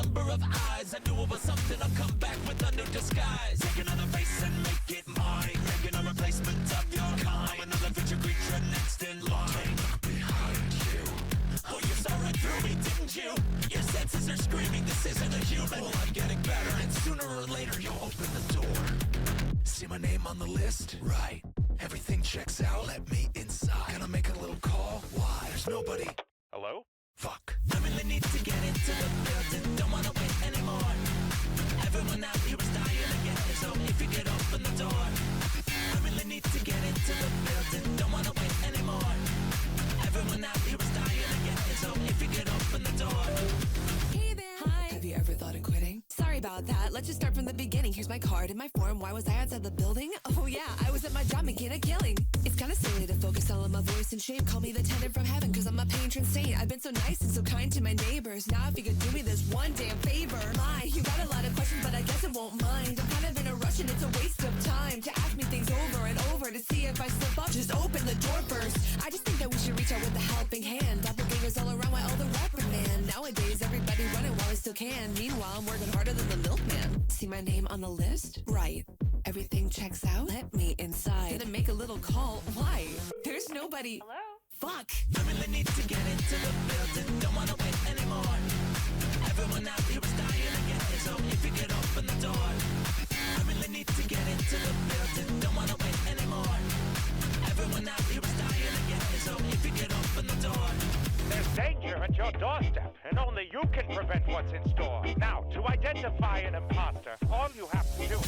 number of eyes. I knew it was something. I'll come back with a new disguise. Take another face and make it mine. Making a replacement of your kind. Another feature creature next in line. Look behind you. Oh, you saw right through me, didn't you? Your senses are screaming, this isn't a human. Well, I'm getting better, and sooner or later you'll open the door. See my name on the list? Right. Everything checks out. Let me inside. Gonna make a little call? Why? There's nobody. Hello? Fuck. I really need to get into the building. Don't wanna wait anymore. Everyone out here is dying again. So if you could open the door. I really need to get into the building. Don't wanna wait anymore. Everyone out here is dying again. So if you could open the door. Hey there. Hi. Have you ever thought of quitting? Sorry about that. Let's just start from the beginning. Here's my card and my form. Why was I outside the building? Oh yeah, I was at my job making a killing. It's kind of silly to focus all on my voice and shape. Call me the tenant from heaven, cause I'm a patron saint. I've been so nice and so kind to my neighbors. Now if you could do me this one damn favor. My, you got a lot of questions, but I guess I won't mind. I'm kind of in a rush and it's a waste of time to ask me things over and over to see if I slip up. Just open the door first. I just think that we should reach out with a helping hand. Doppelgangers all around, why all the reprimand? Nowadays everybody running while I still can. Meanwhile I'm working harder than the milkman. See my name on the list? Right. Everything checks out? Let me inside. Gonna make a little call. Why? There's nobody. Hello? Fuck. I really need to get into the building. Don't wanna wait anymore. Everyone out here is dying again. So if you could open the door. I really need to get into the building. Don't wanna wait anymore. Everyone out here is dying again. So if you could open the door. There's danger at your doorstep, and only you can prevent what's in store. Now, to identify an imposter, all you have to do...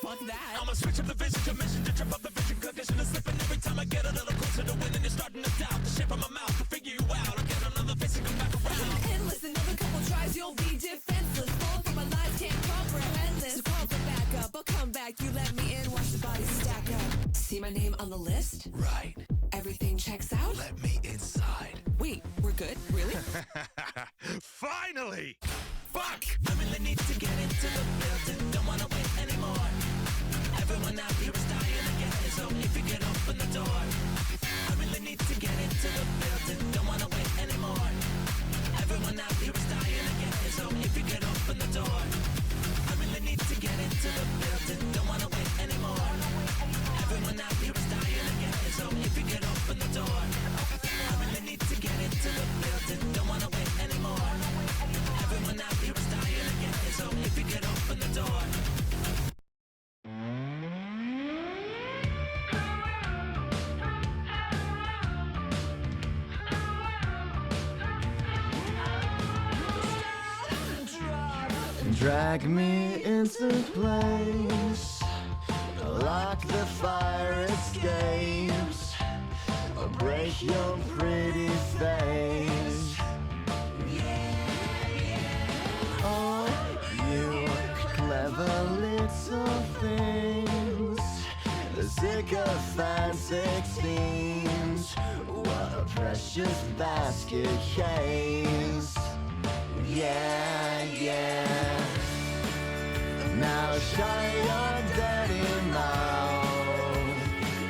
Fuck that. I'ma switch up the vision to mission to trip up the vision condition is slipping every time I get a little closer to winning. You're starting to doubt the shape of my mouth to figure you out. I'll get another face and come back around. Endless, another couple tries, you'll be defenseless. Fall for my life, can't comprehend this. So call for backup, I'll come back. You let me in, watch the bodies stack up. See my name on the list? Right. Everything checks out? Let me inside. Wait, we're good? Really? Finally! Fuck! I really need to get into the building. Don't wanna wait anymore. Everyone out here is dying again. So if you could open the door. I really need to get into the building. Don't wanna wait anymore. Everyone out here is dying again. So if you could open the door. I really need to get into the building. Don't wanna wait anymore. Everyone out here is dying again. So if you could open the door. I really need to get into the building. Don't wanna wait anymore. Everyone out here is dying again. So if you could open the door. Drag me into place. Lock the fire escapes. Break your pretty face. Oh, you clever little things. Sycophantic themes. What a precious basket case. Yeah, yeah. Now shut your dirty mouth.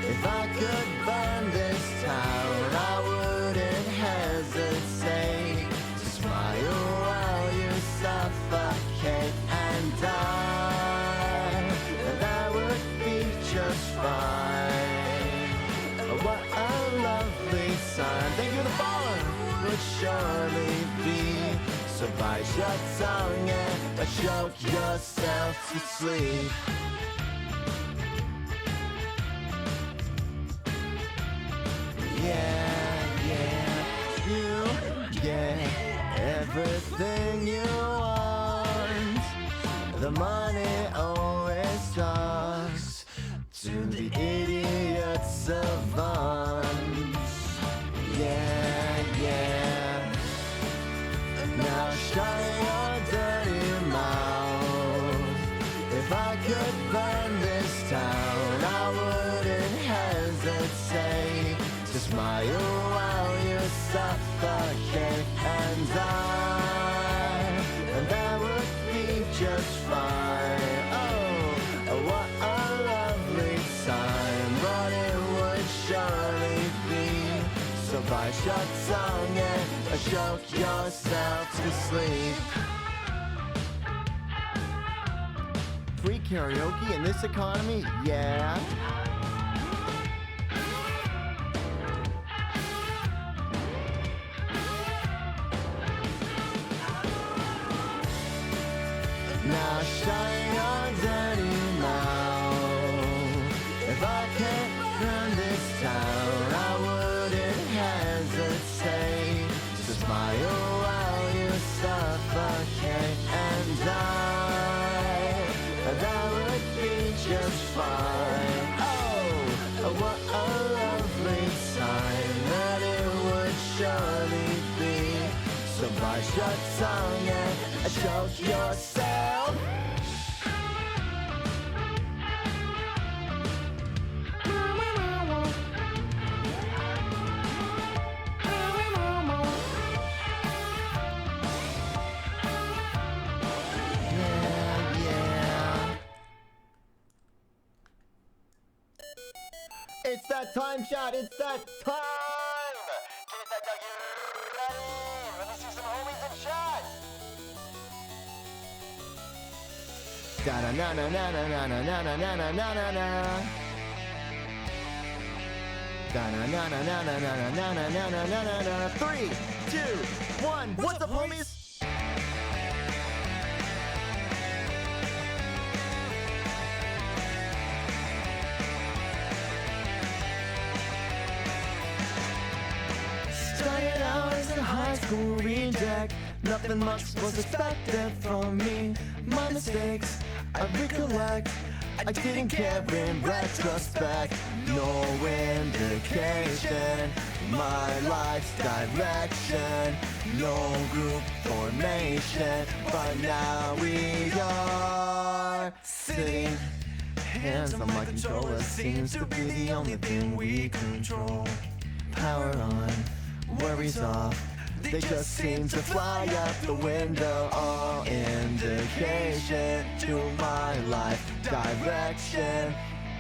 If I could burn this town, I wouldn't hesitate to smile while you suffocate and die. That would be just fine. What a lovely sign. Thank you, the fallen would surely be. So bite your tongue and choke yourself to sleep. Yeah, yeah, you get everything you want. The money always talks to the idiot savants. Yeah, yeah. Now shut your dirty mouth. If I could burn this town, I wouldn't hesitate to smile while you suffocate and die. And that would be just fine. Oh, what a lovely time, but it would surely be. So bite your tongue and choke yourself to sleep. karaoke in this economy? Yeah. Now shut your dirty mouth. If I can't run this town, I wouldn't hesitate to smile while you suffocate and die. That would be just fine. Oh, what a lovely sign that it would surely be. So bite your tongue and choke yourself. It's that time, chat. It's that time. Get it, that dog. You ready? Let me see some homies in chat. Da na na na na na na na na na na na na na. Da na na na na na na na na na na na na na. 3, 2, 1. What's up, homies? Started out as a high school reject. Nothing much was expected from me. My mistakes, I recollect. I didn't care in retrospect. No indication, my life's direction. No group formation, but now we are sitting. Hands on my controller seems to be the only thing we control. Power on, worries off. They just seem to fly out the window. All indication to my life direction.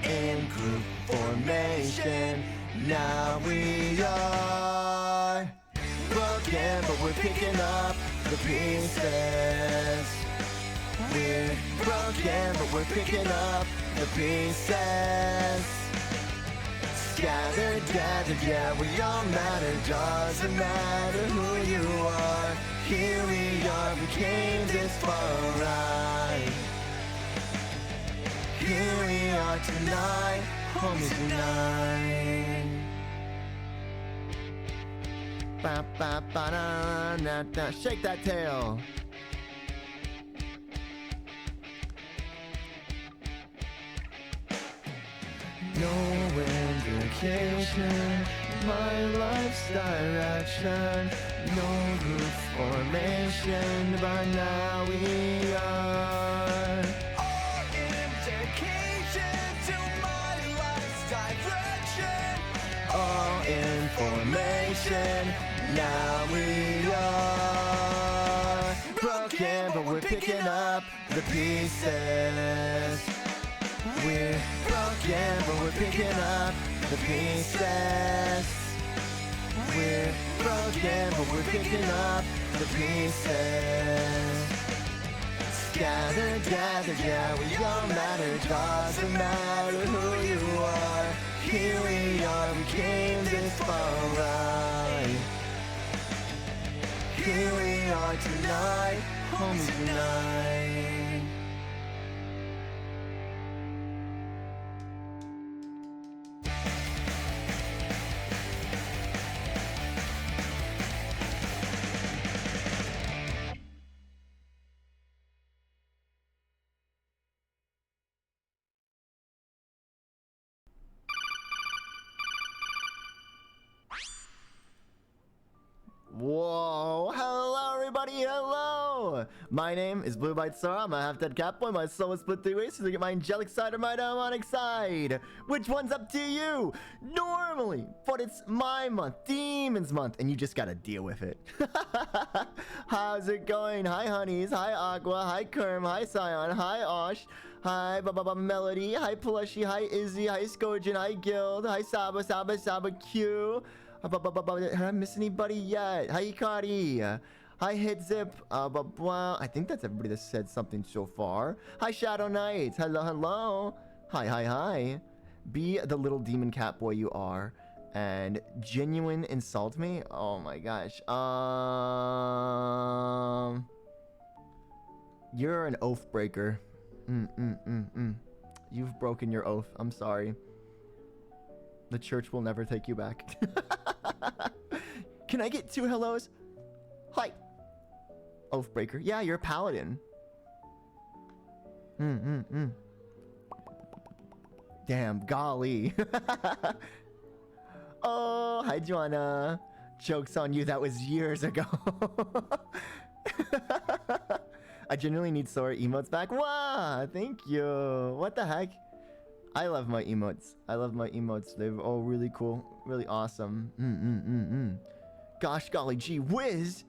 In group formation, now we are broken, but we're picking up the pieces. We're broken, but we're picking up the pieces. Gathered, yeah, we all matter. Doesn't matter who you are. Here we are, we came this far right. Here we are tonight, homies tonight. Ba ba ba da na na. Shake that tail. No indication, my life's direction. No group formation, but now we are. All indication to my life's direction. All information, now we are. Broken, but we're picking up the pieces. We're broken, but we're picking up the pieces. We're broken, but we're picking up the pieces. Gathered, yeah, we all matter. Doesn't matter who you are. Here we are, we came this far right. Here we are tonight, homies tonight. Whoa, hello everybody, hello! My name is BlueByteSora, I'm a half-dead catboy, my soul is split 3 ways, so to get my angelic side or my demonic side. Which one's up to you? Normally, but it's my month, Demons Month, and you just gotta deal with it. How's it going? Hi honeys, hi Aqua, hi Kerm, hi Scion, hi Osh, hi Melody, hi Plushy, hi Izzy, hi Skojin, hi Guild, hi Saba Q. Did I miss anybody yet? Hi Ikari. Hi, Hit Zip. Blah, blah. I think that's everybody that said something so far. Hi, Shadow Knight. Hello, hello. Hi, hi, hi. Be the little demon cat boy you are. And genuine insult me? Oh my gosh. You're an oath breaker. You've broken your oath. I'm sorry. The church will never take you back. Can I get 2 hellos? Hi. Oathbreaker. Yeah, you're a paladin. Damn, golly. Oh, hi, Joanna. Joke's on you, that was years ago. I genuinely need Sora emotes back. Wow, thank you. What the heck? I love my emotes. I love my emotes. They're all really cool. Really awesome. Gosh golly gee whiz.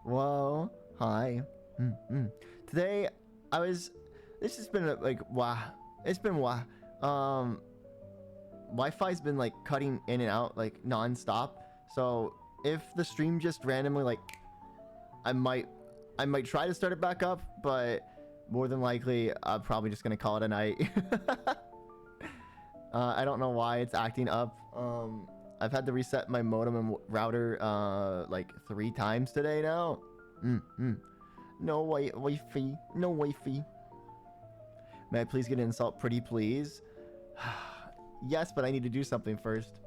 Whoa. Hi. Today, this has been like, wow. It's been wow. Wi-Fi's been like cutting in and out like non-stop. So if the stream just randomly like, I might try to start it back up, but more than likely, I'm probably just gonna call it a night. I don't know why it's acting up. I've had to reset my modem and router like 3 times today now. No Wi-Fi. No Wi-Fi. May I please get an insult, pretty please? Yes, but I need to do something first.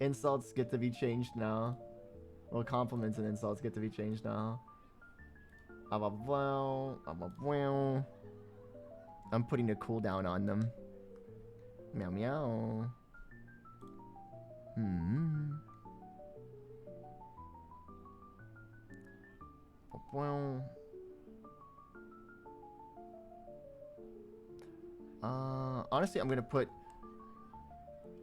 Insults get to be changed now. Well, compliments and insults get to be changed now. I'm putting a cooldown on them. Meow meow. Honestly, I'm gonna put.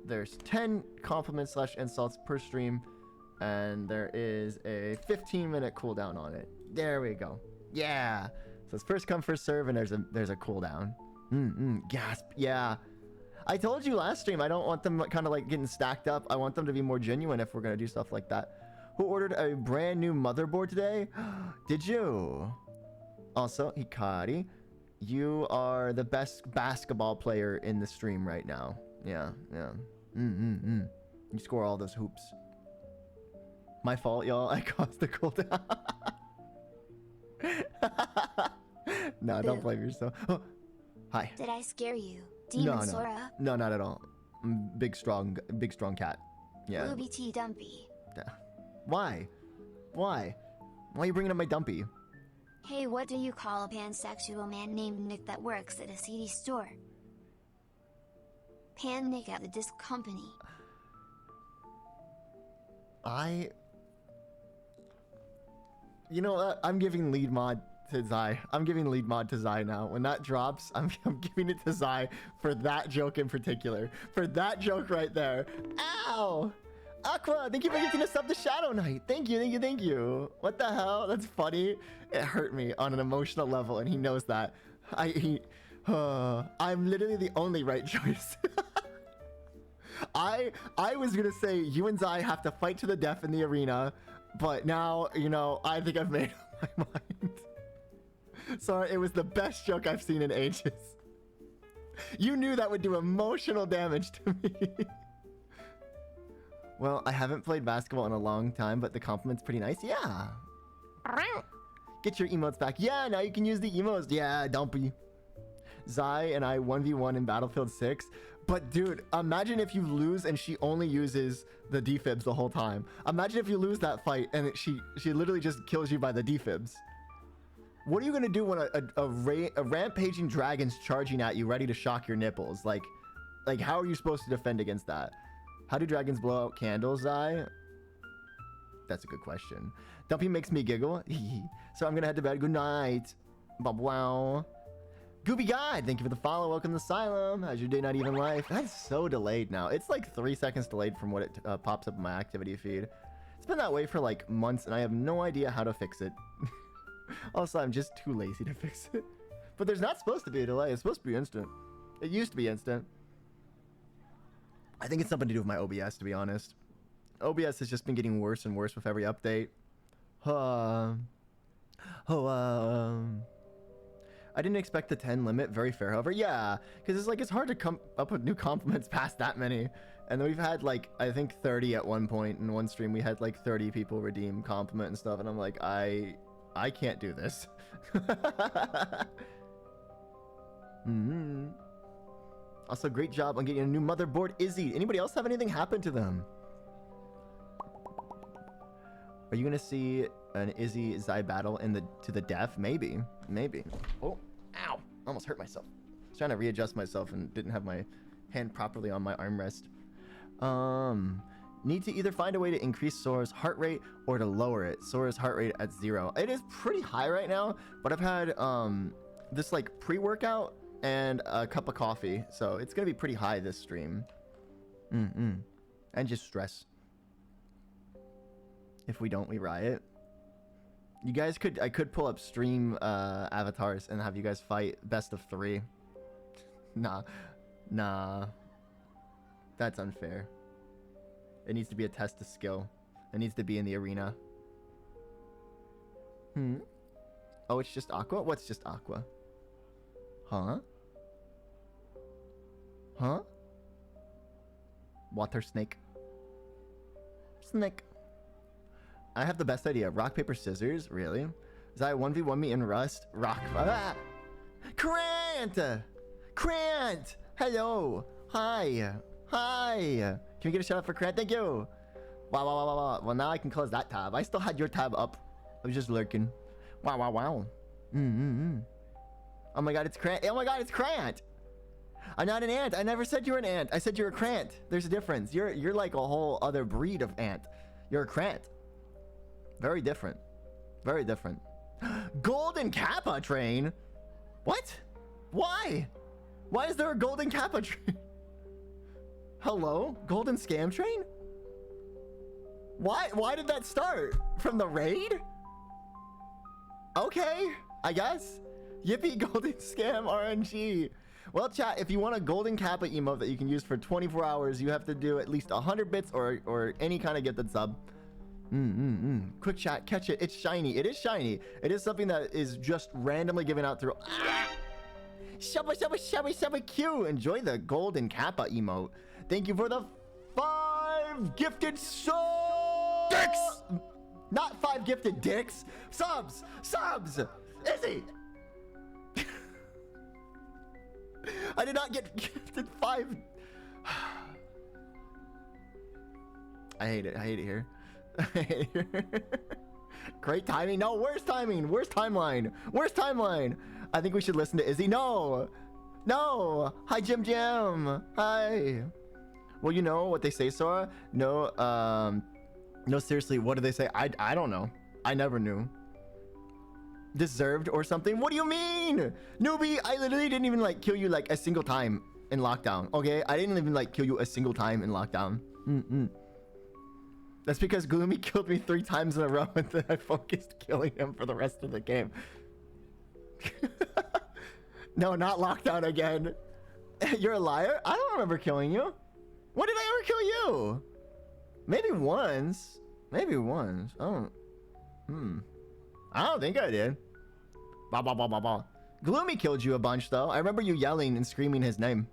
There's 10 compliments / insults per stream, and there is a 15-minute cooldown on it. There we go. Yeah. So it's first come first serve, and there's a cooldown. Gasp. Yeah. I told you last stream I don't want them kind of like getting stacked up. I want them to be more genuine if we're gonna do stuff like that. Who ordered a brand new motherboard today? Did you? Also, Hikari, you are the best basketball player in the stream right now. Yeah. You score all those hoops. My fault, y'all. I caused the cooldown. No, don't blame yourself. Oh, hi. Did I scare you, Demon Sora? No, not at all. Big strong cat. Yeah. BlueByte Dumpy. Why? Why are you bringing up my dumpy? Hey, what do you call a pansexual man named Nick that works at a CD store? Pan Nick at the disc company. You know what? I'm giving lead mod to Zai. I'm giving lead mod to Zai now. When that drops, I'm giving it to Zai for that joke in particular. For that joke right there. Ow! Aqua, thank you for giving us up to Shadow Knight. Thank you. What the hell? That's funny. It hurt me on an emotional level, and he knows that. I'm literally the only right choice. I was gonna say you and Zai have to fight to the death in the arena, but now, you know, I think I've made up my mind. Sorry, it was the best joke I've seen in ages. You knew that would do emotional damage to me. Well, I haven't played basketball in a long time, but the compliment's pretty nice. Yeah. Get your emotes back. Yeah, now you can use the emotes. Yeah, dumpy. Zai and I 1v1 in Battlefield 6. But dude, imagine if you lose and she only uses the defibs the whole time. Imagine if you lose that fight and she literally just kills you by the defibs. What are you gonna do when a rampaging dragon's charging at you, ready to shock your nipples? Like how are you supposed to defend against that? How do dragons blow out candles, Zai? That's a good question. Dumpy makes me giggle. So I'm gonna head to bed. Good night. Wow. Gooby God, thank you for the follow. Welcome to Asylum. How's your day not even life? That's so delayed now. It's like 3 seconds delayed from what it pops up in my activity feed. It's been that way for like months, and I have no idea how to fix it. Also, I'm just too lazy to fix it. But there's not supposed to be a delay. It's supposed to be instant. It used to be instant. I think it's something to do with my OBS, to be honest. OBS has just been getting worse and worse with every update. I didn't expect the 10 limit. Very fair, however. Yeah, because it's like it's hard to come up with new compliments past that many. And then we've had like, I think 30 at one point. In one stream, we had like 30 people redeem compliment and stuff. And I'm like, I can't do this. Also, great job on getting a new motherboard, Izzy. Anybody else have anything happen to them? Are you gonna see an Izzy Zai battle in to the death? Maybe. Oh, ow! Almost hurt myself. I was trying to readjust myself and didn't have my hand properly on my armrest. Need to either find a way to increase Sora's heart rate or to lower it. Sora's heart rate at 0. It is pretty high right now, but I've had this like pre-workout and a cup of coffee, so it's gonna be pretty high this stream. And just stress. If we don't, we riot. You guys I could pull up stream avatars and have you guys fight best of 3. Nah. That's unfair. It needs to be a test of skill. It needs to be in the arena. Oh, it's just Aqua? What's just Aqua? Huh? Water snake. I have the best idea. Rock, paper, scissors? Really? Zai 1v1 me in Rust? Rock. Krant! Hello! Hi! Can we get a shout out for Krant? Thank you! Wow. Well, now I can close that tab. I still had your tab up. I was just lurking. Wow. Oh my god, it's Krant. Oh my god, it's Krant! I'm not an ant. I never said you were an ant. I said you're a Krant. There's a difference. You're like a whole other breed of ant. You're a Krant. Very different. Golden Kappa train? What? Why? Why is there a golden Kappa train? Hello? Golden scam train? Why did that start? From the raid? Okay, I guess. Yippee, golden scam RNG. Well, chat, if you want a golden Kappa emote that you can use for 24 hours, you have to do at least 100 bits or any kind of gifted sub. Quick chat, catch it. It's shiny. It is shiny. It is something that is just randomly given out through. Shabba Q. Enjoy the golden Kappa emote. Thank you for the 5 gifted dicks. Not 5 gifted dicks. Subs. Izzy. I did not get gifted 5. I hate it here. Great timing. No, worst timing. Worst timeline. I think we should listen to Izzy. No. Hi, Jim. Hi. Well, you know what they say, Sora? No, seriously, what do they say? I don't know. I never knew. Deserved or something? What do you mean? Newbie, I literally didn't even like kill you like a single time in lockdown. Okay? I didn't even like kill you a single time in lockdown. That's because Gloomy killed me 3 times in a row and then I focused killing him for the rest of the game. No, not lockdown again. You're a liar? I don't remember killing you. When did I ever kill you? Maybe once. I don't think I did. Gloomy killed you a bunch though. I remember you yelling and screaming his name.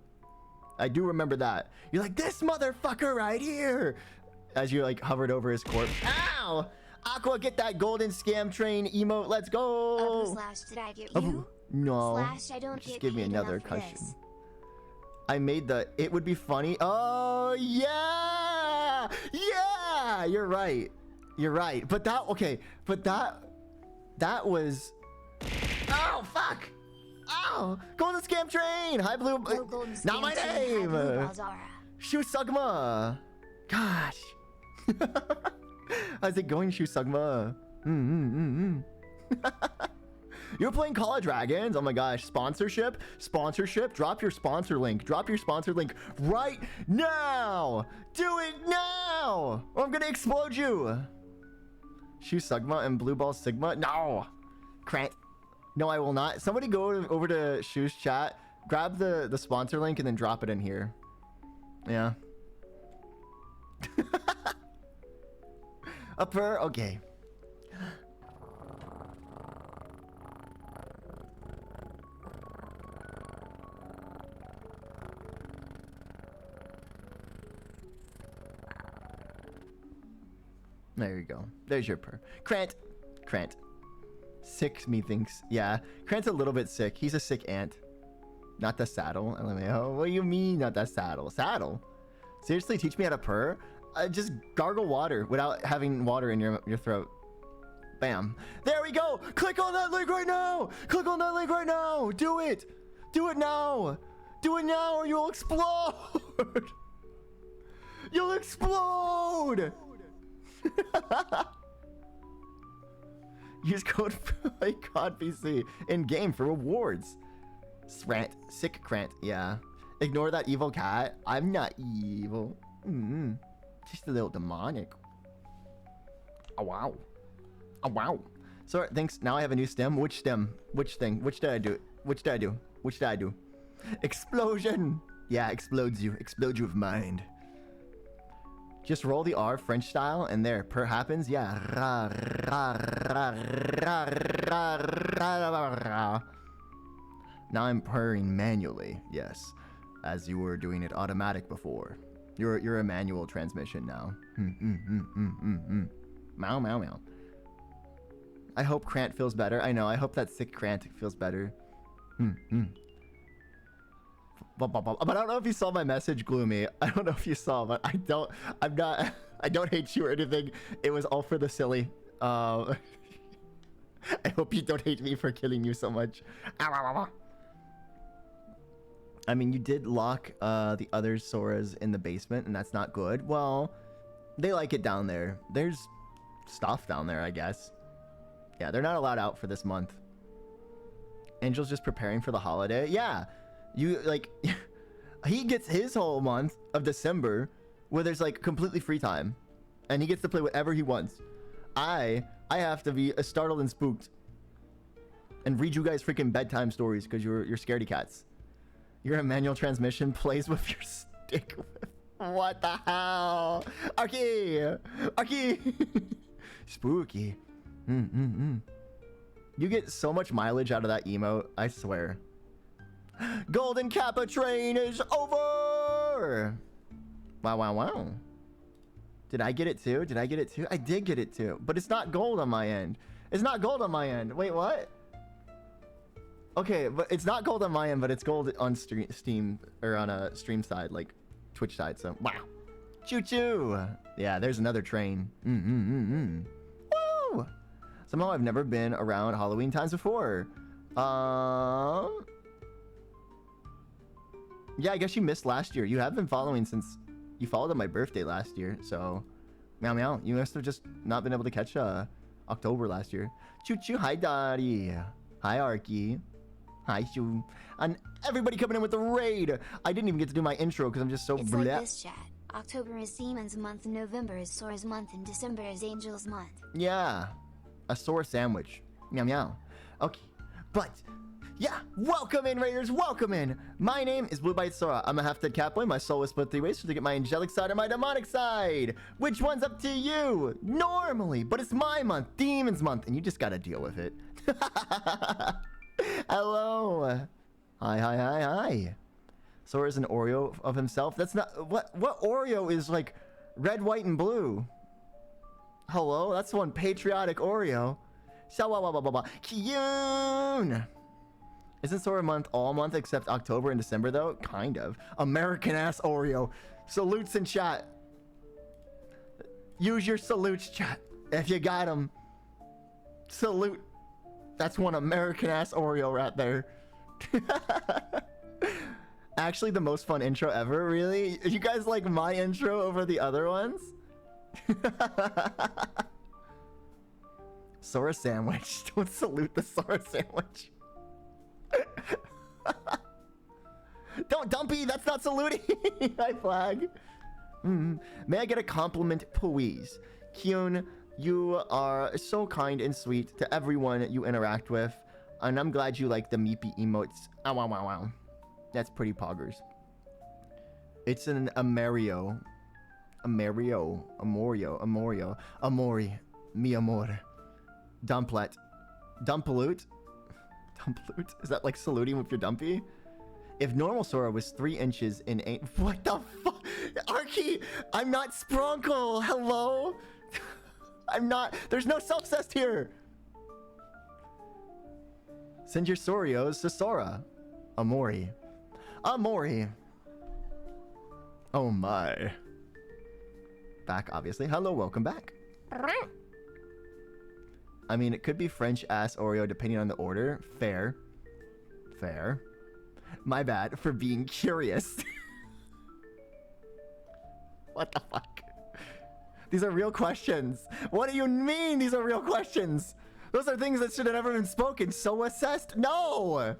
I do remember that. You're like, this motherfucker right here. As you like hovered over his corpse. Ow! Aqua, get that golden scam train emote. Let's go. Slash, did I get you? No. Slash, I don't just get give me another cushion. I made the it would be funny. Oh yeah. You're right. But that was. Oh fuck. Oh, golden scam train. Hi Blue. Not my name. Shu Sugma. Gosh. How's it going, Shu Sugma? You're playing Call of Dragons? Oh my gosh. Sponsorship. Drop your sponsor link right now. Do it now, or I'm gonna explode you. Shu Sugma and Blue Ball Sigma. No. Krant. No, I will not. Somebody go over to Shu's chat, grab the sponsor link, and then drop it in here. Yeah. A purr? Okay. There you go. There's your purr. Krant. Krant. Sick, methinks. Yeah. Krant's a little bit sick. He's a sick ant. Not the saddle. LMAO. What do you mean, not that saddle? Saddle? Seriously, teach me how to purr? Just gargle water without having water in your throat. Bam. There we go. Click on that link right now. Click on that link right now. Do it. Do it now. Do it now or you'll explode. You'll explode. Use code CODPC in game for rewards. Srant. Sick Krant. Yeah. Ignore that evil cat. I'm not evil. Just a little demonic. Oh wow. Oh wow. So thanks. Now I have a new stem. Which stem? Which thing? Which did I do? Which did I do? Which did I do? Explosion. Yeah, explodes you. Explodes you with mind. Just roll the R French style and there. Purr happens. Yeah. Ra, ra, ra, ra, ra, ra, ra. Now I'm purring manually. Yes. As you were doing it automatic before. You're a manual transmission now. Meow, meow, meow. I hope Krant feels better. I know. I hope that sick Krant feels better. But I don't know if you saw my message, Gloomy. I don't know if you saw, but I don't hate you or anything. It was all for the silly. I hope you don't hate me for killing you so much. I mean, you did lock the other Soras in the basement, and that's not good. Well, they like it down there. There's stuff down there, I guess. Yeah, they're not allowed out for this month. Angel's just preparing for the holiday. Yeah, you like he gets his whole month of December where there's like completely free time, and he gets to play whatever he wants. I have to be startled and spooked and read you guys freaking bedtime stories because you're scaredy cats. Your manual transmission plays with your stick. What the hell? Arky! Arky! Spooky. You get so much mileage out of that emote, I swear. Golden Kappa train is over! Wow, wow, wow. Did I get it too? Did I get it too? I did get it too. But it's not gold on my end. It's not gold on my end. Wait, what? Okay, but it's not gold on my end, but it's gold on Steam, or on a stream side, like Twitch side, so wow. Choo-choo! Yeah, there's another train. Woo! Somehow I've never been around Halloween times before. Yeah, I guess you missed last year. You have been following since you followed on my birthday last year, so meow meow. You must have just not been able to catch October last year. Choo-choo, hi Daddy. Hi Arky. Hi, Shu. And everybody coming in with the raid. I didn't even get to do my intro because I'm just so It's like this, chat. October is Seaman's month, November is Sora's month, and December is Angel's month. Yeah. A Sora sandwich. Meow meow. Okay. But, yeah. Welcome in, raiders. Welcome in. My name is BlueByteSora. I'm a half-dead catboy. My soul is split 3 ways to get my angelic side or my demonic side. Which one's up to you? Normally. But it's my month. Demon's month. And you just gotta deal with it. Hello. Hi, hi, hi, hi. Sora's an Oreo of himself. That's not... What Oreo is like red, white, and blue? Hello? That's one patriotic Oreo. Kyun! Isn't Sora month all month except October and December, though? Kind of. American-ass Oreo. Salutes in chat. Use your salutes, chat. If you got them. Salute. That's one American-ass Oreo right there. Actually, the most fun intro ever, really? You guys like my intro over the other ones? Sora sandwich. Don't salute the Sora sandwich. Don't, Dumpy, that's not saluting. I flag. May I get a compliment, please? Kyun, you are so kind and sweet to everyone you interact with, and I'm glad you like the meepy emotes. Ow, wow, wow, wow. That's pretty poggers. It's a Mario. Amorio, Amori, mi amor, Dumplet, Dumpaloot. Is that like saluting with your dumpy? If normal Sora was 3 inches in 8, what the fuck? Arky, I'm not Spronkle. Hello? I'm not. There's no self-cessed here. Send your Sorios to Sora. Amori. Amori. Oh my. Back, obviously. Hello, welcome back. I mean, it could be French ass Oreo depending on the order. Fair. Fair. My bad for being curious. What the fuck? These are real questions. What do you mean these are real questions? Those are things that should have never been spoken. So assessed? No!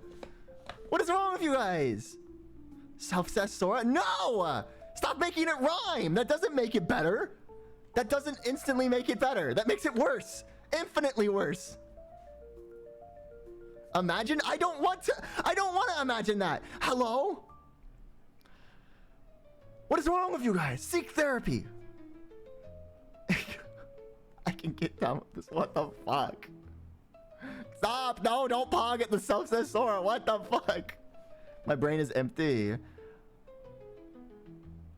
What is wrong with you guys? Self-assessed Sora? No! Stop making it rhyme! That doesn't make it better. That doesn't instantly make it better. That makes it worse. Infinitely worse. Imagine? I don't want to imagine that. Hello? What is wrong with you guys? Seek therapy. I can get down with this. What the fuck? Stop. No, don't pog at the self-assessed Sora. What the fuck? My brain is empty.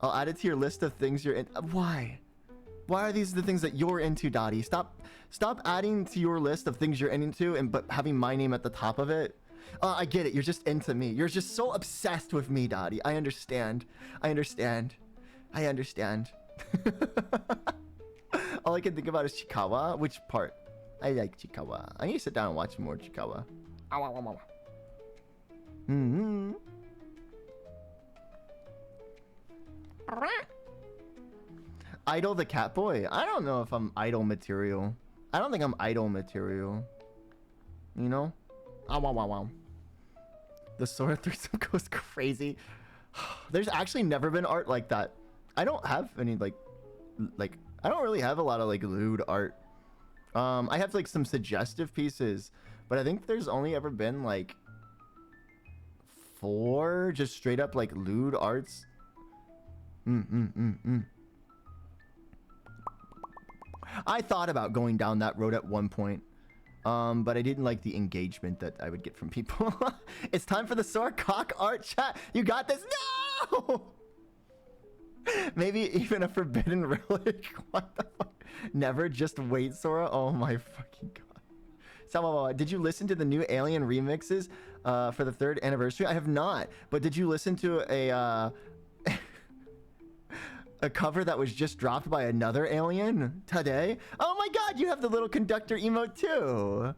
I'll add it to your list of things you're in. Why? Why are these the things that you're into, Dottie? Stop adding to your list of things you're into but having my name at the top of it. I get it. You're just into me. You're just so obsessed with me, Dottie. I understand. I understand. I understand. All I can think about is Chikawa. Which part? I like Chikawa. I need to sit down and watch more Chikawa. Mm-hmm. Idol the cat boy. I don't know if I'm idol material. I don't think I'm idol material. You know? The Sora threesome goes crazy. There's actually never been art like that. I don't have any like I don't really have a lot of like lewd art. I have like some suggestive pieces, but I think there's only ever been like 4 just straight up like lewd arts. I thought about going down that road at one point, but I didn't like the engagement that I would get from people. It's time for the Sora cock art chat. You got this? No! Maybe even a forbidden relic. What the fuck? Never. Just wait, Sora. Oh my fucking god. So, did you listen to the new Alien remixes for the 3rd anniversary? I have not. But did you listen to a cover that was just dropped by another alien today? Oh my god, you have the little conductor emote too.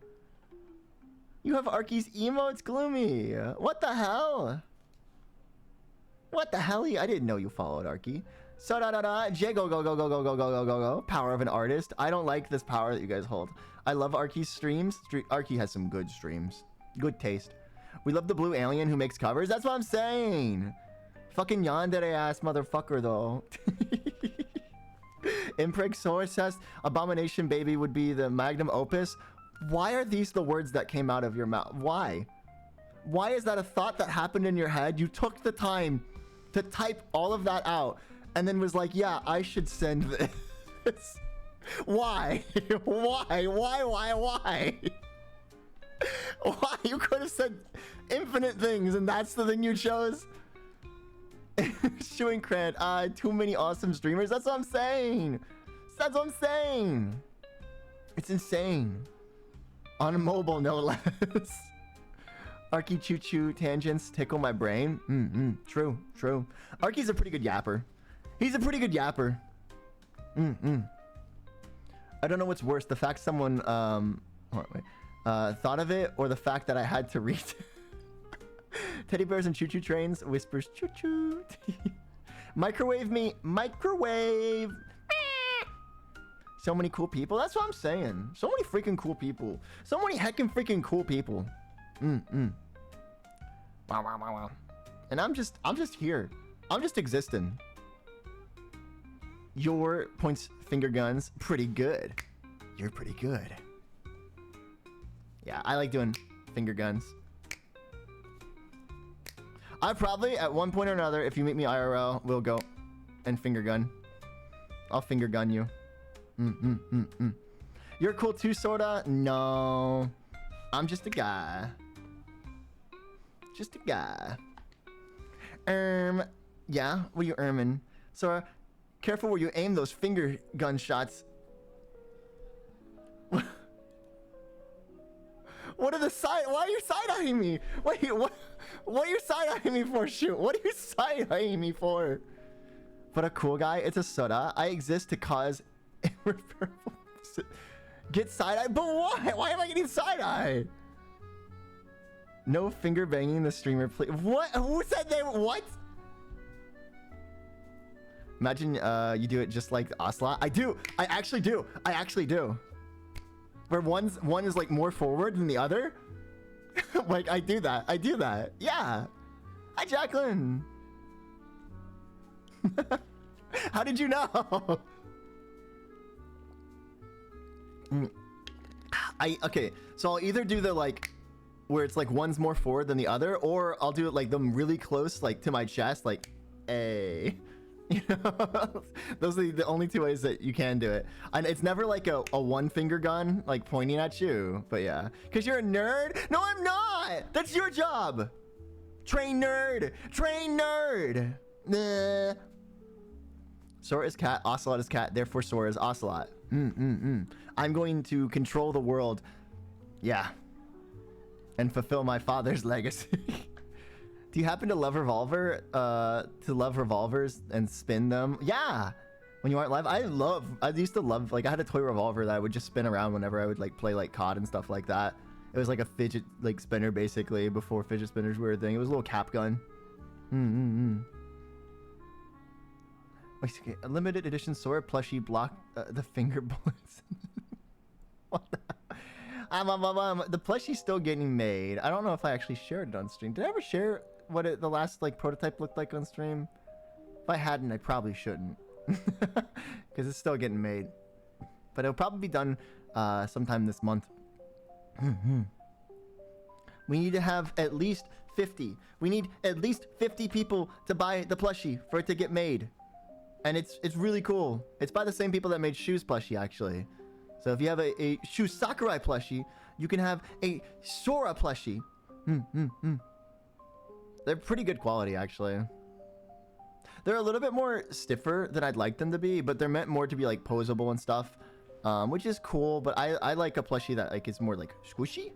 You have Arky's emotes, Gloomy. What the hell? What the hell? I didn't know you followed Arky. So J go. Power of an artist. I don't like this power that you guys hold. I love Arky's streams. Arky has some good streams. Good taste. We love the blue alien who makes covers. That's what I'm saying. Fucking yandere ass motherfucker though. Impreg Sora says Abomination Baby would be the magnum opus. Why are these the words that came out of your mouth? Why? Why is that a thought that happened in your head? You took the time to type all of that out and then was like, yeah, I should send this. Why? Why? Why? You could have said infinite things and that's the thing you chose? Chewing Crant, too many awesome streamers. That's what I'm saying. That's what I'm saying. It's insane. On a mobile, no less. Arky choo choo tangents tickle my brain. True. Arky's a pretty good yapper. He's a pretty good yapper. I don't know what's worse, the fact someone thought of it, or the fact that I had to read. Teddy bears and choo-choo trains, whispers choo-choo. Microwave me, microwave. So many cool people. That's what I'm saying. So many freaking cool people. So many heckin' freaking cool people. Wow. And I'm just here. I'm just existing. Your points finger guns pretty good. You're pretty good. Yeah, I like doing finger guns. I probably, at one point or another, if you meet me IRL, will go and finger gun. I'll finger gun you. You're cool too, sorta? No. I'm just a guy. Just a guy. Yeah, what are you erming? Sora, careful where you aim those finger gun shots. What are the side? Why are you side-eyeing me? Wait, what are you side-eyeing me for? Shoot, what are you side-eyeing me for? But a cool guy, it's a soda. I exist to cause irreparable. Get side-eye? But why? Why am I getting side-eye? No finger banging the streamer, please. What? Who said they? What? Imagine you do it just like Ocelot. I do. I actually do. I actually do. Where one is like more forward than the other. Like I do that. I do that. Yeah. Hi, Jacqueline. How did you know? Okay. So I'll either do the like where it's like one's more forward than the other, or I'll do it like them really close, like to my chest, like a. You know, those are the only two ways that you can do it. And it's never like a one finger gun like pointing at you, but yeah, because you're a nerd. No, I'm not. That's your job. Train nerd. Train nerd. Nah. Sora is cat, Ocelot is cat, therefore Sora is Ocelot. I'm going to control the world. Yeah. And fulfill my father's legacy. Do you happen to love revolvers and spin them? Yeah. When you aren't live, I used to love, like I had a toy revolver that I would just spin around whenever I would like play like COD and stuff like that. It was like a fidget like spinner basically before fidget spinners were a thing. It was a little cap gun. Wait, okay. A limited edition Sora plushie block the finger bullets. What the? The plushie's still getting made. I don't know if I actually shared it on stream. Did I ever share what the last like prototype looked like on stream? If I hadn't, I probably shouldn't. Because it's still getting made. But it'll probably be done sometime this month. We need to have at least 50. We need at least 50 people to buy the plushie for it to get made. And it's really cool. It's by the same people that made Shoes plushie, actually. So if you have a Shoes Sakurai plushie, you can have a Sora plushie. They're pretty good quality, actually. They're a little bit more stiffer than I'd like them to be, but they're meant more to be like posable and stuff, which is cool. But I like a plushie that like is more like squishy.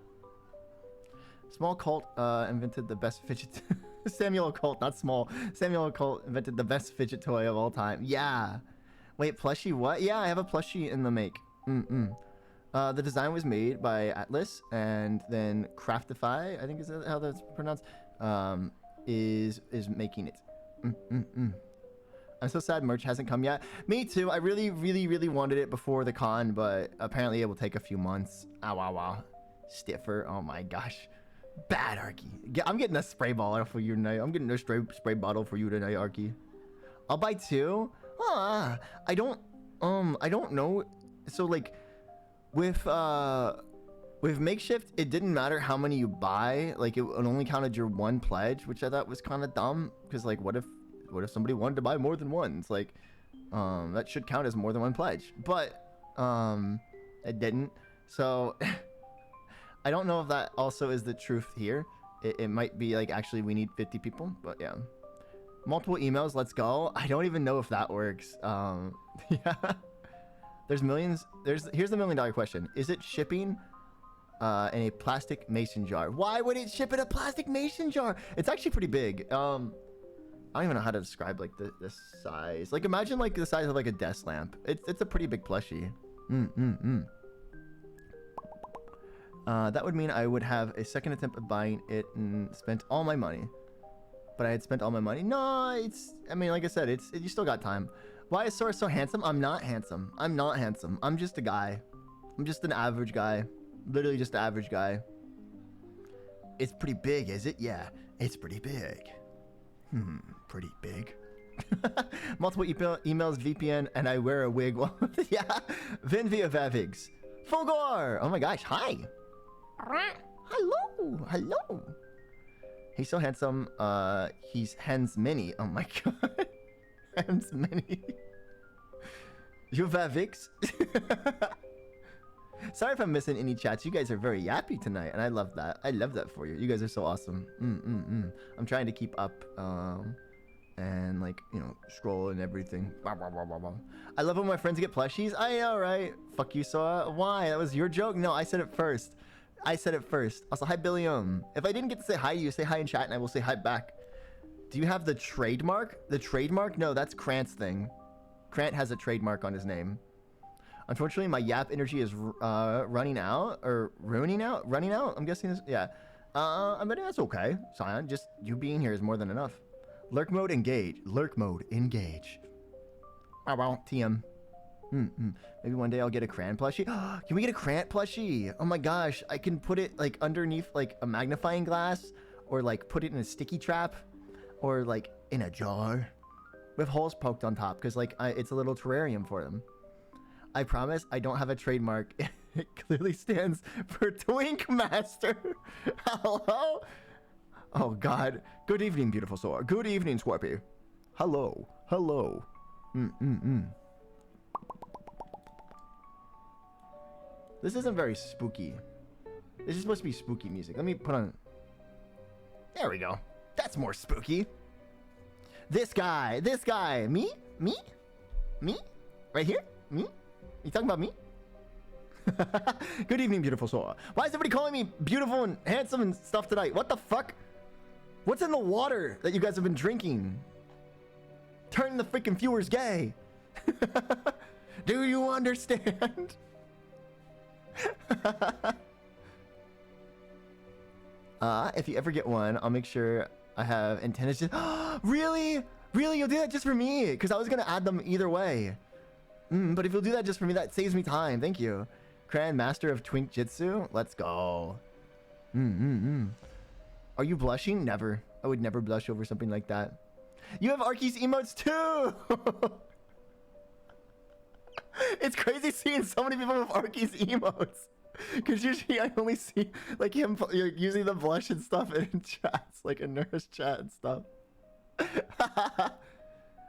Small Cult invented the best fidget. Samuel Occult, not small. Samuel Occult invented the best fidget toy of all time. Yeah. Wait, plushie what? Yeah, I have a plushie in the make. The design was made by Atlas, and then Craftify, I think is how that's pronounced, is making it. I'm so sad merch hasn't come yet. Me too. I really wanted it before the con, but apparently it will take a few months. Ow, wow, wow. Stiffer. Oh my gosh. Bad, Arky. I'm getting a spray bottle for you tonight. I'm getting a spray bottle for you tonight, Arky. I'll buy two. I don't know. So like, with makeshift, it didn't matter how many you buy. Like it only counted your one pledge, which I thought was kind of dumb. Because like, what if somebody wanted to buy more than one? It's like, that should count as more than one pledge. But it didn't. So. I don't know if that also is the truth here. It might be like, actually, we need 50 people, but yeah. Multiple emails, let's go. I don't even know if that works. Yeah. There's millions. Here's the $1 million question. Is it shipping in a plastic mason jar? Why would it ship in a plastic mason jar? It's actually pretty big. I don't even know how to describe like the size. Like imagine like the size of like a desk lamp. It's a pretty big plushie. That would mean I would have a second attempt at buying it and spent all my money. But I had spent all my money. No, I mean, like I said, you still got time. Why is Sora so handsome? I'm not handsome. I'm not handsome. I'm just a guy. I'm just an average guy. Literally just an average guy. It's pretty big, is it? Yeah, it's pretty big. Pretty big. Multiple emails, VPN, and I wear a wig. Yeah, Vin via Vavigs. Fulgor! Oh my gosh, hi! Hello! He's so handsome. He's hens mini. Oh my god. Hens mini. You have Vix? Sorry if I'm missing any chats. You guys are very yappy tonight, and I love that. I love that for you. You guys are so awesome. I'm trying to keep up, and like, you know, scroll and everything. I love when my friends get plushies. I know, right? Fuck you, Sora. Why? That was your joke? No, I said it first. I said it first. Also, hi, Billiam. If I didn't get to say hi to you, say hi in chat, and I will say hi back. Do you have the trademark? The trademark? No, that's Krant's thing. Krant has a trademark on his name. Unfortunately, my yap energy is running out, or running out. I'm guessing this. Yeah. I mean, that's okay, Sion. Just you being here is more than enough. Lurk mode engage. Lurk mode engage. Oh well, TM. Maybe one day I'll get a Krant plushie. Can we get a Krant plushie? Oh my gosh, I can put it like underneath like a magnifying glass, or like put it in a sticky trap, or like in a jar with holes poked on top, because like it's a little terrarium for them. I promise I don't have a trademark. It clearly stands for Twink Master. Hello? Oh God. Good evening, beautiful Sora. Good evening, Scorpy. Hello. Hello. This isn't very spooky. This is supposed to be spooky music. Let me put on... There we go. That's more spooky. This guy. Me? Right here? Me? You talking about me? Good evening, beautiful Sora. Why is everybody calling me beautiful and handsome and stuff tonight? What the fuck? What's in the water that you guys have been drinking? Turning the freaking viewers gay. Do you understand? If you ever get one, I'll make sure I have antennas. Just really? You'll do that just for me? Because I was gonna add them either way. But if you'll do that just for me, that saves me time. Thank you. Grand Master of Twink Jitsu. Let's go. Are you blushing? Never. I would never blush over something like that. You have Arky's emotes too. It's crazy seeing so many people with Arky's emotes. Because usually I only see like him using the blush and stuff in chats, like in nurse chat and stuff.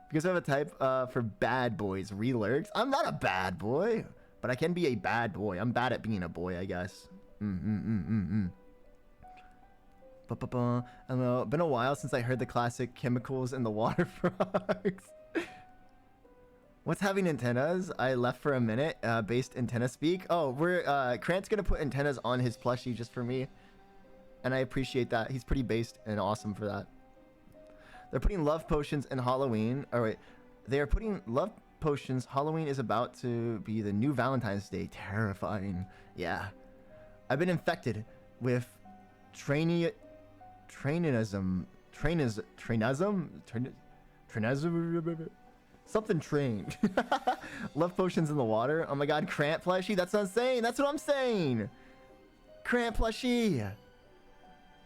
Because I have a type for bad boys, relurks. I'm not a bad boy, but I can be a bad boy. I'm bad at being a boy, I guess. Been a while since I heard the classic chemicals in the water frogs. What's having antennas? I left for a minute. Based antenna speak. Oh, we're Krant's gonna put antennas on his plushie just for me, and I appreciate that. He's pretty based and awesome for that. They're putting love potions in Halloween. All right, they are putting love potions. Halloween is about to be the new Valentine's Day. Terrifying. Yeah, I've been infected with trainism. Something trained. Love potions in the water. Oh my God, Krant plushie. That's what I'm saying. That's what I'm saying. Krant plushie.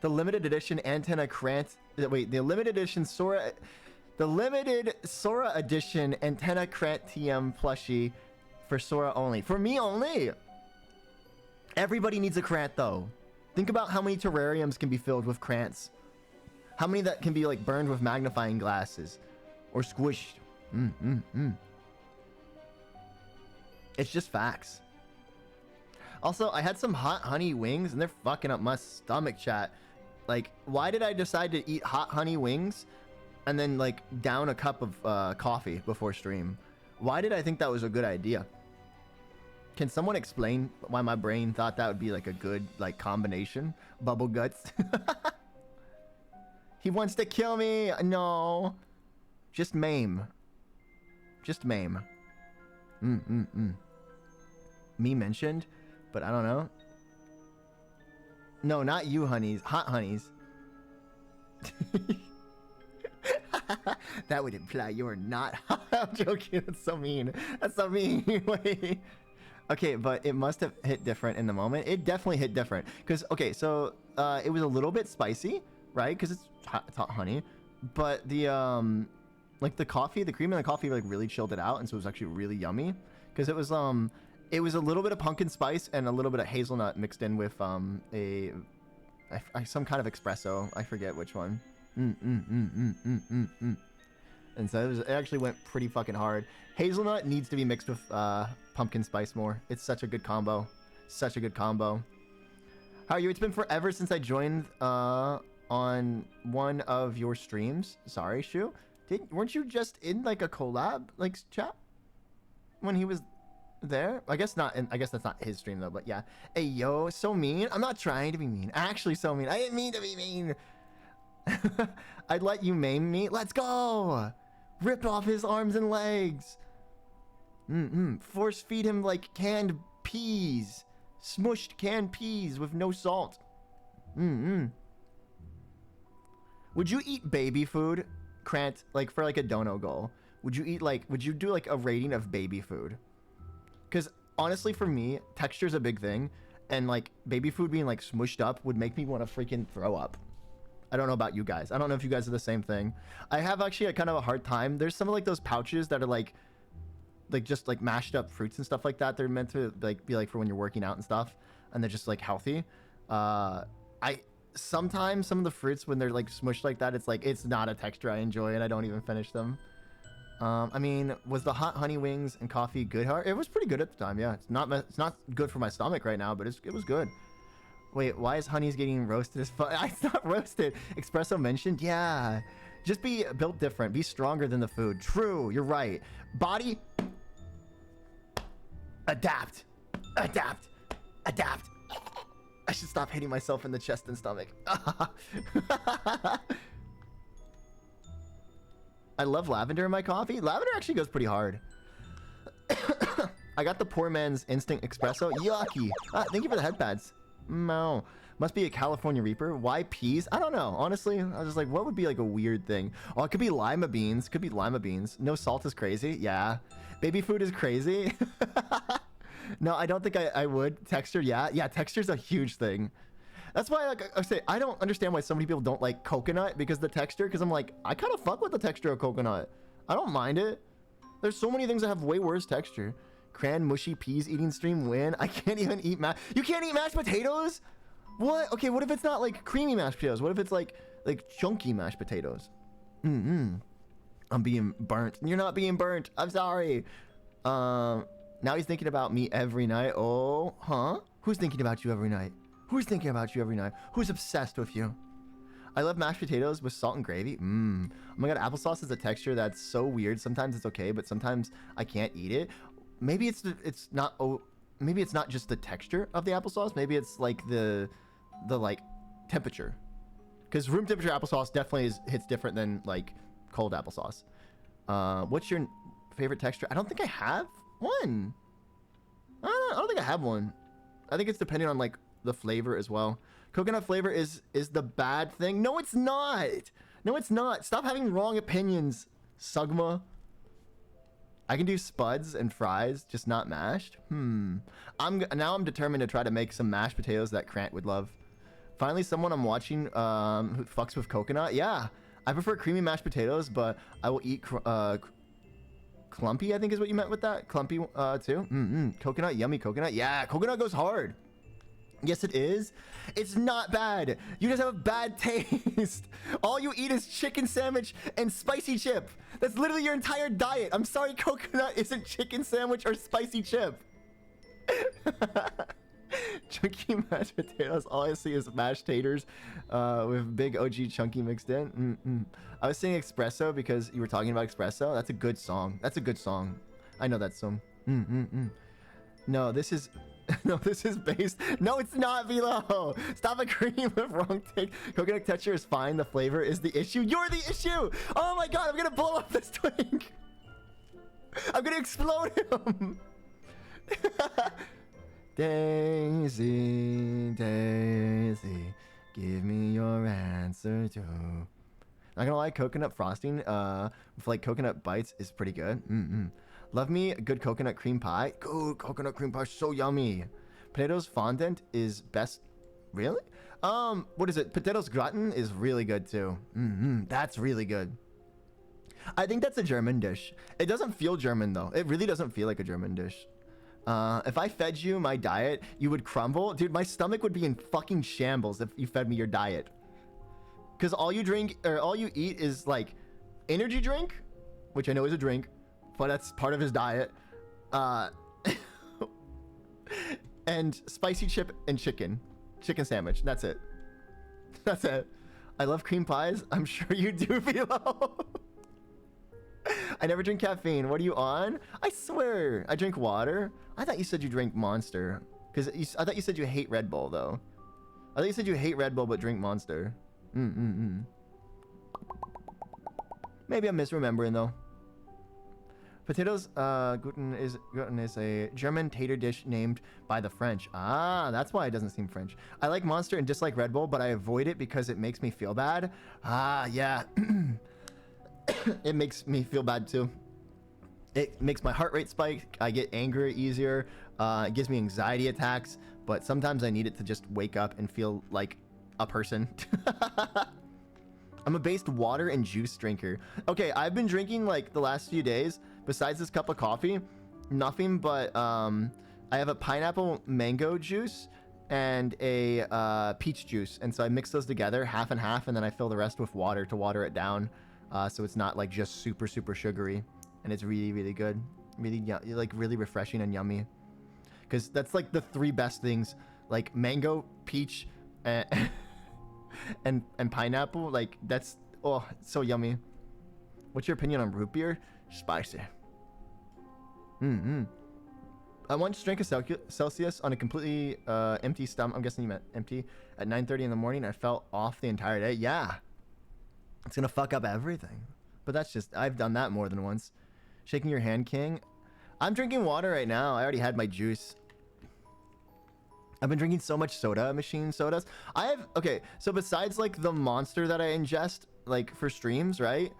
The limited edition antenna Krant. Wait, the limited edition Sora. The limited Sora edition antenna Krant TM plushie for Sora only. For me only. Everybody needs a Krant though. Think about how many terrariums can be filled with Krants. How many that can be like burned with magnifying glasses or squished. It's just facts. Also, I had some hot honey wings and they're fucking up my stomach, chat. Like, why did I decide to eat hot honey wings and then like down a cup of coffee before stream? Why did I think that was a good idea? Can someone explain why my brain thought that would be like a good like combination? Bubble guts. He wants to kill me. No. Just maim. Just maim. Me mentioned, but I don't know. No, not you, honeys. Hot honeys. That would imply you're not hot. I'm joking. That's so mean. That's so mean. Wait. Okay, but it must have hit different in the moment. It definitely hit different. Because, okay, so it was a little bit spicy, right? Because it's hot honey. But the, like the coffee, the cream in the coffee like really chilled it out. And so it was actually really yummy. Because it was a little bit of pumpkin spice and a little bit of hazelnut mixed in with some kind of espresso. I forget which one. And so it actually went pretty fucking hard. Hazelnut needs to be mixed with pumpkin spice more. It's such a good combo. Such a good combo. How are you? It's been forever since I joined on one of your streams. Sorry, Shu. Weren't you just in like a collab like chat when he was there? I guess not. I guess that's not his stream though. But yeah. Hey yo, so mean. I'm not trying to be mean. Actually, so mean. I didn't mean to be mean. I'd let you maim me. Let's go. Rip off his arms and legs. Force feed him like canned peas. Smushed canned peas with no salt. Would you eat baby food, Krant, like for like a dono goal? Would you do like a rating of baby food? Because honestly, for me, texture's a big thing. And like baby food being like smushed up would make me want to freaking throw up. I don't know about you guys. I don't know if you guys are the same thing. I have actually kind of a hard time. There's some of like those pouches that are like just like mashed up fruits and stuff like that. They're meant to like be like for when you're working out and stuff, and they're just like healthy. Sometimes some of the fruits when they're like smushed like that, it's not a texture I enjoy, and I don't even finish them. I mean, was the hot honey wings and coffee good? It was pretty good at the time. Yeah, it's not good for my stomach right now, but it was good. Wait, why is Honey's getting roasted as fuck? It's not roasted. Espresso mentioned? Yeah. Just be built different. Be stronger than the food. True, you're right. Body. Adapt. Adapt. Adapt. I should stop hitting myself in the chest and stomach. I love lavender in my coffee. Lavender actually goes pretty hard. I got the poor man's instant espresso. Yucky. Thank you for the headpads. No. Must be a California Reaper. Why peas? I don't know. Honestly, I was just like, what would be like a weird thing? Oh, it could be lima beans. Could be lima beans. No salt is crazy. Yeah. Baby food is crazy. No, I don't think I would. Texture, yeah. Yeah, texture's a huge thing. That's why, like I say, I don't understand why so many people don't like coconut because the texture, because I'm like, I kind of fuck with the texture of coconut. I don't mind it. There's so many things that have way worse texture. Cran mushy peas eating stream win. I can't even eat You can't eat mashed potatoes? What? Okay, what if it's not like creamy mashed potatoes? What if it's like chunky mashed potatoes? I'm being burnt. You're not being burnt. I'm sorry. Now he's thinking about me every night. Oh, huh? Who's thinking about you every night? Who's thinking about you every night? Who's obsessed with you? I love mashed potatoes with salt and gravy. Oh my god, applesauce is a texture that's so weird. Sometimes it's okay, but sometimes I can't eat it. Maybe it's not. Oh, maybe it's not just the texture of the applesauce. Maybe it's like the like temperature. Because room temperature applesauce definitely hits different than like cold applesauce. What's your favorite texture? I don't think I have one. I don't think I have one. I think it's depending on like the flavor as well. Coconut flavor is the bad thing. No, it's not. No, it's not. Stop having wrong opinions, Sugma. I can do spuds and fries, just not mashed. Now I'm determined to try to make some mashed potatoes that Krant would love. Finally, someone I'm watching who fucks with coconut. Yeah, I prefer creamy mashed potatoes, but I will eat clumpy, I think is what you meant with that. Clumpy too. Coconut, yummy coconut. Yeah, coconut goes hard. Yes, it is. It's not bad. You just have a bad taste. All you eat is chicken sandwich and spicy chip. That's literally your entire diet. I'm sorry, coconut isn't chicken sandwich or spicy chip. Chunky mashed potatoes. All I see is mashed taters with big OG chunky mixed in. I was saying espresso because you were talking about espresso. That's a good song. That's a good song. I know that song. No, this is... No, this is based. No, it's not, Velo. Stop agreeing with wrong take. Coconut texture is fine. The flavor is the issue. You're the issue. Oh my god, I'm gonna blow up this twink. I'm gonna explode him. Daisy, Daisy, give me your answer too. Not gonna lie, coconut frosting with like coconut bites is pretty good. Love me a good coconut cream pie. Good coconut cream pie, so yummy. Potatoes fondant is best. Really? What is it? Potatoes gratin is really good too. That's really good. I think that's a German dish. It doesn't feel German though. It really doesn't feel like a German dish. If I fed you my diet, you would crumble. Dude, my stomach would be in fucking shambles if you fed me your diet. Because all you drink or all you eat is like energy drink which I know is a drink, but that's part of his diet. And spicy chip and chicken sandwich. That's it. That's it. I love cream pies. I'm sure you do, Philo. I never drink caffeine. What are you on? I swear. I drink water. I thought you said you drank Monster. Because I thought you said you hate Red Bull, though. I thought you said you hate Red Bull but drink Monster. Maybe I'm misremembering, though. Potatoes, Guten is a German tater dish named by the French. Ah, that's why it doesn't seem French. I like Monster and dislike Red Bull, but I avoid it because it makes me feel bad. Ah, yeah. It makes me feel bad too. It makes my heart rate spike. I get angry easier. It gives me anxiety attacks, but sometimes I need it to just wake up and feel like a person. I'm a based water and juice drinker. Okay, I've been drinking like the last few days, besides this cup of coffee, nothing but I have a pineapple mango juice and a peach juice. And so I mix those together, half and half, and then I fill the rest with water to water it down. So it's not like just super, super sugary. And it's really, really good. Really, like really refreshing and yummy. Because that's like the three best things, like mango, peach, and pineapple. Like that's, oh, it's so yummy. What's your opinion on root beer? Spicy. I once drank a Celsius on a completely empty stomach. I'm guessing you meant empty. At 9:30 in the morning, I felt off the entire day. Yeah. It's gonna fuck up everything. But that's just, I've done that more than once. Shaking your hand, King. I'm drinking water right now. I already had my juice. I've been drinking so much soda machine sodas. Okay, so besides like the Monster that I ingest, like for streams, right?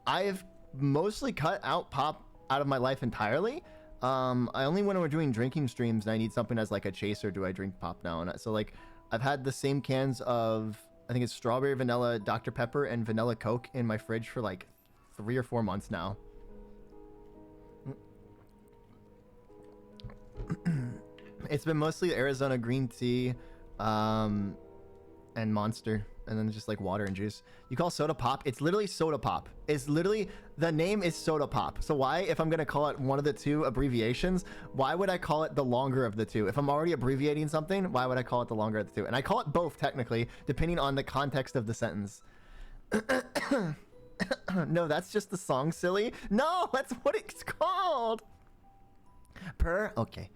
I've mostly cut out pop out of my life entirely. I only when we're doing drinking streams and I need something as like a chaser do I drink pop now. And so like I've had the same cans of, I think it's strawberry, vanilla, Dr. Pepper, and vanilla Coke in my fridge for like 3 or 4 months now. It's been mostly Arizona green tea, and Monster, and then just like water and juice. You call soda pop? It's literally soda pop. It's literally, the name is soda pop. So why, if I'm gonna call it one of the two abbreviations, why would I call it the longer of the two? If I'm already abbreviating something, why would I call it the longer of the two? And I call it both technically, depending on the context of the sentence. No, that's just the song, silly. No, that's what it's called. Okay.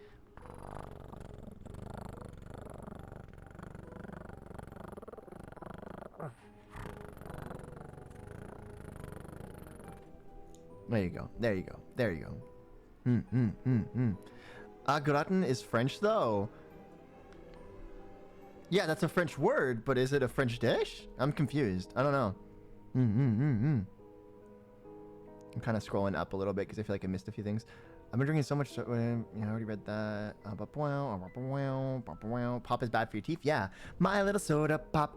There you go. There you go. There you go. Gratin is French though. Yeah, that's a French word, but is it a French dish? I'm confused. I don't know. I'm kind of scrolling up a little bit because I feel like I missed a few things. I've been drinking so much. I already read that. Pop is bad for your teeth. Yeah, my little soda pop.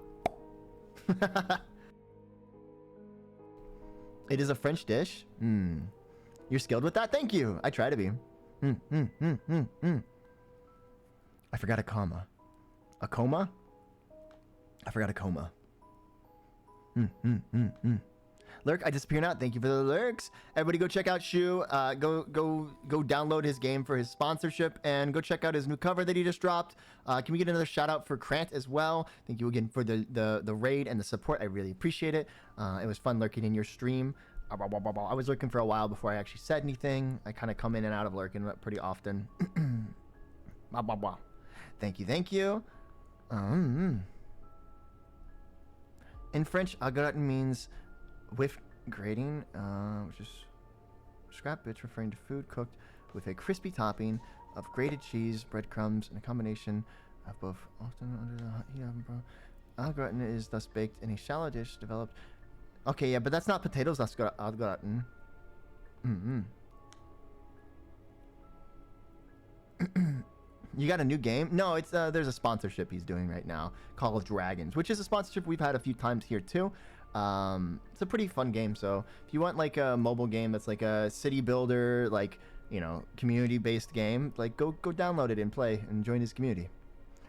It is a French dish. You're skilled with that? Thank you. I try to be. I forgot a comma. A coma? I forgot a coma. Lurk, I disappear now. Thank you for the lurks. Everybody go check out Shu. Go download his game for his sponsorship and go check out his new cover that he just dropped. Can we get another shout out for Krant as well? Thank you again for the raid and the support. I really appreciate it. It was fun lurking in your stream. I was lurking for a while before I actually said anything. I kind of come in and out of lurking pretty often. Thank you. In French, gratin means with grating, which is scrap bits referring to food cooked with a crispy topping of grated cheese, breadcrumbs, and a combination of both. Often under the hot heat oven. Au gratin is thus baked in a shallow dish developed. Okay, yeah, but that's not potatoes. That's au gratin. You got a new game? No, it's there's a sponsorship he's doing right now, Call of Dragons, which is a sponsorship we've had a few times here too. It's a pretty fun game. So if you want like a mobile game that's like a city builder, like, you know, community-based game, like go download it and play and join his community.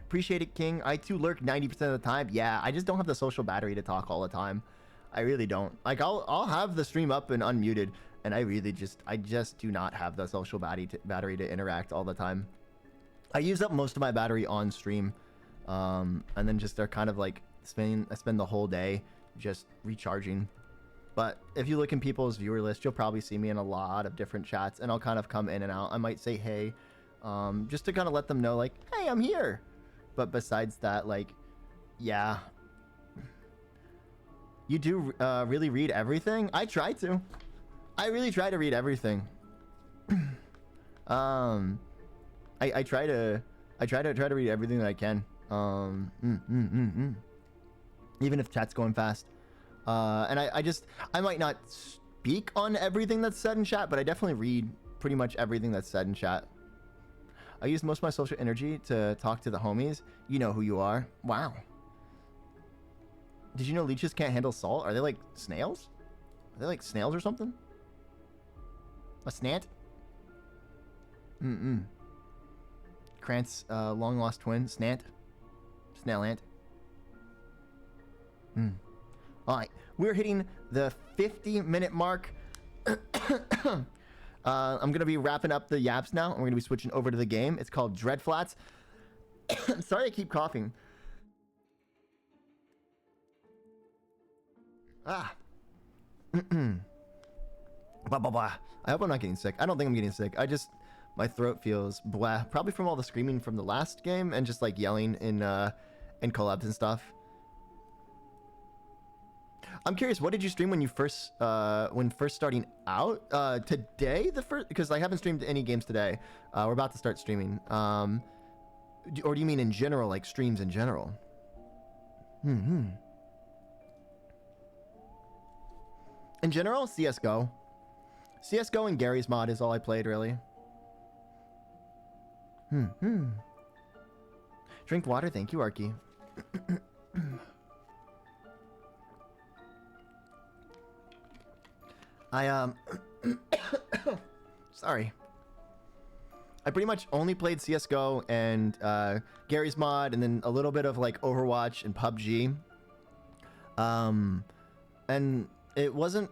Appreciate it, King. I too lurk 90% of the time. Yeah, I just don't have the social battery to talk all the time. I really don't. Like I'll have the stream up and unmuted, and I just do not have the social battery to interact all the time. I use up most of my battery on stream, and then just they're kind of like I spend the whole day just recharging. But if you look in people's viewer list, you'll probably see me in a lot of different chats, and I'll kind of come in and out. I might say hey, just to kind of let them know like, hey, I'm here. But besides that, like, yeah. You do really read everything? I try to. I really try to read everything. I try to read everything that I can. Even if chat's going fast. And I might not speak on everything that's said in chat, but I definitely read pretty much everything that's said in chat. I use most of my social energy to talk to the homies. You know who you are. Wow. Did you know leeches can't handle salt? Are they like snails? Are they like snails or something? A snant? Krantz, long lost twin, snant. Snail ant. Alright, we're hitting the 50-minute mark. I'm gonna be wrapping up the yaps now, and we're gonna be switching over to the game. It's called Dreadflats. I'm sorry I keep coughing. Blah, blah, blah. I hope I'm not getting sick. I don't think I'm getting sick. My throat feels blah. Probably from all the screaming from the last game and just like yelling in collabs and stuff. I'm curious, what did you stream when you first starting out? Today, because I haven't streamed any games today. We're about to start streaming. Or do you mean in general, like streams in general? In general, CSGO. CSGO and Gary's mod is all I played, really. Drink water, thank you, Arky. Sorry. I pretty much only played CSGO and Gary's mod, and then a little bit of like Overwatch and PUBG. And it wasn't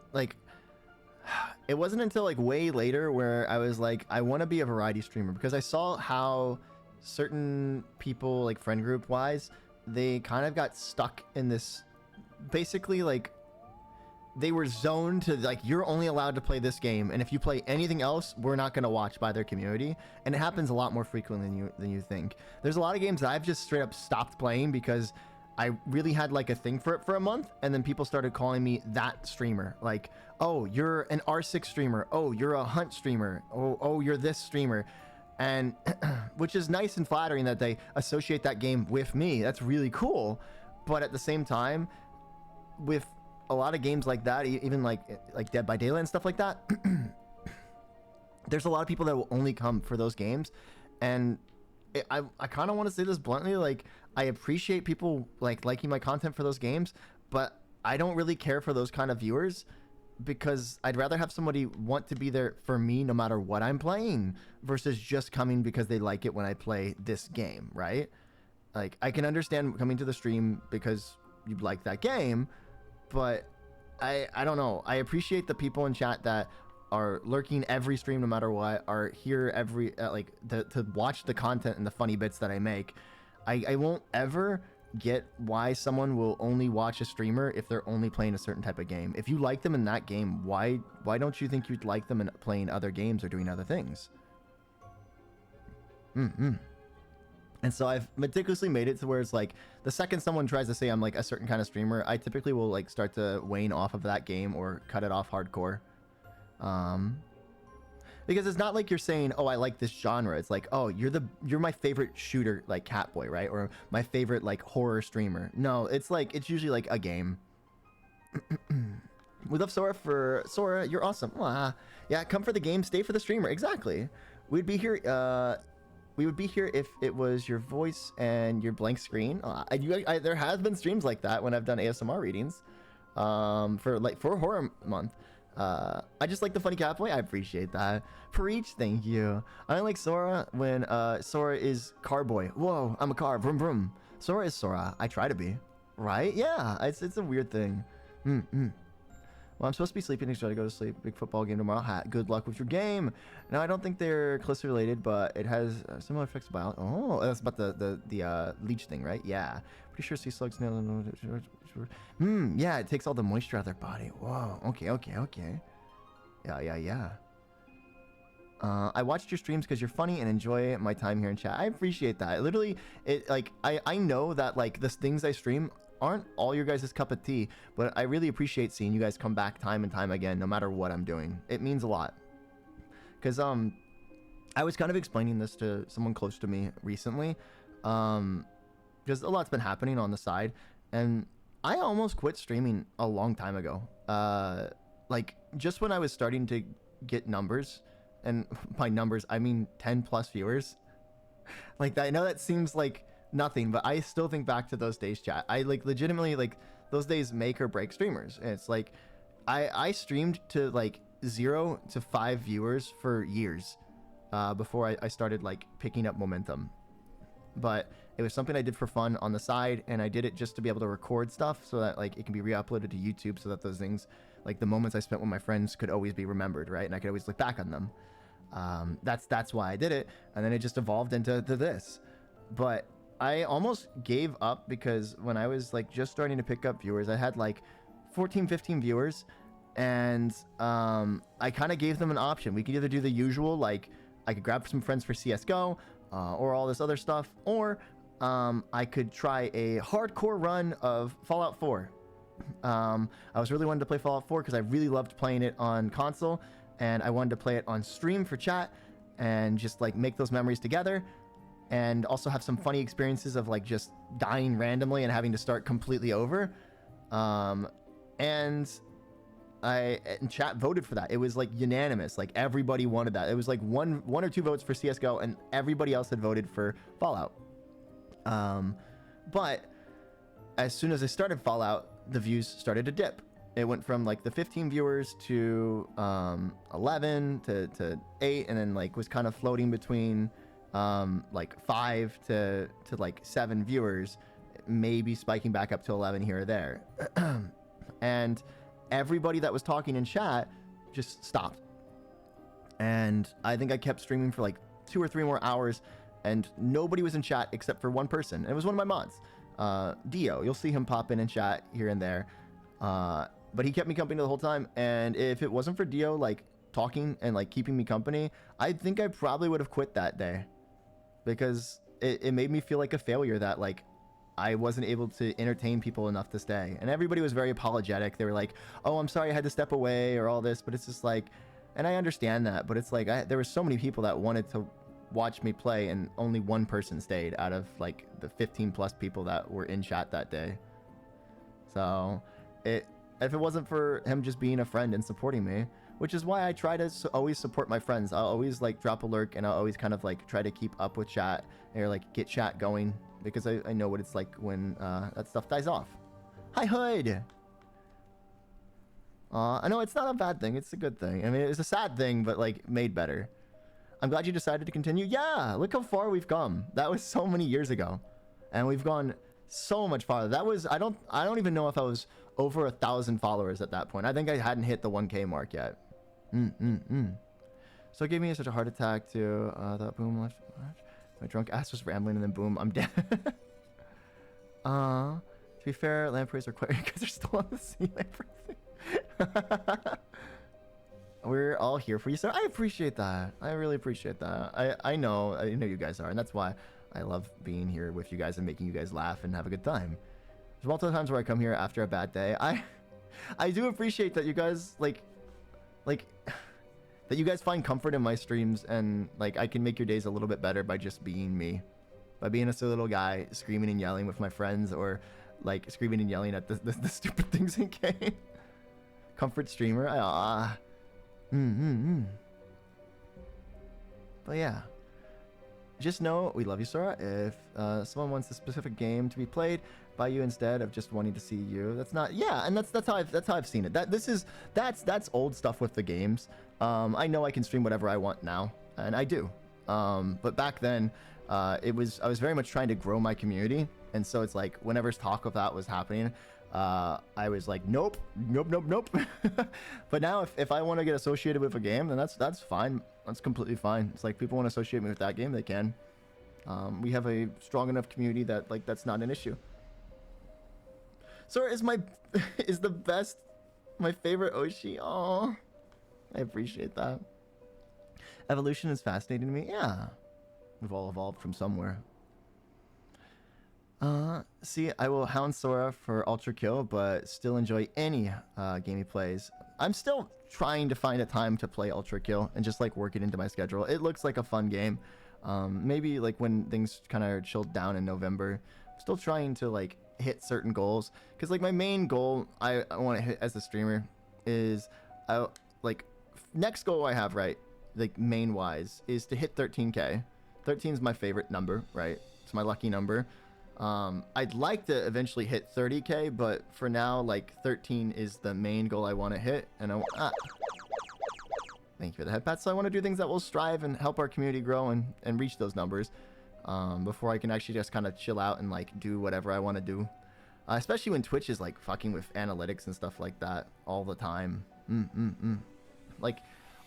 until like way later where I was like, I want to be a variety streamer, because I saw how certain people, like friend group wise, they kind of got stuck in this, basically like they were zoned to like, you're only allowed to play this game, and if you play anything else, we're not going to watch by their community. And it happens a lot more frequently than you think. There's a lot of games that I've just straight up stopped playing because I really had like a thing for it for a month, and then people started calling me that streamer. Like, oh, you're an R6 streamer. Oh, you're a hunt streamer. Oh, you're this streamer. And which is nice and flattering that they associate that game with me. That's really cool. But at the same time, with a lot of games like that, even like Dead by Daylight and stuff like that, there's a lot of people that will only come for those games. And I kind of want to say this bluntly, like, I appreciate people like liking my content for those games, but I don't really care for those kind of viewers, because I'd rather have somebody want to be there for me no matter what I'm playing, versus just coming because they like it when I play this game, right? Like, I can understand coming to the stream because you like that game, but I don't know. I appreciate the people in chat that are lurking every stream no matter what, are here every to watch the content and the funny bits that I make. I won't ever get why someone will only watch a streamer if they're only playing a certain type of game. If you like them in that game, why don't you think you'd like them in playing other games or doing other things? And so I've meticulously made it to where it's like, the second someone tries to say I'm like a certain kind of streamer, I typically will like start to wane off of that game or cut it off hardcore. Because it's not like you're saying, oh, I like this genre. It's like, oh, you're my favorite shooter, like Catboy, right? Or my favorite like horror streamer. No, it's like, it's usually like a game. We love Sora Sora, you're awesome. Yeah, come for the game, stay for the streamer. Exactly. We'd be here. We would be here if it was your voice and your blank screen. There has been streams like that when I've done ASMR readings, for horror month. I just like the funny Catboy. I appreciate that. Preach, thank you. I like Sora when Sora is Carboy. Whoa, I'm a car. Vroom vroom. Sora is Sora. I try to be. Right? Yeah. It's a weird thing. Well, I'm supposed to be sleeping. So I go to sleep. Big football game tomorrow. Good luck with your game. No, I don't think they're closely related, but it has similar effects to biology. Oh, that's about the leech thing, right? Yeah. Pretty sure sea slugs, snails. Yeah, it takes all the moisture out of their body. Whoa. Okay. Yeah. I watched your streams because you're funny and enjoy my time here in chat. I appreciate that. Literally, I know that like the things I stream aren't all your guys' cup of tea, but I really appreciate seeing you guys come back time and time again, no matter what I'm doing. It means a lot. Because I was kind of explaining this to someone close to me recently, because a lot's been happening on the side, and I almost quit streaming a long time ago. Like just when I was starting to get numbers, and by numbers I mean 10 plus viewers. Like I know that seems like nothing, but I still think back to those days, chat. I like legitimately like those days make or break streamers. And it's like I streamed to like 0 to 5 viewers for years before I started like picking up momentum. But it was something I did for fun on the side, and I did it just to be able to record stuff so that like it can be re-uploaded to YouTube, so that those things, like the moments I spent with my friends, could always be remembered, right? And I could always look back on them. That's why I did it, and then it just evolved into this. But I almost gave up because when I was like just starting to pick up viewers, I had like 14, 15 viewers, and I kind of gave them an option. We could either do the usual, like I could grab some friends for CSGO or all this other stuff, or I could try a hardcore run of Fallout 4. I was really wanting to play Fallout 4 because I really loved playing it on console, and I wanted to play it on stream for chat and just like make those memories together, and also have some funny experiences of like just dying randomly and having to start completely over. And chat voted for that. It was like unanimous. Like everybody wanted that. It was like one or two votes for CSGO, and everybody else had voted for Fallout. But as soon as I started Fallout, the views started to dip. It went from like the 15 viewers to 11 to 8, and then like was kind of floating between like 5 to like 7 viewers, maybe spiking back up to 11 here or there. And everybody that was talking in chat just stopped. And I think I kept streaming for like 2 or 3 more hours, and nobody was in chat except for one person. And it was one of my mods, Dio. You'll see him pop in chat here and there. But he kept me company the whole time. And if it wasn't for Dio like talking and like keeping me company, I think I probably would have quit that day, because it made me feel like a failure that like I wasn't able to entertain people enough to stay. And everybody was very apologetic. They were like, oh, I'm sorry I had to step away or all this. But it's just like, and I understand that, but it's like there were so many people that wanted to watch me play, and only one person stayed out of like the 15 plus people that were in chat that day. So if it wasn't for him just being a friend and supporting me, which is why I try to always support my friends. I'll always like drop a lurk, and I'll always kind of like try to keep up with chat or like get chat going, because I know what it's like when that stuff dies off. Hi, Hood. I know it's not a bad thing. It's a good thing. I mean, it's a sad thing, but like made better. I'm glad you decided to continue. Yeah, look how far we've come. That was so many years ago, and we've gone so much farther. That was I don't even know if I was over 1,000 followers at that point. I think I hadn't hit the 1K mark yet. So it gave me such a heart attack to that boom left. My drunk ass was rambling, and then boom, I'm dead. To be fair, lampreys are quite because they're still on the sea. We're all here for you, sir. I appreciate that. I really appreciate that. I know you guys are, and that's why I love being here with you guys and making you guys laugh and have a good time. There's multiple times where I come here after a bad day. I do appreciate that you guys like that you guys find comfort in my streams, and like I can make your days a little bit better by just being me, by being a silly little guy screaming and yelling with my friends, or like screaming and yelling at the stupid things in game. Comfort streamer. But yeah, just know we love you, Sora. If someone wants a specific game to be played by you instead of just wanting to see you, that's not, yeah, and that's how I've seen it. That's old stuff with the games. I know I can stream whatever I want now, and I do. But back then, I was very much trying to grow my community, and so it's like whenever talk of that was happening, I was like, nope. But now if I want to get associated with a game, then that's fine. That's completely fine. It's like people want to associate me with that game, they can. We have a strong enough community that like that's not an issue. Sora is is the best, my favorite Oshi. Oh, I appreciate that. Evolution is fascinating to me. Yeah, we've all evolved from somewhere. See, I will hound Sora for Ultra Kill, but still enjoy any game he plays. I'm still trying to find a time to play Ultra Kill and just like work it into my schedule. It looks like a fun game. Maybe like when things kind of chilled down in November. I'm still trying to like hit certain goals, because like my main goal I want to hit as a streamer is like next goal I have, right, like main wise, is to hit 13k. 13 is my favorite number, right? It's my lucky number. I'd like to eventually hit 30k, but for now, like 13 is the main goal I want to hit, and thank you for the head pat. So I want to do things that will strive and help our community grow and reach those numbers before I can actually just kind of chill out and like do whatever I want to do. Especially when Twitch is like fucking with analytics and stuff like that all the time. Like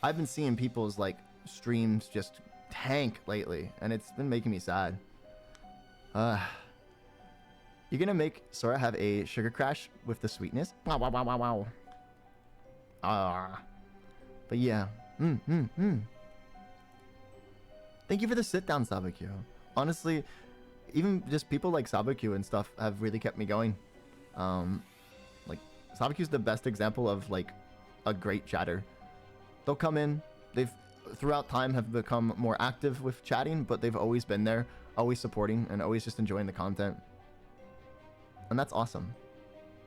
I've been seeing people's like streams just tank lately, and it's been making me sad. You're gonna make Sora have a sugar crash with the sweetness. Wow. But yeah. Thank you for the sit down, Sabakyo. Honestly, even just people like Sabakyo and stuff have really kept me going. Like Sabakyo's the best example of like a great chatter. They'll come in, they've throughout time have become more active with chatting, but they've always been there, always supporting, and always just enjoying the content. And that's awesome.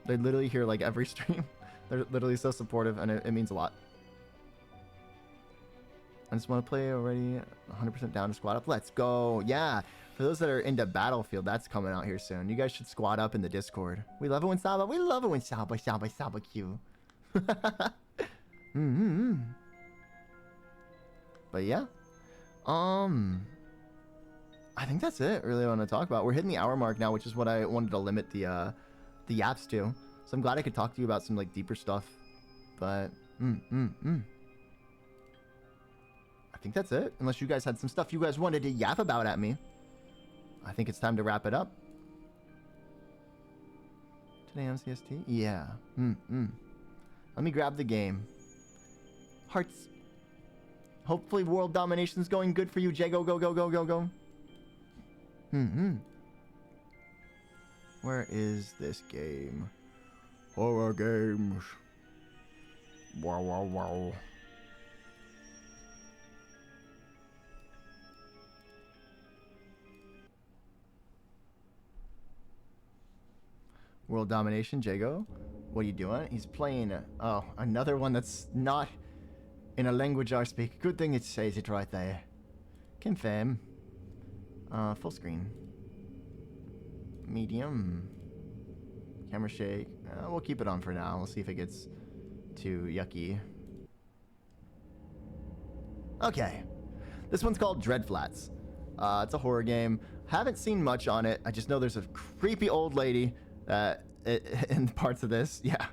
They literally hear like every stream. They're literally so supportive, and it means a lot. I just want to play already. 100% down to squad up. Let's go. Yeah. For those that are into Battlefield, that's coming out here soon. You guys should squad up in the Discord. We love it when Saba. We love it when Saba Q. But yeah. I think that's it. Really want to talk about. We're hitting the hour mark now, which is what I wanted to limit the yaps to. So I'm glad I could talk to you about some like deeper stuff. But I think that's it. Unless you guys had some stuff you guys wanted to yap about at me. I think it's time to wrap it up. 10 a.m. CST? Yeah. Let me grab the game. Hearts. Hopefully world domination's going good for you, Jay. Go. Where is this game? Horror games. Wow. World domination, Jago. What are you doing? He's playing. Oh, another one that's not in a language I speak. Good thing it says it right there. Confirm. Full screen. Medium. Camera shake. We'll keep it on for now. We'll see if it gets too yucky. Okay. This one's called Dreadflats. It's a horror game. Haven't seen much on it. I just know there's a creepy old lady in parts of this. Yeah.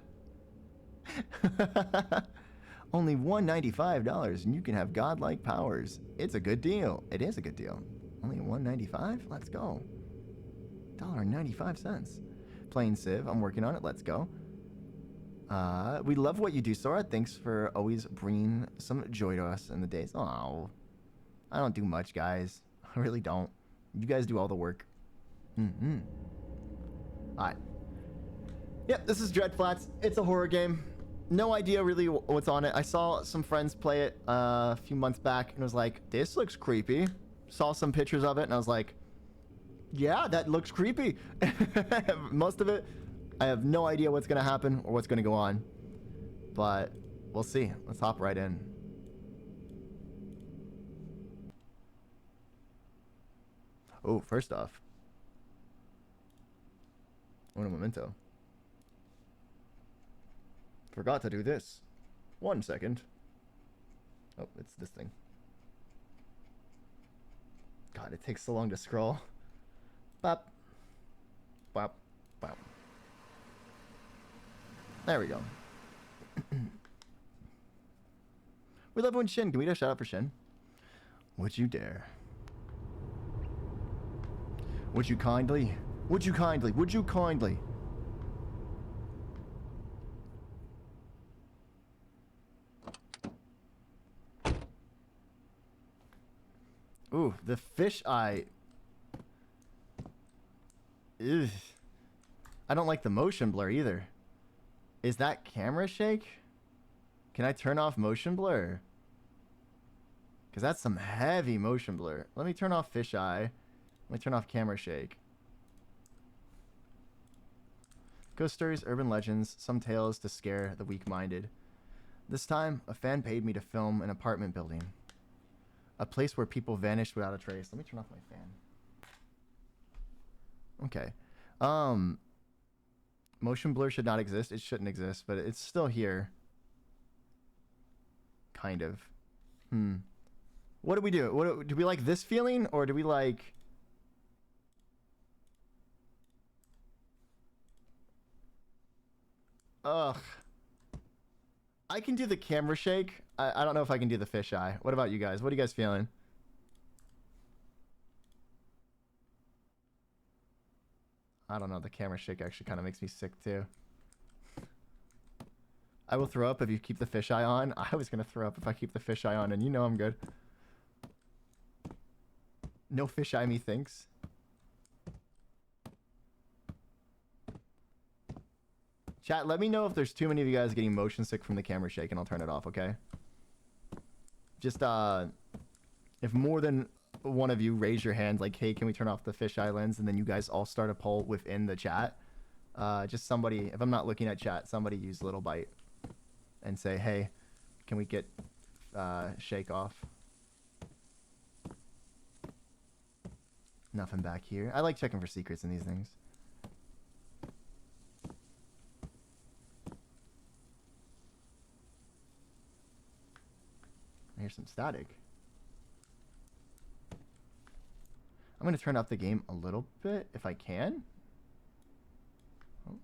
Only $195 and you can have godlike powers. It's a good deal. It is a good deal. Only $195? Let's go. $1.95. Playing Civ. I'm working on it. Let's go. We love what you do, Sora. Thanks for always bringing some joy to us in the days. Oh, I don't do much, guys. I really don't. You guys do all the work. Alright. Yep, this is Dreadflats. It's a horror game. No idea really what's on it. I saw some friends play it a few months back and was like, this looks creepy. Saw some pictures of it and I was like, yeah, that looks creepy. Most of it, I have no idea what's going to happen or what's going to go on. But we'll see. Let's hop right in. Oh, first off. Un momento. Forgot to do this. 1 second. Oh, it's this thing. God, it takes so long to scroll. Bop. Bop. Bop. There we go. We love when Shin. Can we do a shout out for Shin? Would you dare? Would you kindly? Would you kindly? Would you kindly? Ooh, the fish eye. Ugh. I don't like the motion blur either. Is that camera shake? Can I turn off motion blur? Because that's some heavy motion blur. Let me turn off fish eye. Let me turn off camera shake. Ghost stories, urban legends, some tales to scare the weak-minded. This time, a fan paid me to film an apartment building. A place where people vanished without a trace. Let me turn off my fan. Okay. Motion blur should not exist. It shouldn't exist, but it's still here. Kind of. What do we do? Do we like this feeling, or do we like... Ugh. I can do the camera shake. I don't know if I can do the fisheye. What about you guys? What are you guys feeling? I don't know. The camera shake actually kind of makes me sick too. I will throw up if you keep the fisheye on. I was going to throw up if I keep the fisheye on, and you know I'm good. No fisheye me thinks. Chat, let me know if there's too many of you guys getting motion sick from the camera shake, and I'll turn it off, okay? Just, if more than one of you raise your hand, like, hey, can we turn off the fisheye lens? And then you guys all start a poll within the chat. Just somebody, if I'm not looking at chat, somebody use BlueByte and say, hey, can we get shake off? Nothing back here. I like checking for secrets in these things. Here's some static. I'm going to turn up the game a little bit if I can. Oh.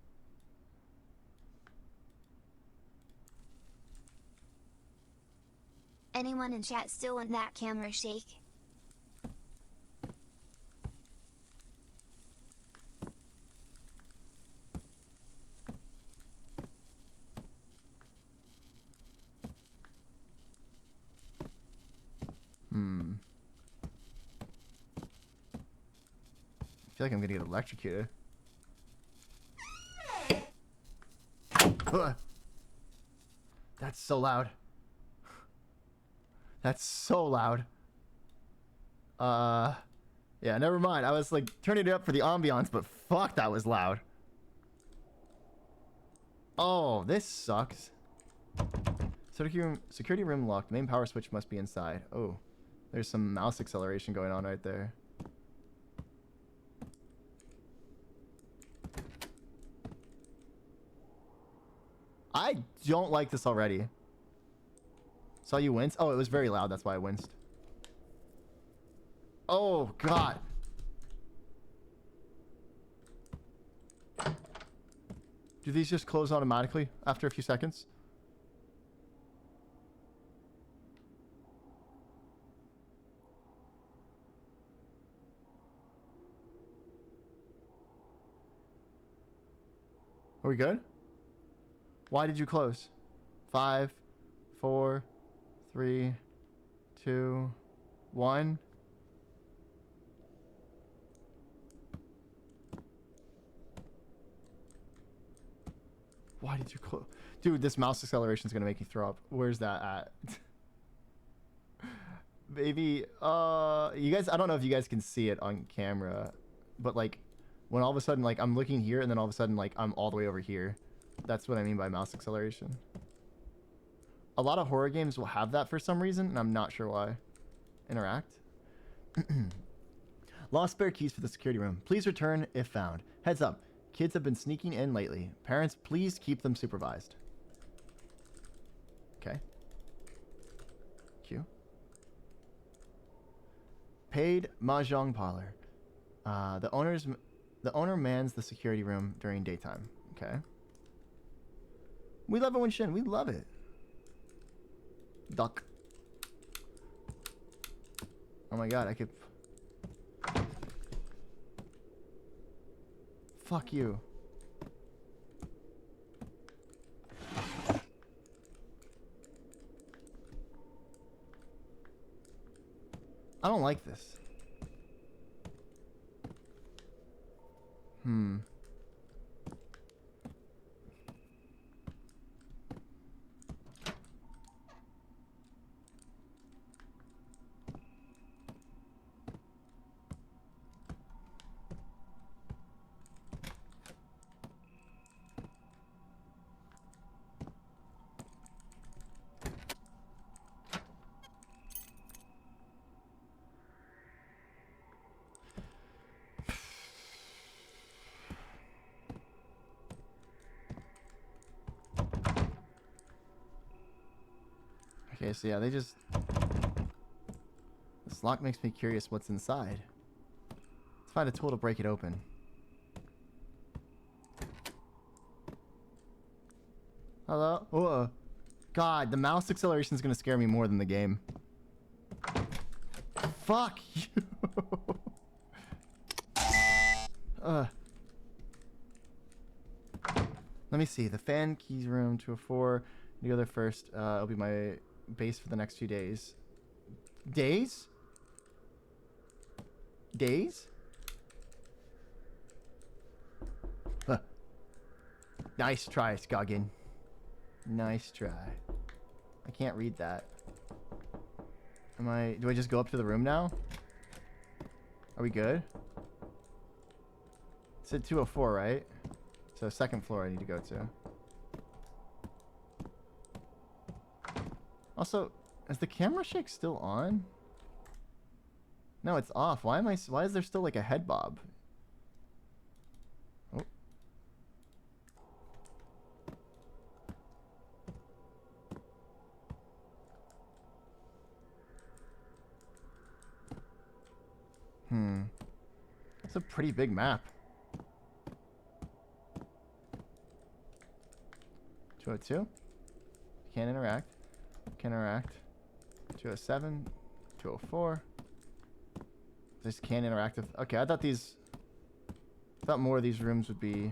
Anyone in chat still want that camera shake? I feel like I'm gonna get electrocuted. That's so loud. That's so loud. Yeah, never mind. I was like turning it up for the ambiance, but fuck, that was loud. Oh, this sucks. Security room locked. Main power switch must be inside. Oh, there's some mouse acceleration going on right there. I don't like this already. Saw you wince? Oh, it was very loud. That's why I winced. Oh, God. Do these just close automatically after a few seconds? Are we good? Why did you close? 5, 4, 3, 2, 1. Why did you close? Dude, this mouse acceleration is going to make you throw up. Where's that at? Maybe, you guys, I don't know if you guys can see it on camera, but like, when all of a sudden, like, I'm looking here and then all of a sudden, like, I'm all the way over here. That's what I mean by mouse acceleration. A lot of horror games will have that for some reason, and I'm not sure why. Interact. Lost spare keys for the security room. Please return if found. Heads up. Kids have been sneaking in lately. Parents, please keep them supervised. Okay. Q. Paid mahjong parlor. The owner mans the security room during daytime. Okay. We love it when Shin. We love it. Duck. Oh my god, I could... Fuck you. I don't like this. Okay, so yeah, they just... This lock makes me curious what's inside. Let's find a tool to break it open. Hello? Whoa. God, the mouse acceleration is going to scare me more than the game. Fuck you! Let me see. The fan keys room 204. You go there first. It'll be my base for the next few days. Days? Days? Nice try, Skoggin. Nice try. I can't read that. Do I just go up to the room now? Are we good? It said 204, right? So second floor I need to go to. Also, is the camera shake still on? No, it's off. Why is there still like a head bob? Oh. It's a pretty big map. 202. Can't interact. Can't interact. 207. 204. Just can't interact with... Okay, I thought more of these rooms would be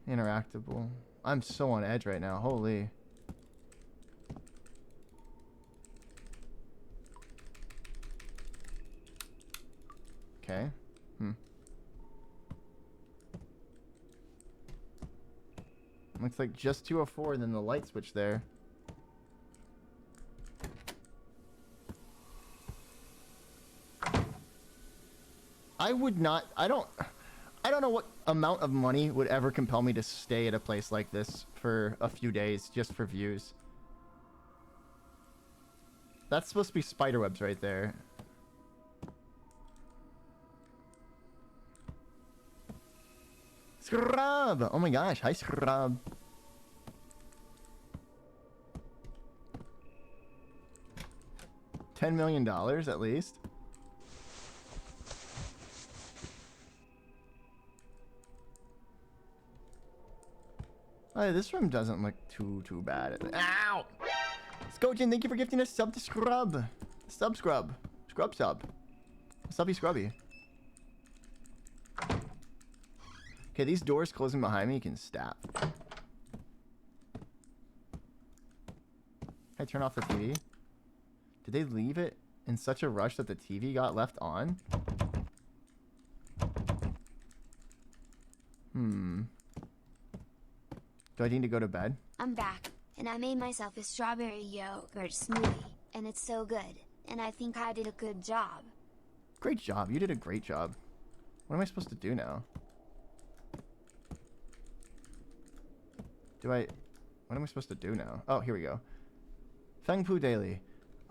interactable. I'm so on edge right now. Holy. Okay. Looks like just 204 and then the light switch there. I would not... I don't know what amount of money would ever compel me to stay at a place like this for a few days just for views. That's supposed to be spiderwebs right there. Scrub! Oh my gosh, hi Scrub. $10 million at least. Oh, this room doesn't look too bad. Ow! Skojin, thank you for gifting a sub to Scrub. Scrub. Sub. Subby Scrubby. Okay, these doors closing behind me, you can stab. Can I turn off the TV? Did they leave it in such a rush that the TV got left on? Do I need to go to bed? I'm back, and I made myself a strawberry yogurt smoothie, and it's so good, and I think I did a good job. Great job. You did a great job. What am I supposed to do now? What am I supposed to do now? Oh, here we go. Fengpu Daily.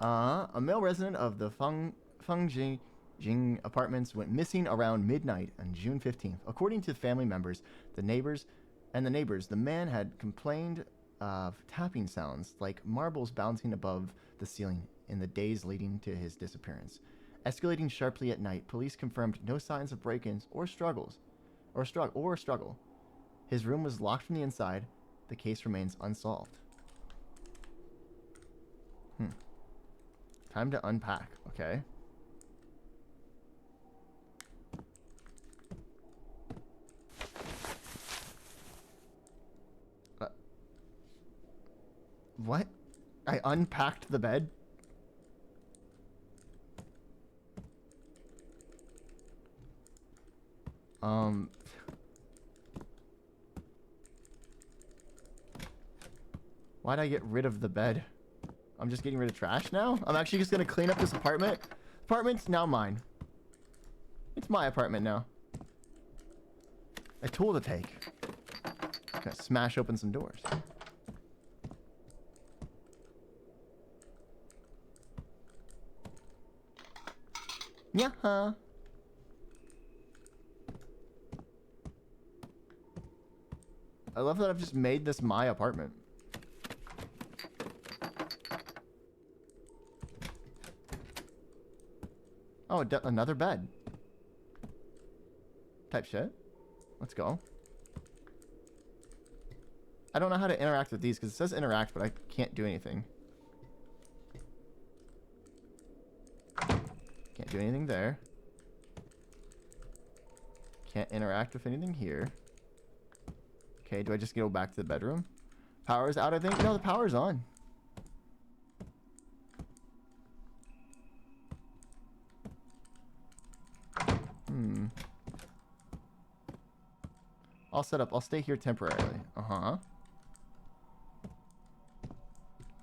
A male resident of the Fengjing apartments went missing around midnight on June 15th. According to family members, the neighbors, the man had complained of tapping sounds like marbles bouncing above the ceiling in the days leading to his disappearance. Escalating sharply at night, police confirmed no signs of break-ins or struggle. His room was locked from the inside, The case remains unsolved. Time to unpack. Okay. What? I unpacked the bed? Why'd I get rid of the bed? I'm just getting rid of trash now? I'm actually just gonna clean up this apartment. Apartment's now mine. It's my apartment now. A tool to take. Gonna smash open some doors. Yeah. I love that I've just made this my apartment. Oh, another bed. Type shit. Let's go. I don't know how to interact with these because it says interact, but I can't do anything. Can't do anything there. Can't interact with anything here. Okay, do I just go back to the bedroom? Power's out, I think. No, the power's on. I'll set up. I'll stay here temporarily. Uh-huh.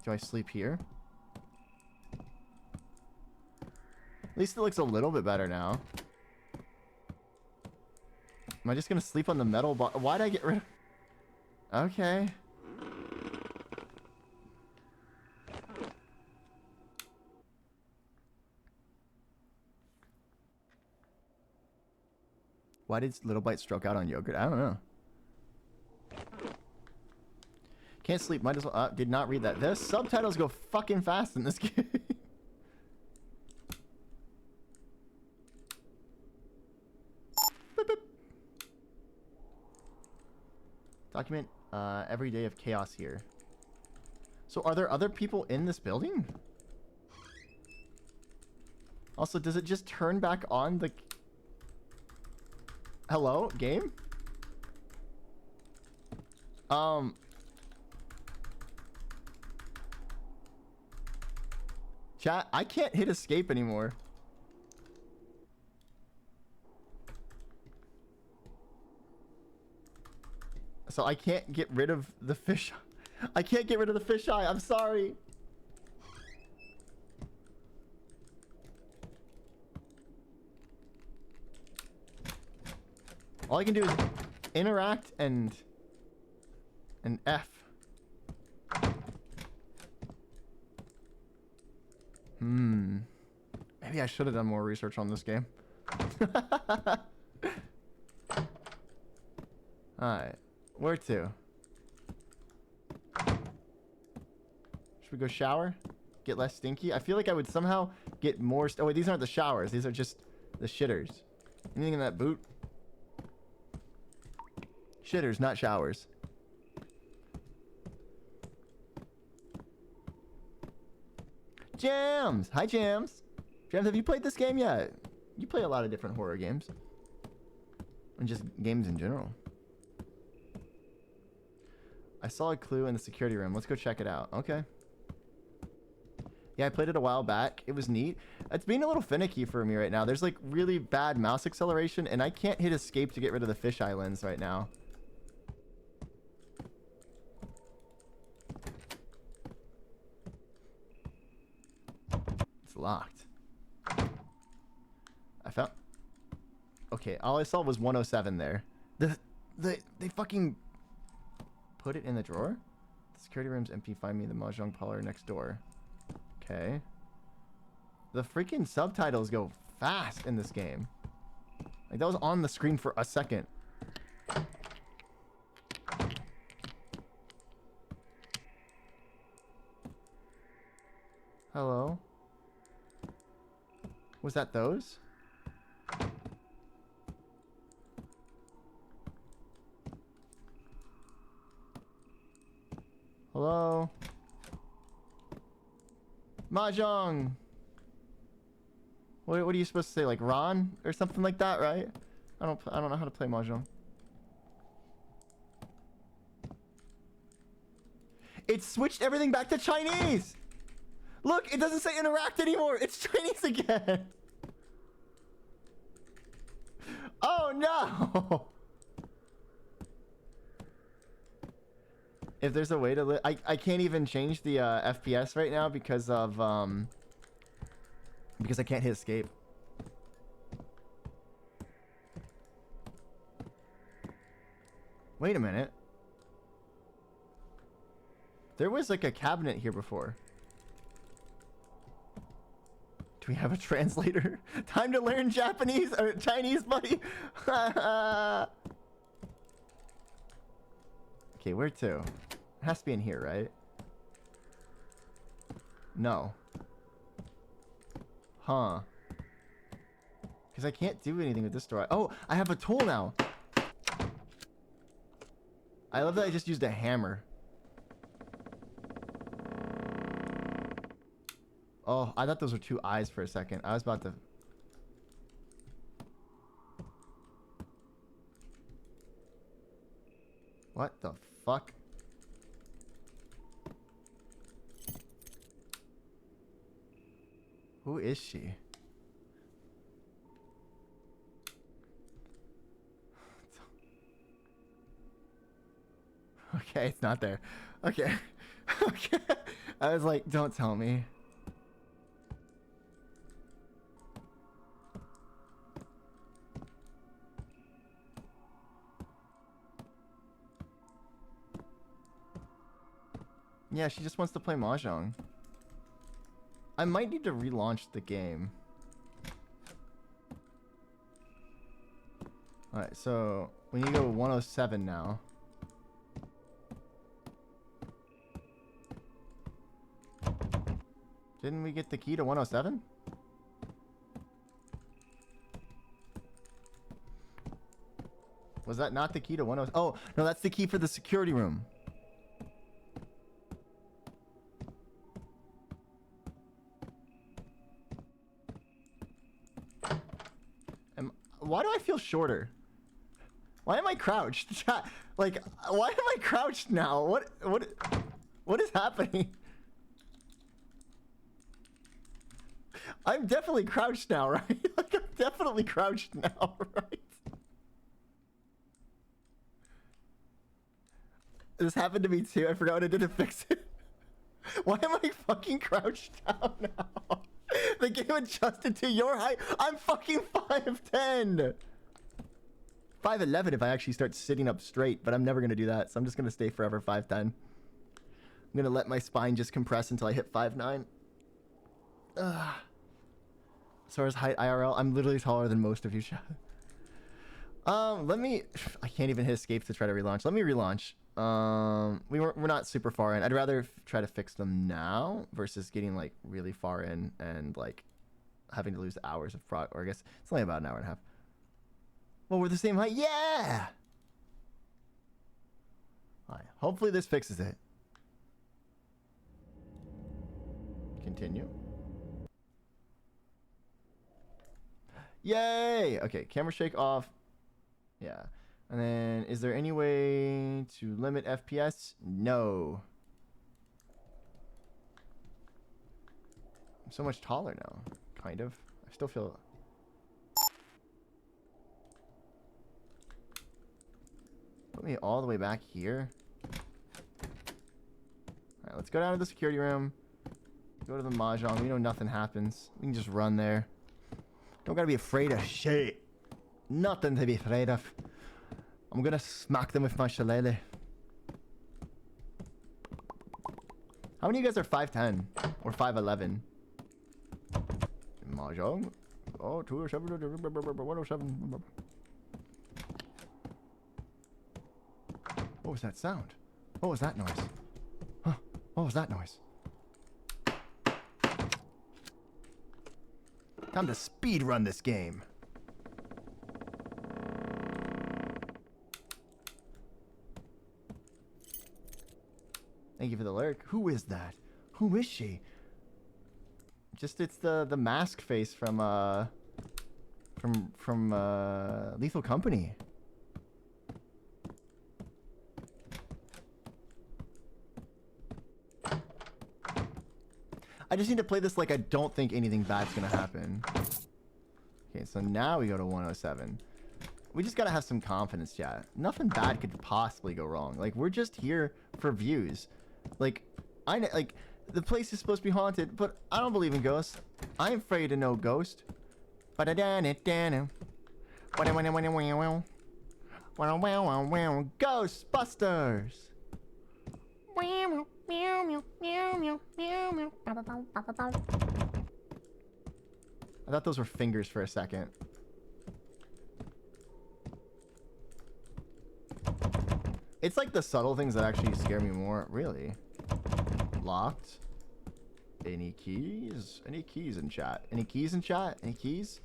Do I sleep here? At least it looks a little bit better now. Am I just gonna sleep on the metal bar? Why'd I get rid of... Okay. Why did Little Bite stroke out on yogurt? I don't know. Can't sleep. Might as well... did not read that. The subtitles go fucking fast in this game. Boop, boop. Document every day of chaos here. So are there other people in this building? Also, does it just turn back on the... Hello, game? Chat, I can't hit escape anymore. So I can't get rid of the fish. I can't get rid of the fisheye. I'm sorry. All I can do is interact and F. Maybe I should have done more research on this game. Alright. Where to? Should we go shower? Get less stinky? I feel like I would somehow get more... Oh, wait, these aren't the showers. These are just the shitters. Anything in that boot? Shitters, not showers. Jams! Hi, Jams! Jams, have you played this game yet? You play a lot of different horror games. And just games in general. I saw a clue in the security room. Let's go check it out. Okay. Yeah, I played it a while back. It was neat. It's being a little finicky for me right now. There's like really bad mouse acceleration, and I can't hit escape to get rid of the fisheye lens right now. It's locked. I found... Okay, all I saw was 107 there. They fucking put it in the drawer? The security room's empty. Find me the mahjong parlor next door. Okay. The freaking subtitles go fast in this game. Like, that was on the screen for a second. Hello? Was that those? Hello? Mahjong! What are you supposed to say? Like Ron? Or something like that, right? I don't know how to play Mahjong. It switched everything back to Chinese! Look, it doesn't say interact anymore! It's Chinese again! Oh no! If there's a way to I can't even change the FPS right now because of because I can't hit escape. Wait a minute. There was like a cabinet here before. Do we have a translator? Time to learn Japanese or Chinese, buddy. Okay, where to? It has to be in here, right? No. Huh. Because I can't do anything with this door. Oh, I have a tool now. I love that I just used a hammer. Oh, I thought those were two eyes for a second. I was about to... What the fuck? Who is she? Okay, it's not there. Okay. Okay. I was like, don't tell me. Yeah, she just wants to play Mahjong. I might need to relaunch the game. Alright, so we need to go 107 now. Didn't we get the key to 107? Was that not the key to 107? Oh, no, that's the key for the security room. Why do I feel shorter? Why am I crouched? Like, why am I crouched now? What is happening? I'm definitely crouched now, right? Like, I'm definitely crouched now, right? This happened to me too. I forgot what I did to fix it. Why am I fucking crouched down now? The game adjusted to your height. I'm fucking 5'10". 5'11" if I actually start sitting up straight, but I'm never gonna do that, so I'm just gonna stay forever 5'10". I'm gonna let my spine just compress until I hit 5'9". As far as height IRL, I'm literally taller than most of you. Let me... I can't even hit escape to try to relaunch. Let me relaunch. We're not super far in. I'd rather try to fix them now versus getting like really far in and like having to lose hours of prog. Or I guess it's only about an hour and a half. Well, we're the same height. Yeah. All right. Hopefully this fixes it. Continue. Yay! Okay, camera shake off. Yeah. And then, is there any way to limit FPS? No. I'm so much taller now. Kind of. I still feel... Put me all the way back here. Alright, let's go down to the security room. Go to the Mahjong. We know nothing happens. We can just run there. Don't gotta be afraid of shit. Nothing to be afraid of. I'm gonna smack them with my shillelagh. How many of you guys are 5'10" or 5'11"? Mahjong? Oh, 207, 107. What was that sound? What was that noise? Huh? What was that noise? Time to speed run this game. Thank you for the lurk. Who is that? Who is she? Just it's the mask face from Lethal Company. I just need to play this like I don't think anything bad's gonna happen. Okay, so now we go to 107. We just gotta have some confidence, chat. Nothing bad could possibly go wrong. Like, we're just here for views. Like, like, the place is supposed to be haunted, but I don't believe in ghosts. I'm afraid of no ghost. Ghostbusters! I thought those were fingers for a second. It's like the subtle things that actually scare me more. Really? Locked? Any keys? Any keys in chat? Any keys in chat? Any keys?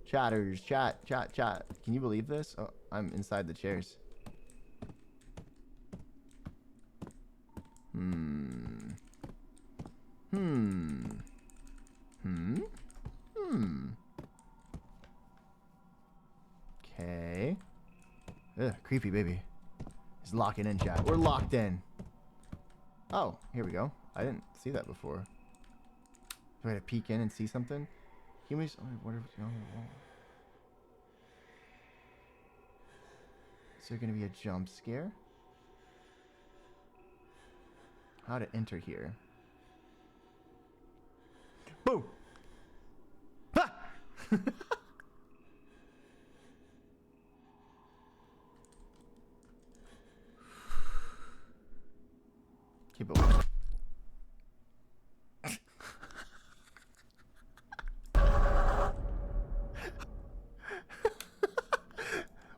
Chatters, chat. Can you believe this? Oh, I'm inside the chairs. Okay. Ugh, creepy baby. He's locking in, chat. We're locked in. Oh, here we go. I didn't see that before. Do I have to peek in and see something? Humans. Whatever. Is there gonna be a jump scare? How to enter here? Boom! Ha! Keep it.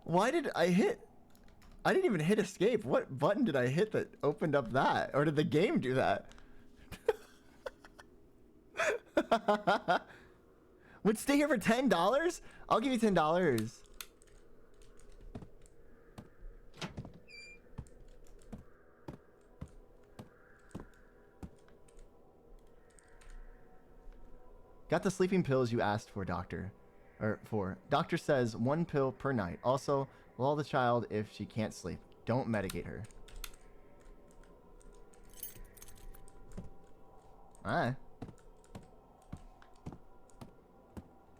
Why did I hit? I didn't even hit escape. What button did I hit that opened up that? Or did the game do that? Would stay here for $10? I'll give you $10. Got the sleeping pills you asked for, doctor. Doctor says 1 pill per night. Also, lull the child if she can't sleep. Don't medicate her. Alright.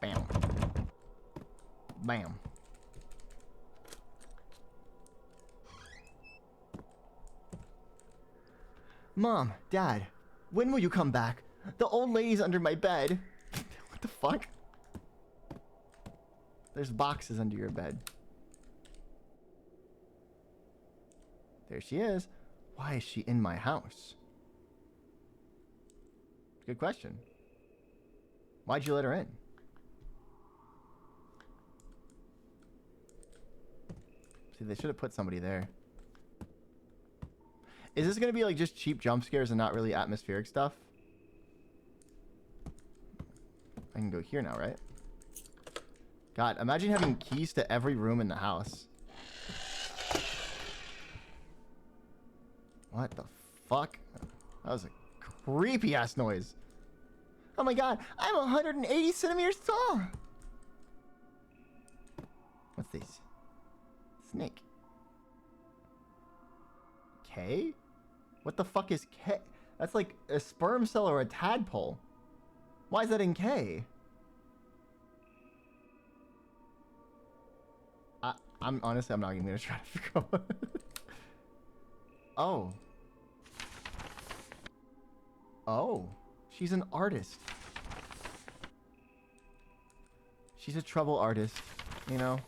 Bam. Bam. Mom, Dad, when will you come back? The old lady's under my bed. What the fuck? There's boxes under your bed. There she is. Why is she in my house? Good question. Why'd you let her in? See, they should have put somebody there. Is this gonna be like just cheap jump scares and not really atmospheric stuff? I can go here now, right? God, imagine having keys to every room in the house. What the fuck? That was a creepy ass noise. Oh my god, I'm 180 centimeters tall. What's this? Snake. K? What the fuck is K? That's like a sperm cell or a tadpole. Why is that in K? I'm honestly, I'm not even gonna try to figure out. Oh. Oh. She's an artist. She's a trouble artist, you know?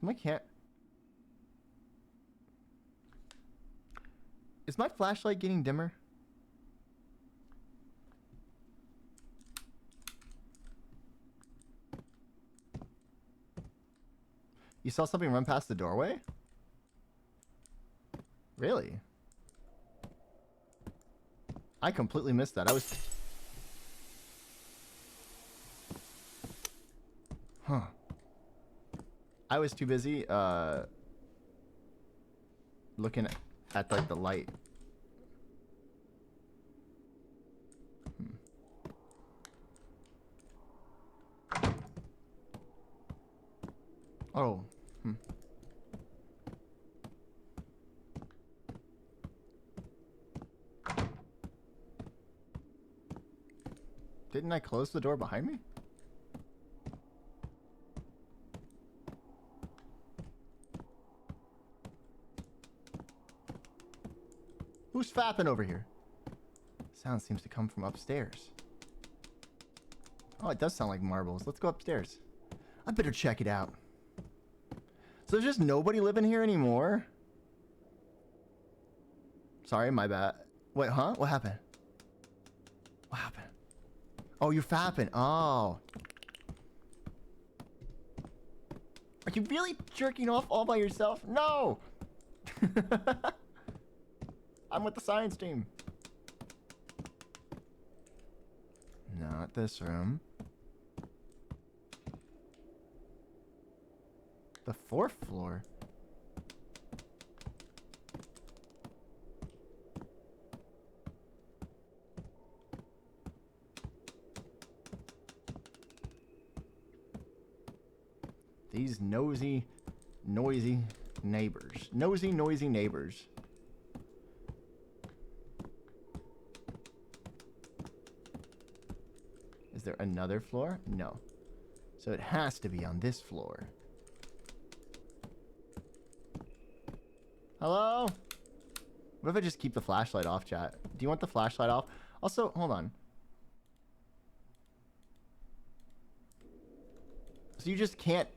My cat. Is my flashlight getting dimmer? You saw something run past the doorway? Really? I completely missed that. I was... Huh. I was too busy, looking at like, the light. Oh. Didn't I close the door behind me? Who's fapping over here? Sound seems to come from upstairs. Oh, it does sound like marbles. Let's go upstairs. I better check it out. So there's just nobody living here anymore? Sorry, my bad. Wait, huh? What happened? What happened? Oh, you're fapping. Oh. Are you really jerking off all by yourself? No! I'm with the science team. Not this room. The 4th floor? These nosy, noisy neighbors. Nosy, noisy neighbors. Is there another floor? No. So it has to be on this floor. Hello? What if I just keep the flashlight off, chat? Do you want the flashlight off? Also, hold on. So you just can't...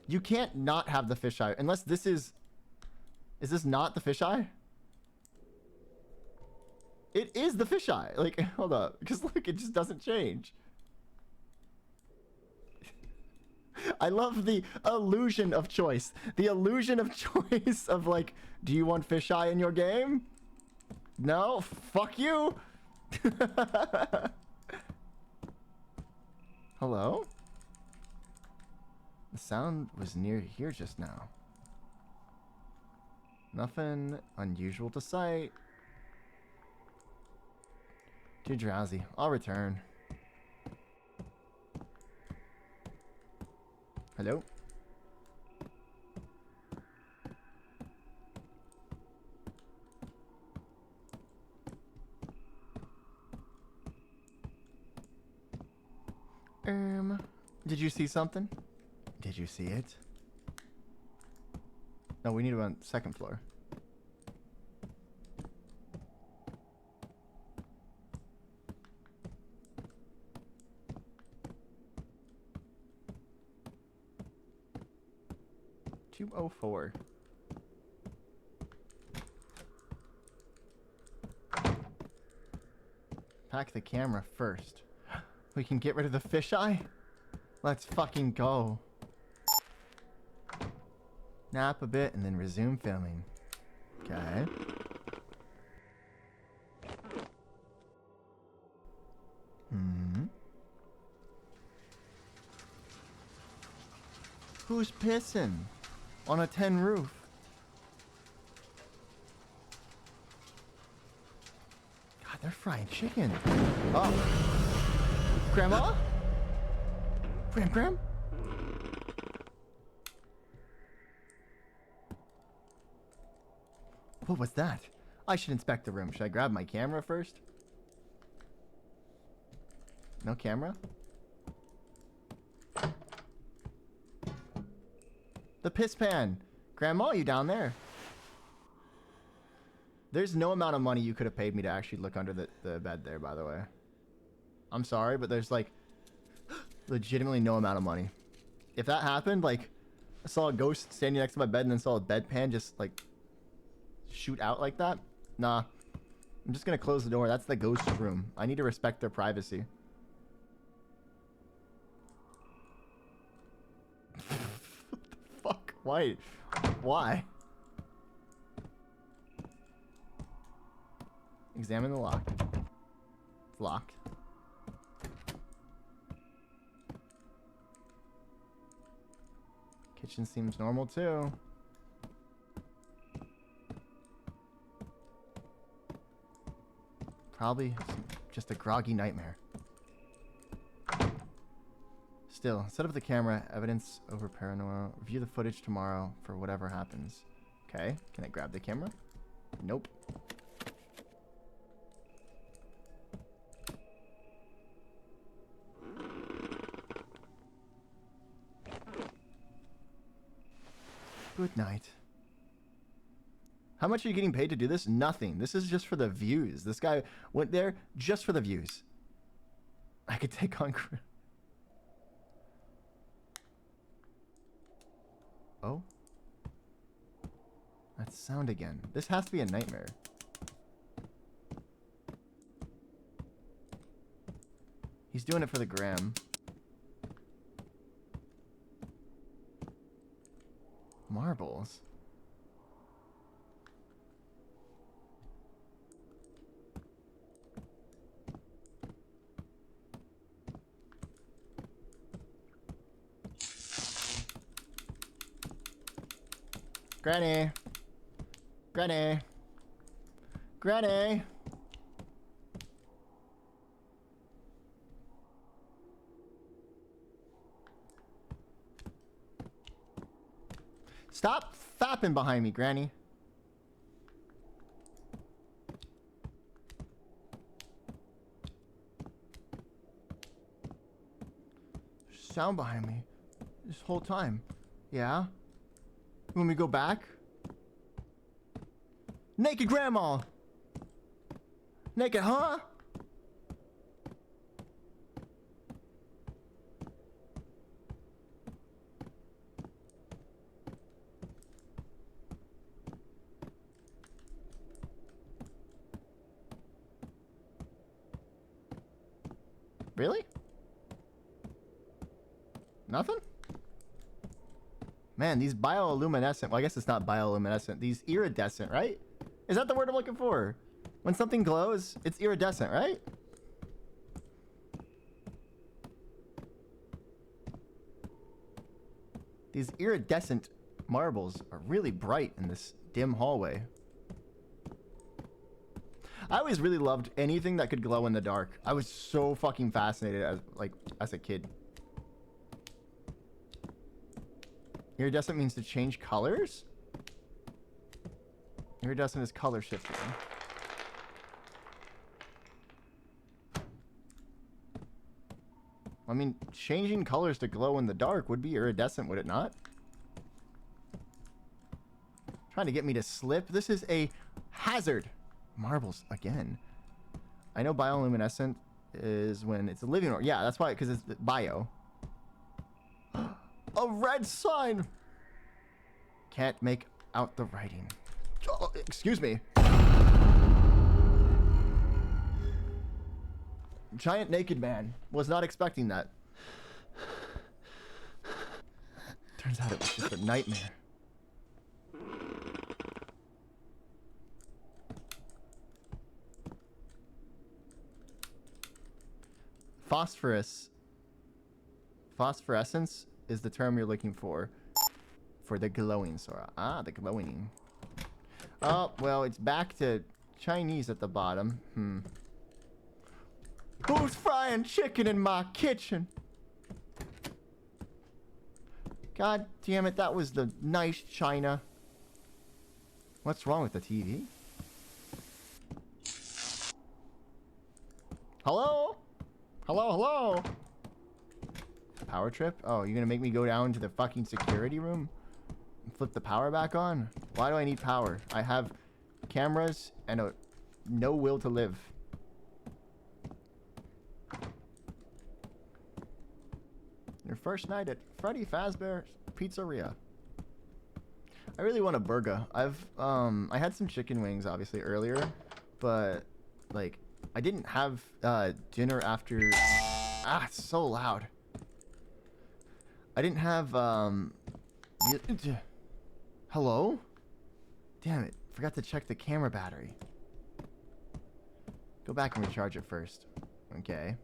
You can't not have the fisheye. Unless this is... Is this not the fisheye? It is the fisheye. Like, hold up. Because look, it just doesn't change. I love the illusion of choice. The illusion of choice of like, do you want fisheye in your game? No? Fuck you! Hello? The sound was near here just now. Nothing unusual to sight. Too drowsy. I'll return. Hello? Did you see something? Did you see it? No, we need to go on 2nd floor. .204. Pack the camera first. We can get rid of the fisheye? Let's fucking go. Nap a bit and then resume filming. Okay. Who's pissing on a 10 roof? God, they're frying chicken. Oh. Grandma? Gram? What was that? I should inspect the room. Should I grab my camera first? No camera? The piss pan. Grandma, you down there? There's no amount of money you could have paid me to actually look under the bed there, by the way. I'm sorry, but there's like legitimately no amount of money. If that happened, like I saw a ghost standing next to my bed and then saw a bedpan just like shoot out like that. Nah. I'm just gonna close the door. That's the ghost room. I need to respect their privacy. Fuck? Why? Why? Examine the lock. It's locked. Kitchen seems normal too. Probably just a groggy nightmare. Still, set up the camera, evidence over paranoia. Review the footage tomorrow for whatever happens. Okay, can I grab the camera? Nope. Good night. How much are you getting paid to do this? Nothing. This is just for the views. This guy went there just for the views. I could take on... Oh? That sound again. This has to be a nightmare. He's doing it for the gram. Marbles. Granny. Granny. Granny. Stop fapping behind me, Granny. Sound behind me this whole time. Yeah? When we go back? Naked grandma! Naked, huh? Really? Nothing? Man, these bioluminescent... Well, I guess it's not bioluminescent. These iridescent, right? Is that the word I'm looking for? When something glows, it's iridescent, right? These iridescent marbles are really bright in this dim hallway. I always really loved anything that could glow in the dark. I was so fucking fascinated as a kid. Iridescent means to change colors? Iridescent is color shifting. I mean, changing colors to glow in the dark would be iridescent, would it not? Trying to get me to slip. This is a hazard. Marbles again. I know bioluminescent is when it's a living or yeah, that's why, because it's bio. A red sign. Can't make out the writing. Oh, excuse me. Giant naked man. Was not expecting that. Turns out it was just a nightmare. Phosphorescence is the term you're looking for the glowing Sora. Ah, the glowing. Oh, well, it's back to Chinese at the bottom. Who's frying chicken in my kitchen? God damn it, that was the nice china. What's wrong with the TV? Hello? Hello, hello? Power trip? Oh, you're gonna make me go down to the fucking security room? And flip the power back on? Why do I need power? I have cameras and no will to live. Your first night at Freddy Fazbear's Pizzeria. I really want a burger. I had some chicken wings obviously earlier, but like I didn't have dinner after. Ah, it's so loud. I didn't have hello? Damn it, forgot to check the camera battery. Go back and recharge it first. Okay.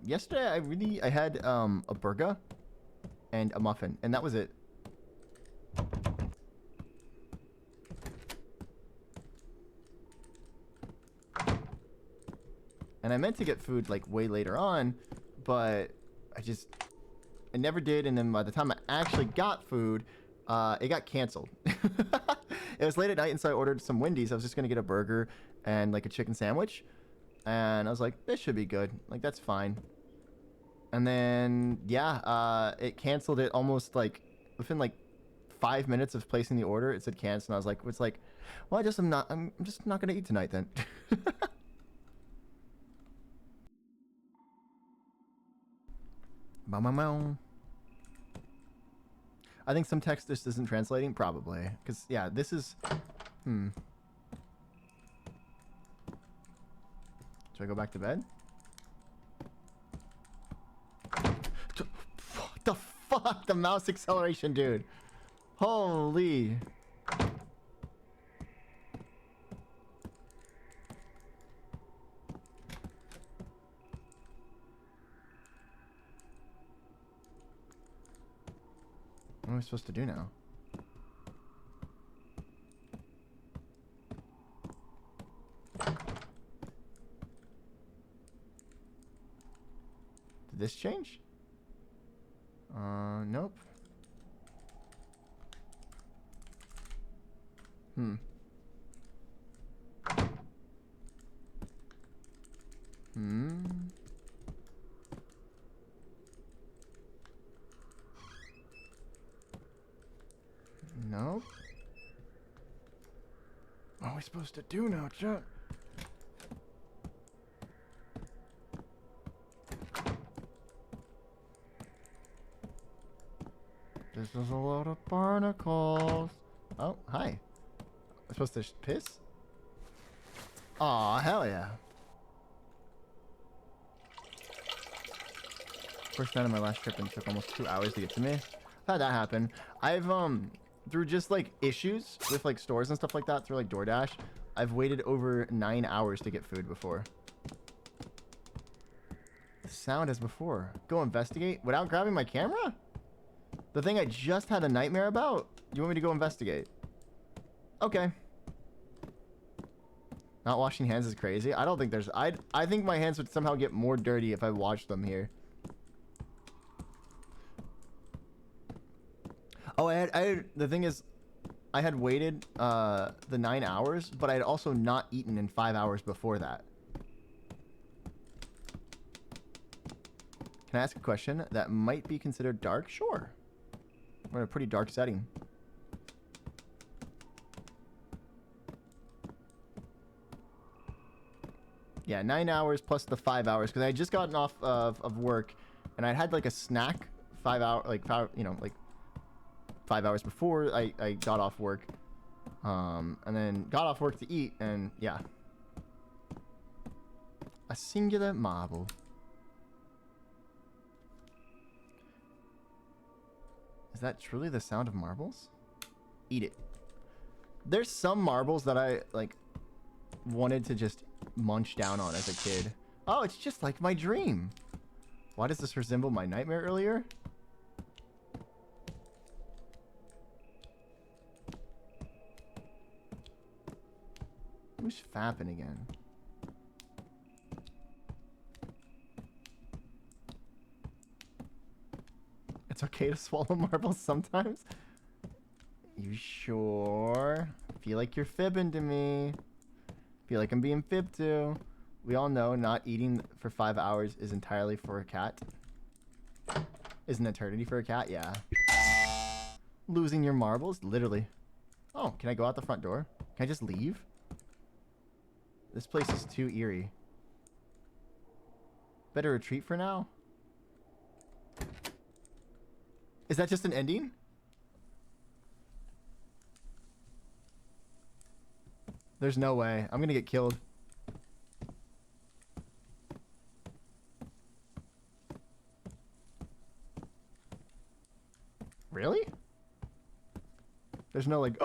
Yesterday I had a burger and a muffin, and that was it. And I meant to get food like way later on, but I never did. And then by the time I actually got food, it got canceled. It was late at night, and so I ordered some Wendy's. I was just gonna get a burger and like a chicken sandwich, and I was like, this should be good. Like, that's fine. And then yeah, it canceled it almost like within like 5 minutes of placing the order. It said cancel, and I was like, well, I'm just not gonna eat tonight then. I think some text just isn't translating, probably. Because, yeah, this is... Should I go back to bed? What the fuck? The mouse acceleration, dude. Holy... What am I supposed to do now? Did this change? Nope. Nope. What are we supposed to do now, chat? This is a lot of barnacles. Oh, hi. I'm supposed to piss? Aw, hell yeah. First night of my last trip and it took almost 2 hours to get to me. I've had that happen. I've, through just like issues with like stores and stuff like that, through like DoorDash, I've waited over 9 hours to get food before. The sound as before. Go investigate without grabbing my camera? The thing I just had a nightmare about? You want me to go investigate? Okay. Not washing hands is crazy. I don't think there's... I think my hands would somehow get more dirty if I washed them here. Oh, the thing is, I had waited the 9 hours, but I had also not eaten in 5 hours before that. Can I ask a question that might be considered dark? Sure. We're in a pretty dark setting. Yeah, 9 hours plus the 5 hours, because I had just gotten off of work, and I had like a snack 5 hour, like 5 hours before I got off work, and then got off work to eat, and yeah, a singular marble. Is that truly the sound of marbles? Eat it. There's some marbles that I like wanted to just munch down on as a kid. Oh, it's just like my dream. Why does this resemble my nightmare earlier? Who's fapping again? It's okay to swallow marbles sometimes? You sure? Feel like you're fibbing to me. Feel like I'm being fibbed to. We all know not eating for 5 hours is entirely for a cat. Is an eternity for a cat? Yeah. Losing your marbles? Literally. Oh, can I go out the front door? Can I just leave? This place is too eerie. Better retreat for now? Is that just an ending? There's no way. I'm gonna get killed. Really? There's no like...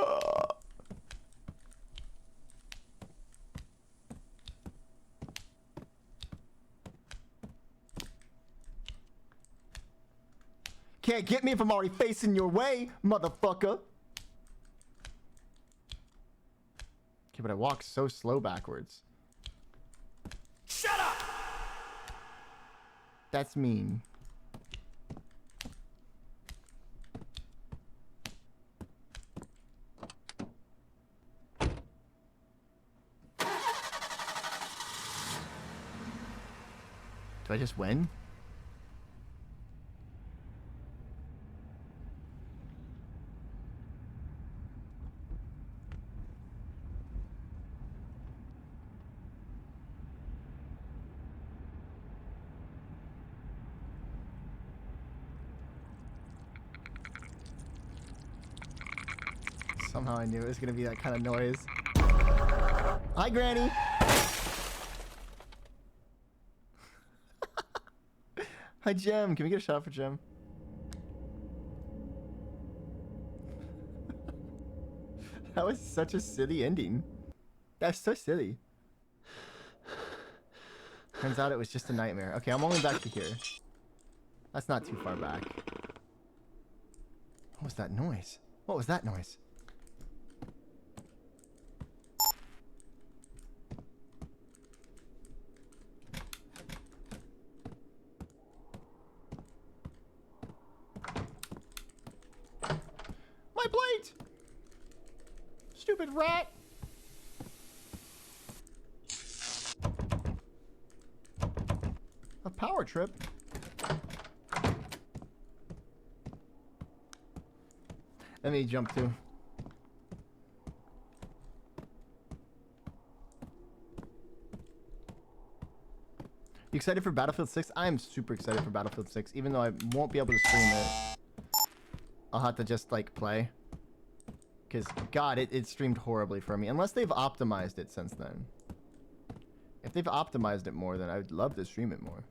can't get me if I'm already facing your way, motherfucker. Okay, but I walk so slow backwards. Shut up! That's mean. Do I just win? Somehow I knew it was gonna be that kind of noise. Hi, Granny. Hi, Gem. Can we get a shot for Gem? That was such a silly ending. That's so silly. Turns out it was just a nightmare. Okay, I'm only back to here. That's not too far back. What was that noise? What was that noise? My plate! Stupid rat! A power trip? Let me jump too. You excited for Battlefield 6? I am super excited for Battlefield 6, even though I won't be able to stream it. I'll have to just, like, play. Because, God, it streamed horribly for me. Unless they've optimized it since then. If they've optimized it more, then I would love to stream it more.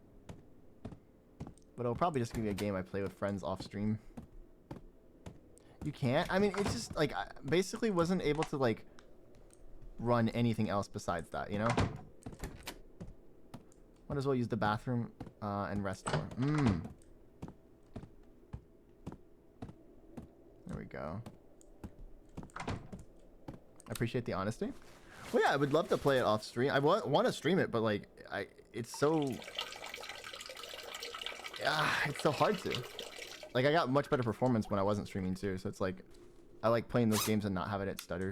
But it'll probably just be a game I play with friends off stream. You can't? I mean, it's just, like, I basically wasn't able to, like, run anything else besides that, you know? Might as well use the bathroom and rest more. There we go. I appreciate the honesty. Well, yeah, I would love to play it off stream. I want to stream it, but like, it's so hard to. Like, I got much better performance when I wasn't streaming too. So it's like, I like playing those games and not having it stutter.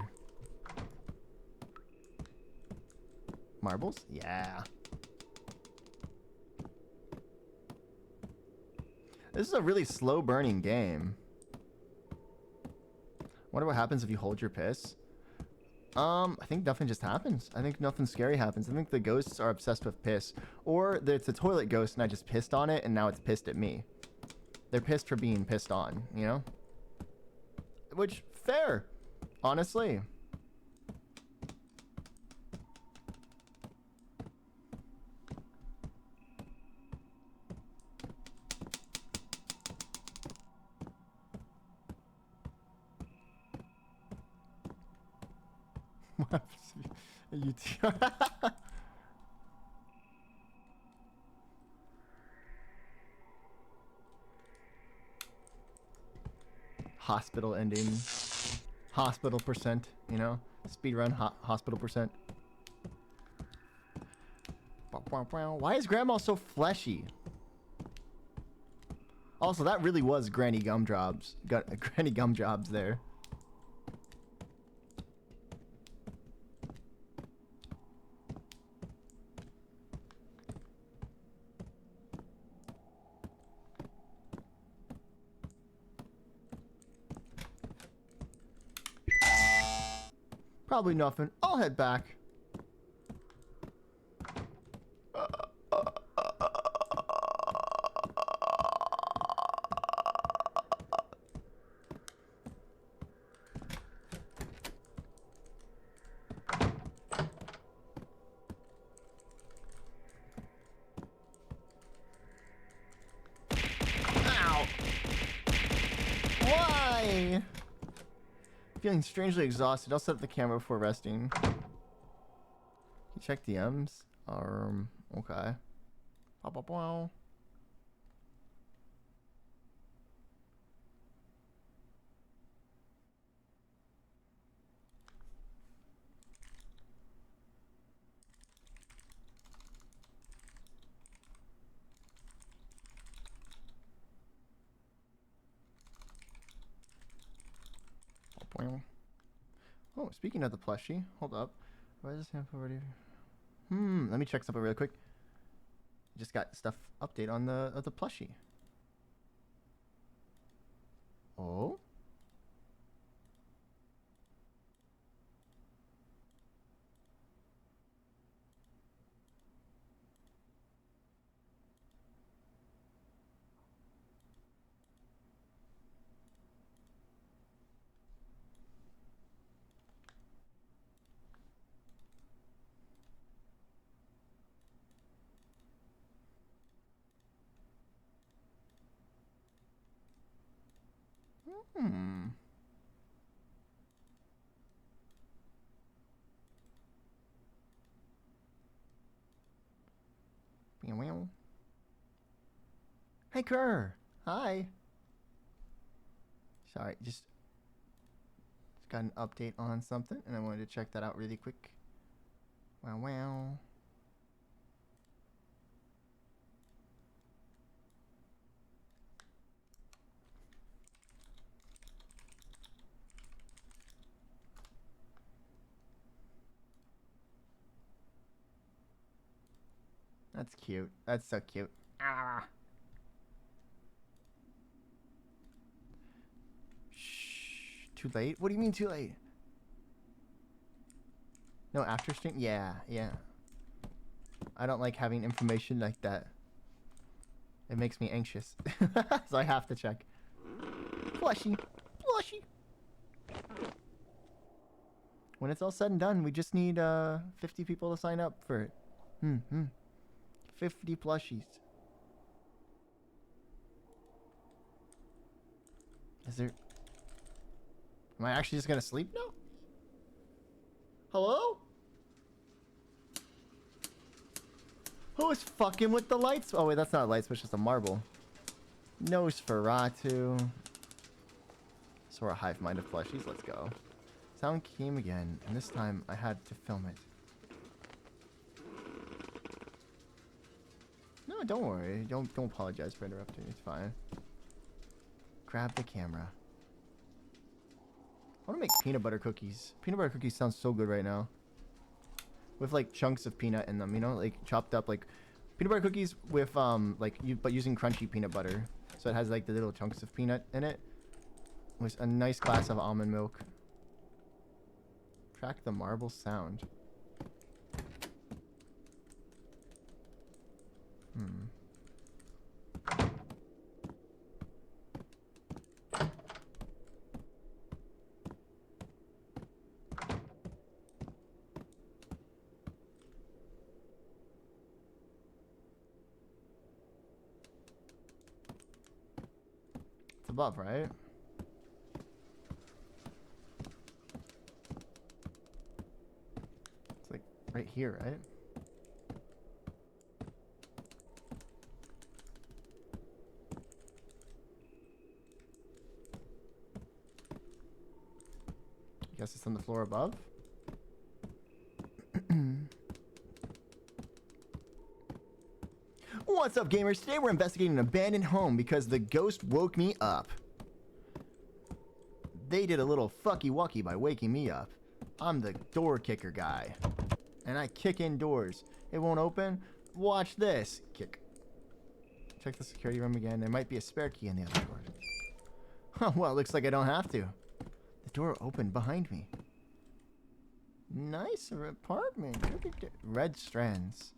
Marbles? Yeah. This is a really slow burning game. Wonder what happens if you hold your piss. I think nothing just happens. I think nothing scary happens. I think the ghosts are obsessed with piss. Or it's a toilet ghost and I just pissed on it and now it's pissed at me. They're pissed for being pissed on, you know? Which, fair. Honestly. Hospital ending. Hospital percent, you know? Speedrun hospital percent. Why is Grandma so fleshy? Also, that really was Granny Gumdrops. Got Granny Gumdrops there. Probably nothing. I'll head back. Ow. Why? Feeling strangely exhausted. I'll set up the camera before resting. Can you check DMs? Okay. Oh, speaking of the plushie, hold up. Why is this half already? Let me check something real quick. Just got stuff update on the plushie. Oh. Hmm. Hey, Kerr. Hi. Sorry, just got an update on something, and I wanted to check that out really quick. Wow, wow. That's cute. That's so cute. Ah. Shh. Too late? What do you mean too late? No, after stream? Yeah, yeah. I don't like having information like that. It makes me anxious. So I have to check. Plushie. Plushie. When it's all said and done, we just need 50 people to sign up for it. 50 plushies. Is there... Am I actually just gonna sleep now? Hello? Who is fucking with the lights? Oh wait, that's not a light switch, it's a marble. Nosferatu. Sora hive mind of plushies, let's go. Sound came again, and this time I had to film it. No, don't worry. Don't apologize for interrupting. It's fine. Grab the camera. I want to make peanut butter cookies. Peanut butter cookies sounds so good right now. With like chunks of peanut in them, you know, like chopped up like peanut butter cookies with but using crunchy peanut butter. So it has like the little chunks of peanut in it. With a nice glass of almond milk. Track the marble sound. It's above, right? It's like right here, right? I guess it's on the floor above. What's up, gamers? Today we're investigating an abandoned home because the ghost woke me up. They did a little fucky-wucky by waking me up. I'm the door kicker guy. And I kick in doors. It won't open? Watch this. Kick. Check the security room again. There might be a spare key in the other door. Huh, well, it looks like I don't have to. The door opened behind me. Nicer apartment. Red strands.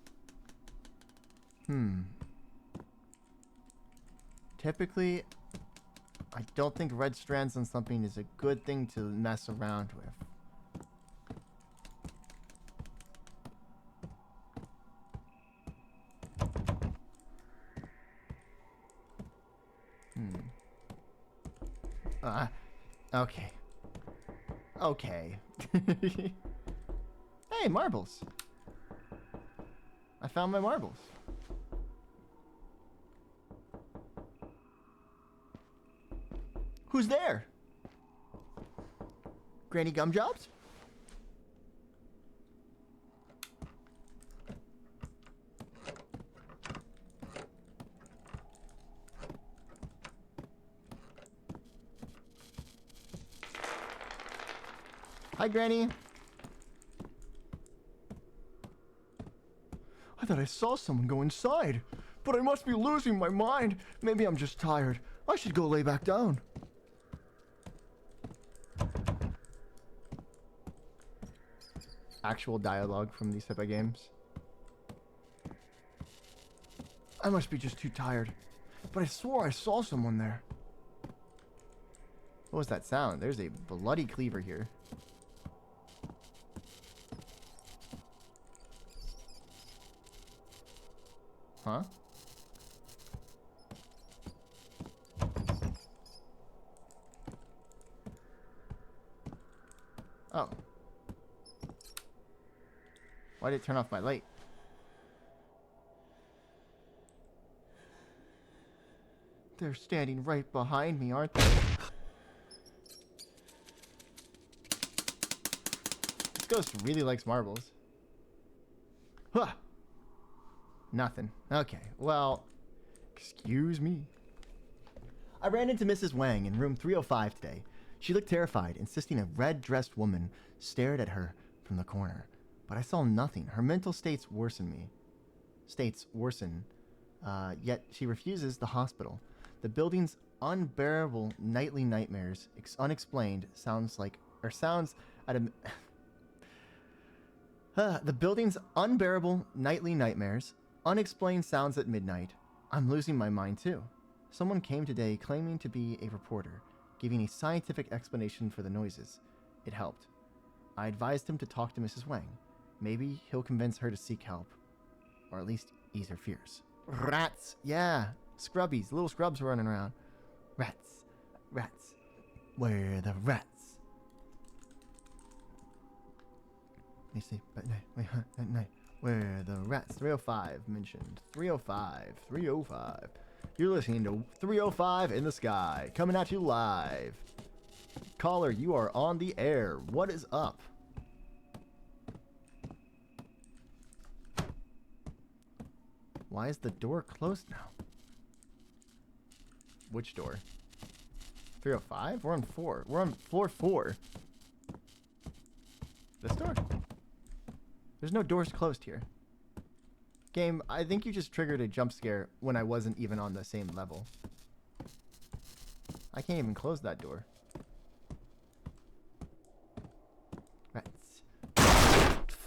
Typically, I don't think red strands on something is a good thing to mess around with. Okay. Okay. Hey, marbles. I found my marbles. Who's there? Granny Gumjobs? Hi, Granny. I thought I saw someone go inside, but I must be losing my mind. Maybe I'm just tired. I should go lay back down. Actual dialogue from these type of games. I must be just too tired, but I swore I saw someone there. What was that sound? There's a bloody cleaver here. Huh? Oh. Why did it turn off my light? They're standing right behind me, aren't they? This ghost really likes marbles. Huh. Nothing. Okay, well, excuse me. I ran into Mrs. Wang in room 305 today. She looked terrified, insisting a red-dressed woman stared at her from the corner. But I saw nothing. Her mental states worsen. Yet she refuses the hospital. The building's unbearable nightly nightmares, unexplained, sounds at a... the building's unbearable nightly nightmares, unexplained sounds at midnight. I'm losing my mind too. Someone came today claiming to be a reporter, giving a scientific explanation for the noises. It helped. I advised him to talk to Mrs. Wang. Maybe he'll convince her to seek help, or at least ease her fears. Rats, yeah, scrubbies, little scrubs running around. Rats, rats, where are the rats? Let me see, but wait, at night. Where are the rats? 305 mentioned. 305, 305. You're listening to 305 in the sky, coming at you live. Caller, you are on the air. What is up? Why is the door closed now? Which door? 305? We're on 4. We're on floor 4. This door? There's no doors closed here. Game, I think you just triggered a jump scare when I wasn't even on the same level. I can't even close that door. Rats.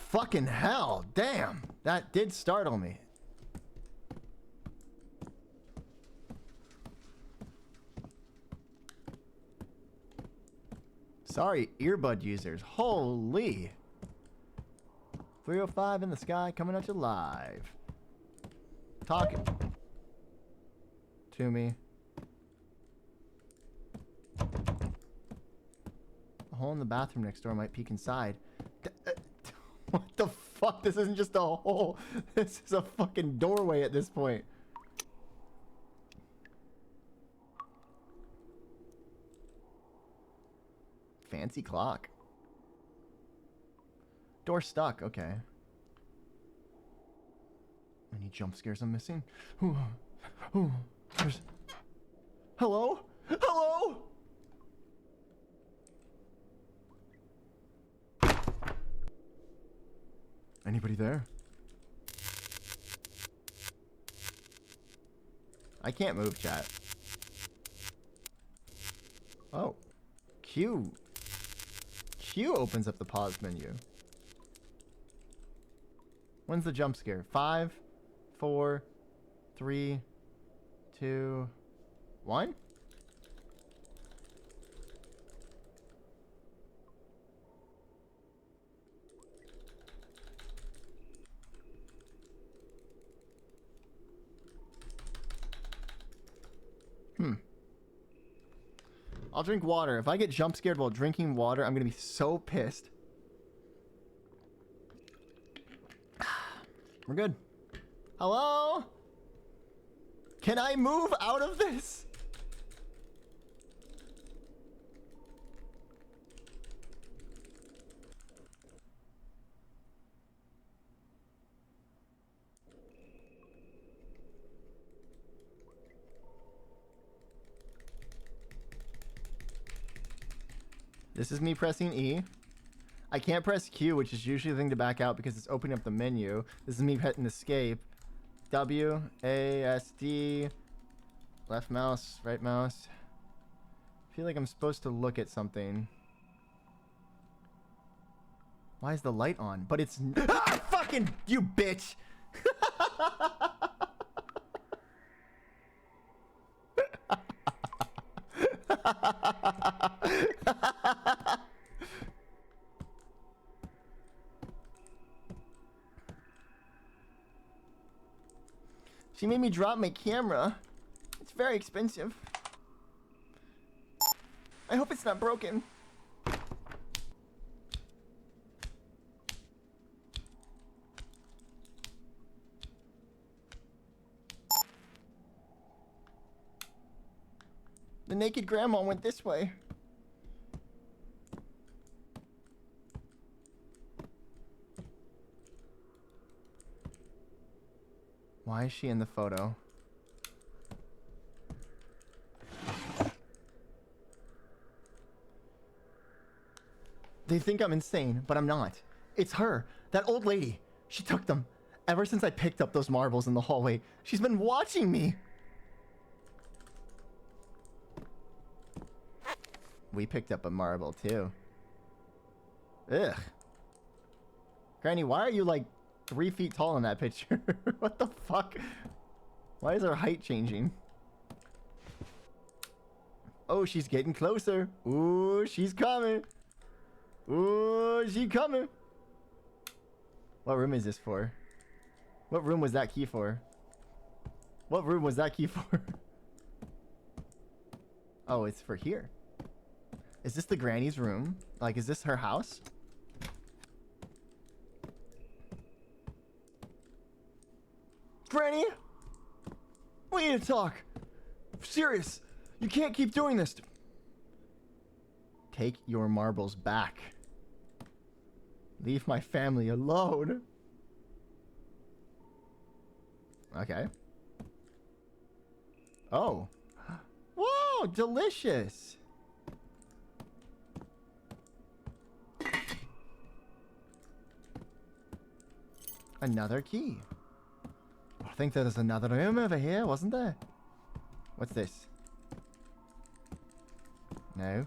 Fucking hell, damn. That did startle me. Sorry, earbud users. Holy. 305 in the sky, coming at you live. Talking to me. A hole in the bathroom next door might peek inside. What the fuck? This isn't just a hole. This is a fucking doorway at this point. Fancy clock. Door stuck, okay. Any jump scares I'm missing? Ooh, ooh, there's... Hello? Hello? Anybody there? I can't move, chat. Oh. Q. Q opens up the pause menu. When's the jump scare? 5, 4, 3, 2, 1? I'll drink water. If I get jump scared while drinking water, I'm gonna be so pissed. We're good. Hello? Can I move out of this? This is me pressing E. I can't press Q, which is usually the thing to back out because it's opening up the menu. This is me hitting escape. W, A, S, D. Left mouse, right mouse. I feel like I'm supposed to look at something. Why is the light on? But it's... Ah, fucking... You bitch! She made me drop my camera. It's very expensive. I hope it's not broken. The naked grandma went this way. Why is she in the photo? They think I'm insane, but I'm not. It's her, that old lady. She took them. Ever since I picked up those marbles in the hallway, she's been watching me. We picked up a marble too. Ugh. Granny, why are you like 3 feet tall in that picture? What the fuck? Why is her height changing? Oh, she's getting closer. Ooh, she's coming. Ooh, she's coming. What room is this for? What room was that key for? What room was that key for? Oh, it's for here. Is this the granny's room? Like, is this her house? Granny? We need to talk. Serious. You can't keep doing this. Take your marbles back. Leave my family alone. Okay. Oh. Whoa, delicious. Another key. I think there's another room over here, wasn't there? What's this? No.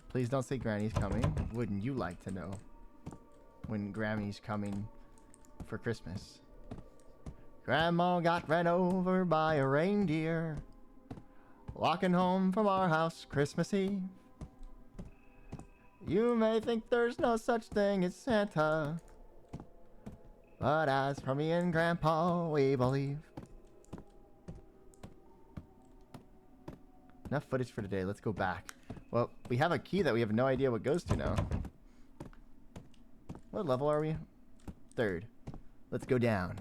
Please don't say Granny's coming. Wouldn't you like to know when Granny's coming for Christmas? Grandma got ran over by a reindeer walking home from our house Christmas Eve. You may think there's no such thing as Santa, but as for me and Grandpa, we believe. Enough footage for today. Let's go back. Well, we have a key that we have no idea what goes to now. What level are we? 3rd. Let's go down.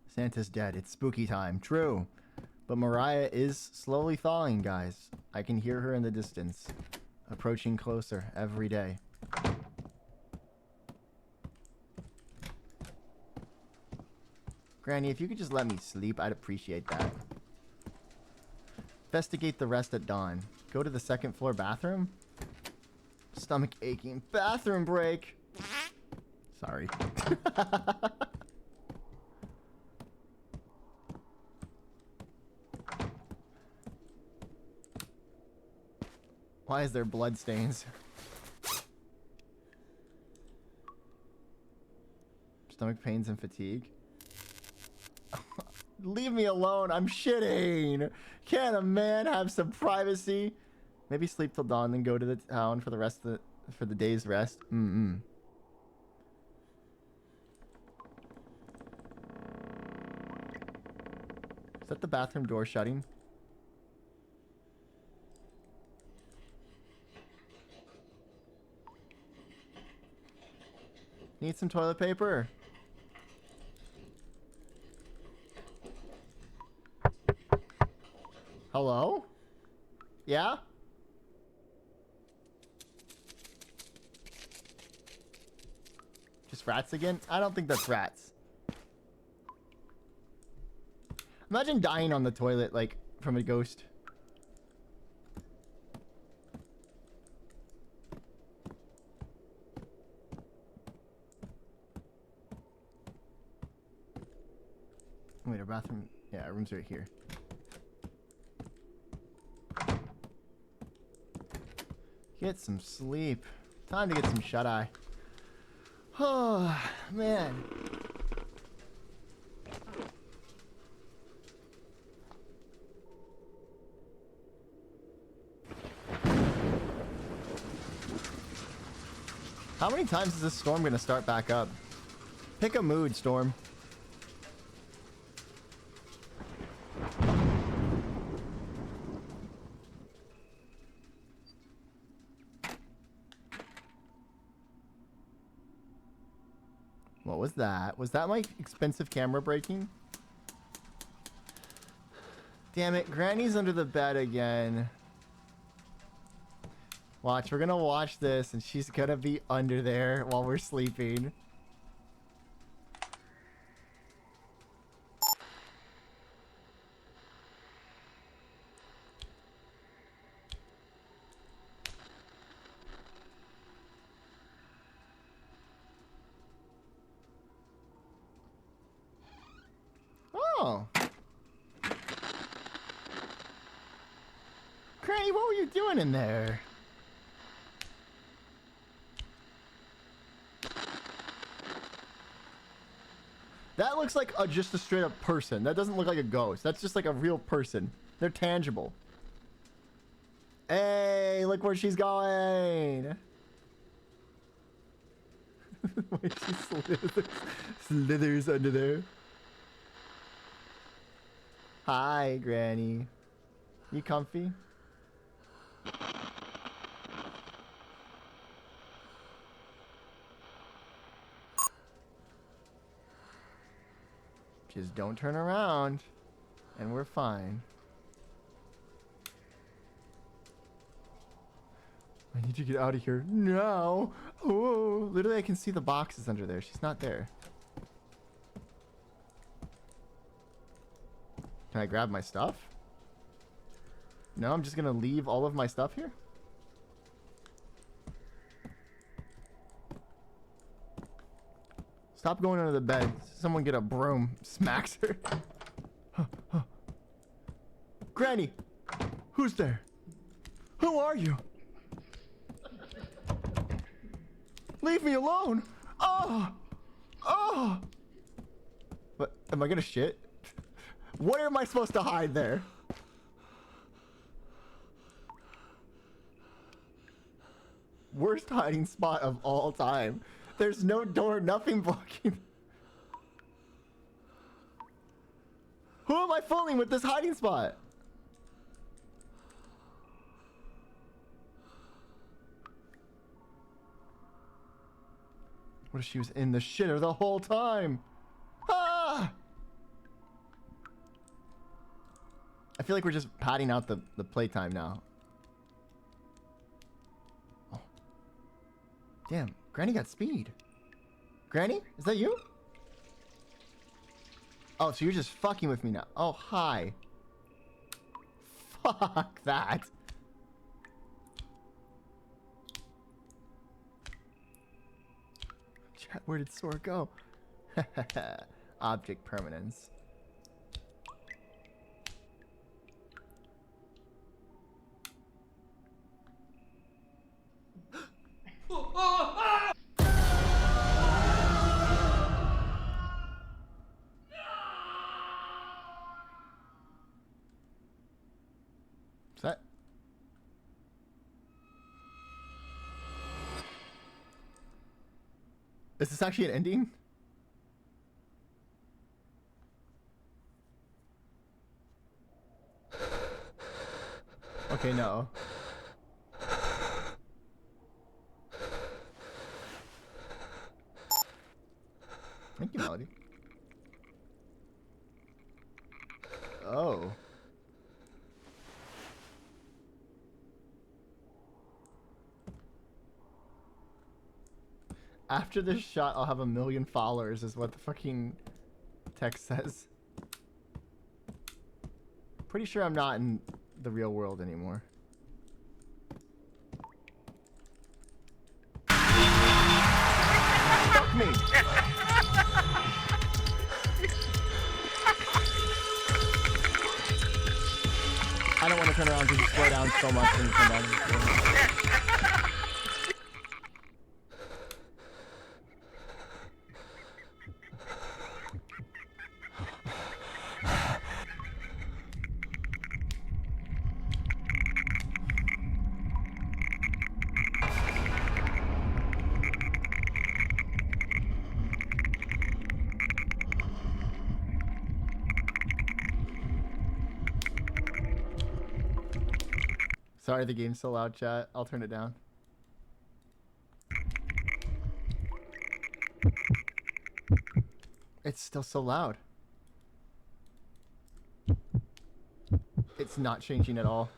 Santa's dead. It's spooky time. True. But Mariah is slowly thawing, guys. I can hear her in the distance. Approaching closer every day. Granny, if you could just let me sleep, I'd appreciate that. Investigate the rest at dawn. Go to the 2nd floor bathroom. Stomach aching. Bathroom break. Sorry. Why is there blood stains? Stomach pains and fatigue. Leave me alone. I'm shitting. Can't a man have some privacy? Maybe sleep till dawn, then go to the town for the day's rest. Is that the bathroom door shutting? Need some toilet paper? Hello? Yeah? Just It's rats again? I don't think that's rats. Imagine dying on the toilet, like, from a ghost. Wait, our bathroom... Yeah, our room's right here. Get some sleep. Time to get some shut-eye. Oh, man. How many times is this storm gonna start back up? Pick a mood, Storm. What was that? Was that my expensive camera breaking? Damn it, Granny's under the bed again. Watch, we're gonna watch this and she's gonna be under there while we're sleeping. Oh. Granny, what were you doing in there? That looks like just a straight up person. That doesn't look like a ghost. That's just like a real person. They're tangible. Hey, look where she's going. Wait, she slithers under there. Hi, Granny. You comfy? Just don't turn around, and we're fine. I need to get out of here now. Oh, literally I can see the boxes under there. She's not there. Can I grab my stuff? No, I'm just gonna leave all of my stuff here. Stop going under the bed. Someone get a broom. Smacks her. Granny! Who's there? Who are you? Leave me alone! Oh! Oh! What? Am I gonna shit? What am I supposed to hide there? Worst hiding spot of all time. There's no door, nothing blocking. Who am I fooling with this hiding spot? What if she was in the shitter the whole time? Ah! I feel like we're just padding out the playtime now. Oh. Damn, Granny got speed. Granny, is that you? Oh, so you're just fucking with me now. Oh, hi. Fuck that. Chat, where did Sora go? Object permanence. That is this actually an ending? Okay, no. Thank you, Melody. Oh. After this shot, I'll have 1 million followers, is what the fucking text says. Pretty sure I'm not in the real world anymore. Fuck me! I don't want to turn around because you slow down so much when you turn down. Sorry, the game's so loud, chat. I'll turn it down. It's still so loud. It's not changing at all.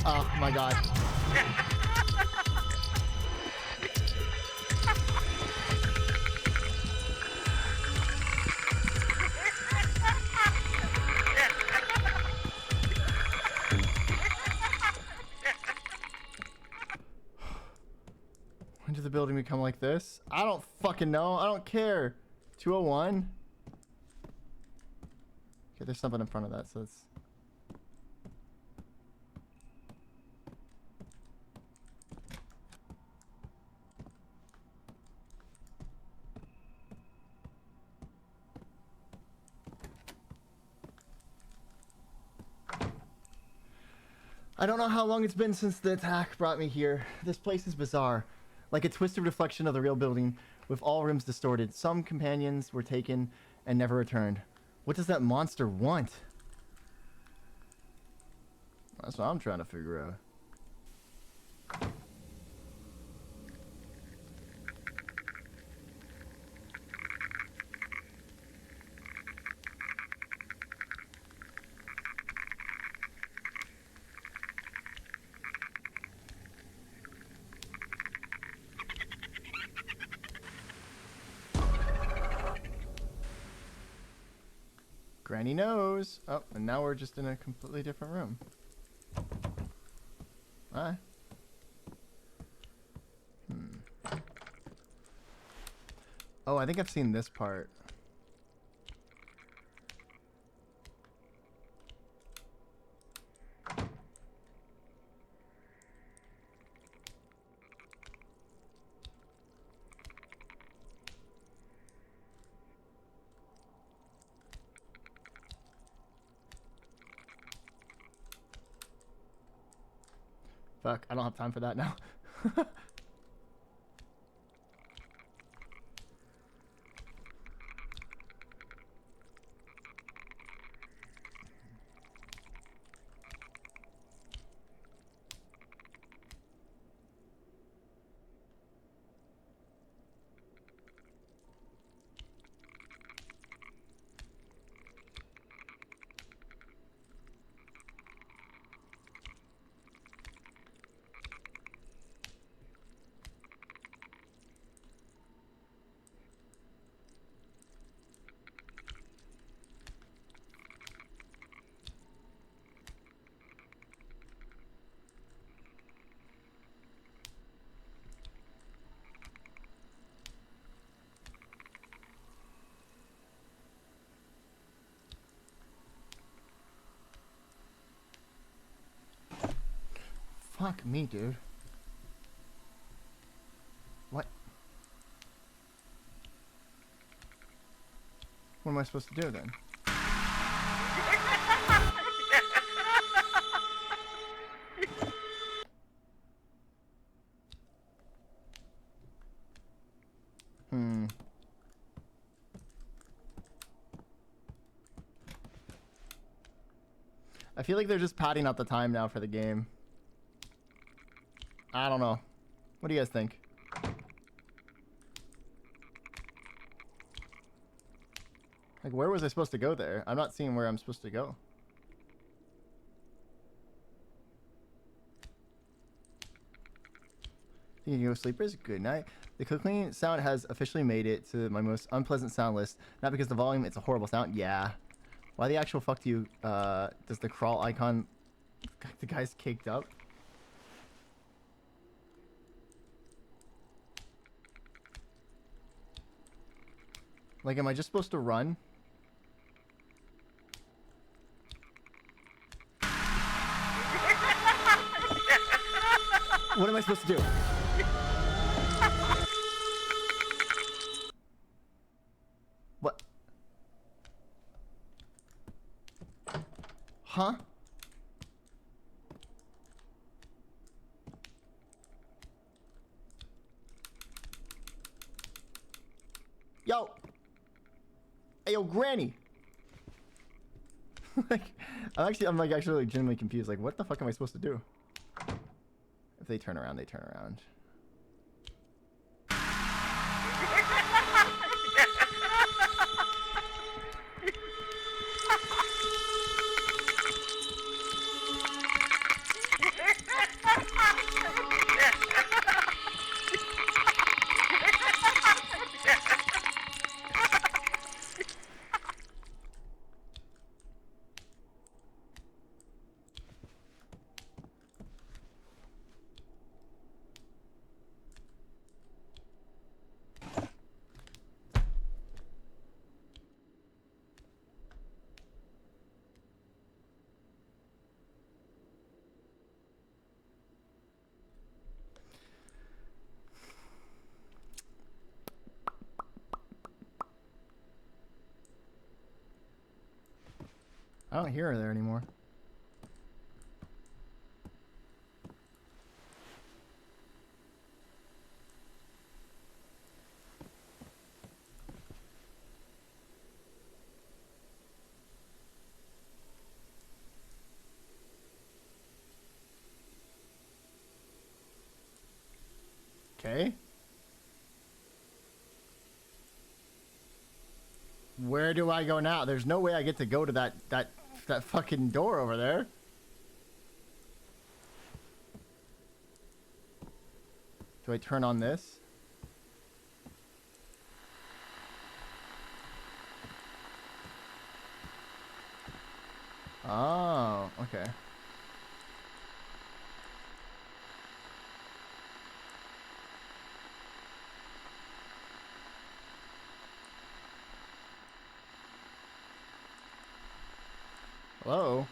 Oh my god. When did the building become like this? I don't fucking know. I don't care. 201? Okay, there's something in front of that, so it's... I don't know how long it's been since the attack brought me here. This place is bizarre. Like a twisted reflection of the real building, with all rooms distorted. Some companions were taken and never returned. What does that monster want? That's what I'm trying to figure out. Granny knows. Oh, and now we're just in a completely different room. Alright. Oh, I think I've seen this part. Fuck, I don't have time for that now. Fuck me, dude. What? What am I supposed to do then? I feel like they're just padding out the time now for the game. I don't know. What do you guys think? Like, where was I supposed to go there? I'm not seeing where I'm supposed to go. You can go sleepers. Good night. The clicking sound has officially made it to my most unpleasant sound list. Not because the volume, it's a horrible sound. Yeah. Why the actual fuck do you, does the crawl icon, the guy's caked up? Like, am I just supposed to run? What am I supposed to do? What? Huh? Yo! Hey, yo, Granny! Like, I'm like actually legitimately confused. Like, what the fuck am I supposed to do? If they turn around, they turn around. I don't hear her there anymore. Okay. Where do I go now? There's no way I get to go to that fucking door over there. Do I turn on this? Oh, okay. Hello?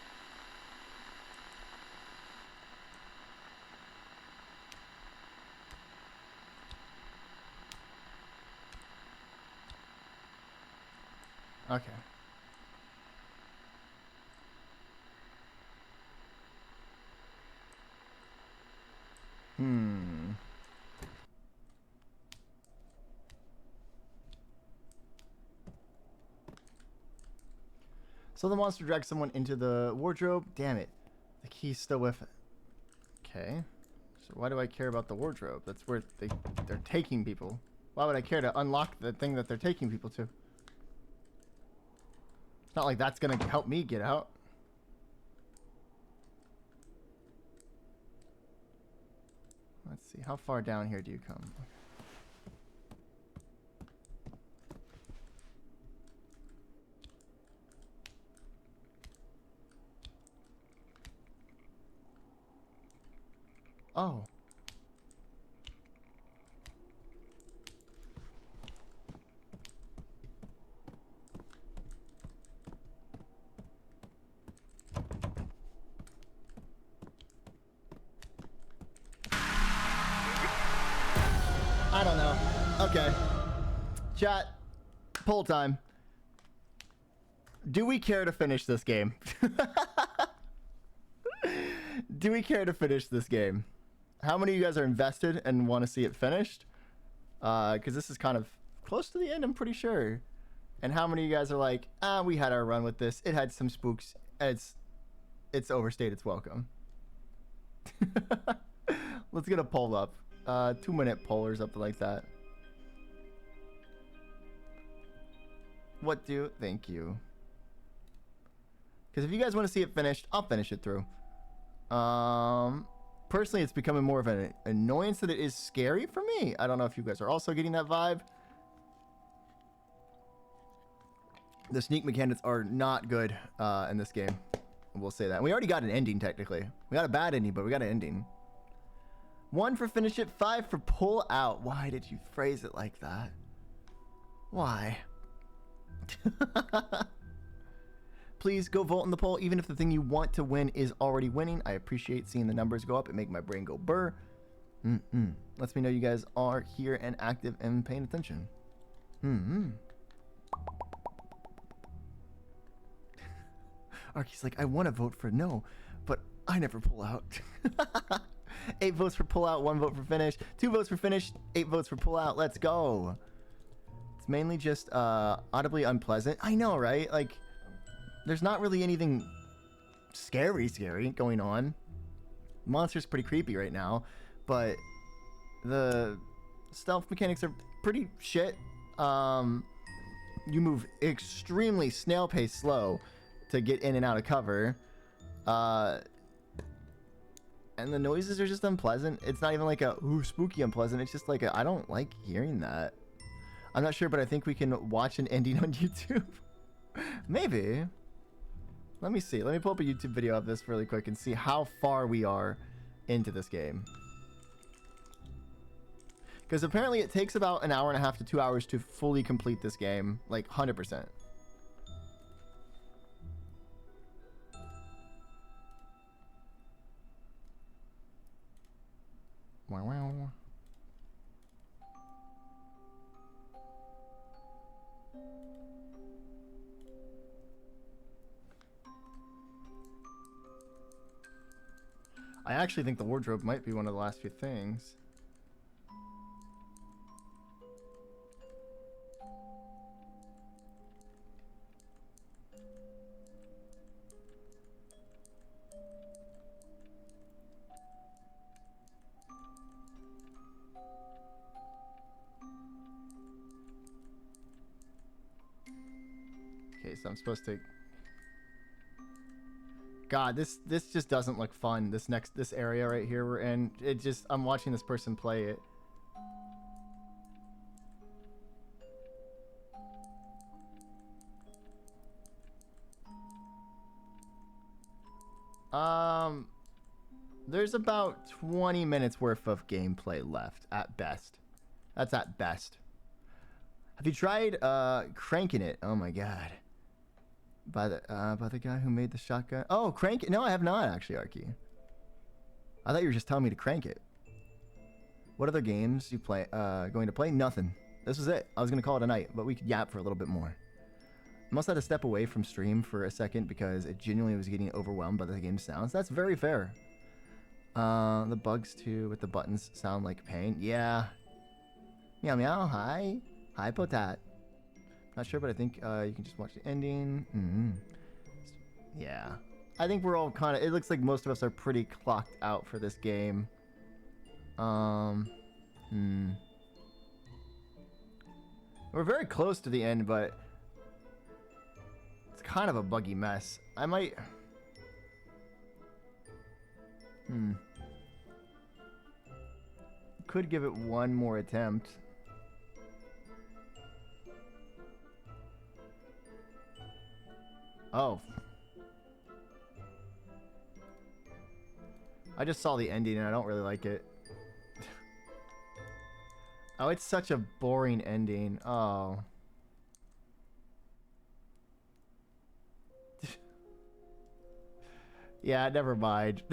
Okay. So the monster drags someone into the wardrobe. Damn it. The key's still with it. Okay. So why do I care about the wardrobe? That's where they're taking people. Why would I care to unlock the thing that they're taking people to? It's not like that's gonna help me get out. Let's see. How far down here do you come? Oh. I don't know. Okay. Chat. Poll time. Do we care to finish this game? Do we care to finish this game? How many of you guys are invested and want to see it finished? Because this is kind of close to the end, I'm pretty sure. And how many of you guys are like, we had our run with this. It had some spooks. it's overstayed its welcome. Let's get a poll up. 2-minute poll or something like that. What do? Thank you. Because if you guys want to see it finished, I'll finish it through. Personally, it's becoming more of an annoyance than it is scary for me. I don't know if you guys are also getting that vibe. The sneak mechanics are not good in this game. We'll say that. And we already got an ending, technically. We got a bad ending, but we got an ending. 1 for finish it, 5 for pull out. Why did you phrase it like that? Why? Please go vote in the poll, even if the thing you want to win is already winning. I appreciate seeing the numbers go up. It makes my brain go burr. Lets me know you guys are here and active and paying attention. Arky's like, I want to vote for no, but I never pull out. 8 votes for pull out, 1 vote for finish, 2 votes for finish, 8 votes for pull out. Let's go. It's mainly just audibly unpleasant. I know, right? Like, there's not really anything scary going on. Monster's pretty creepy right now, but the stealth mechanics are pretty shit. You move extremely snail-paced slow to get in and out of cover. And the noises are just unpleasant. It's not even like a, ooh, spooky unpleasant. It's just like a, I don't like hearing that. I'm not sure, but I think we can watch an ending on YouTube. Maybe. Let me see. Let me pull up a YouTube video of this really quick and see how far we are into this game. Because apparently it takes about an hour and a half to 2 hours to fully complete this game. Like, 100%. Wow, wow. I actually think the wardrobe might be one of the last few things. Okay, so I'm supposed to... God, this just doesn't look fun. This area right here we're in, it just, I'm watching this person play it. There's about 20 minutes worth of gameplay left at best. That's at best. Have you tried cranking it? Oh my god. By the guy who made the shotgun. Oh, crank it. No, I have not actually, Arky. I thought you were just telling me to crank it. What other games you play? Going to play? Nothing. This was it. I was gonna call it a night, but we could yap for a little bit more. I must have to step away from stream for a second because it genuinely was getting overwhelmed by the game's sounds. That's very fair. The bugs too with the buttons sound like pain. Yeah. Meow meow. Hi. Hi, Potat. Not sure, but I think you can just watch the ending. Yeah. I think we're all kind of... It looks like most of us are pretty clocked out for this game. We're very close to the end, but... It's kind of a buggy mess. I might... Could give it one more attempt. Oh. I just saw the ending and I don't really like it. Oh, it's such a boring ending. Oh. Yeah, never mind.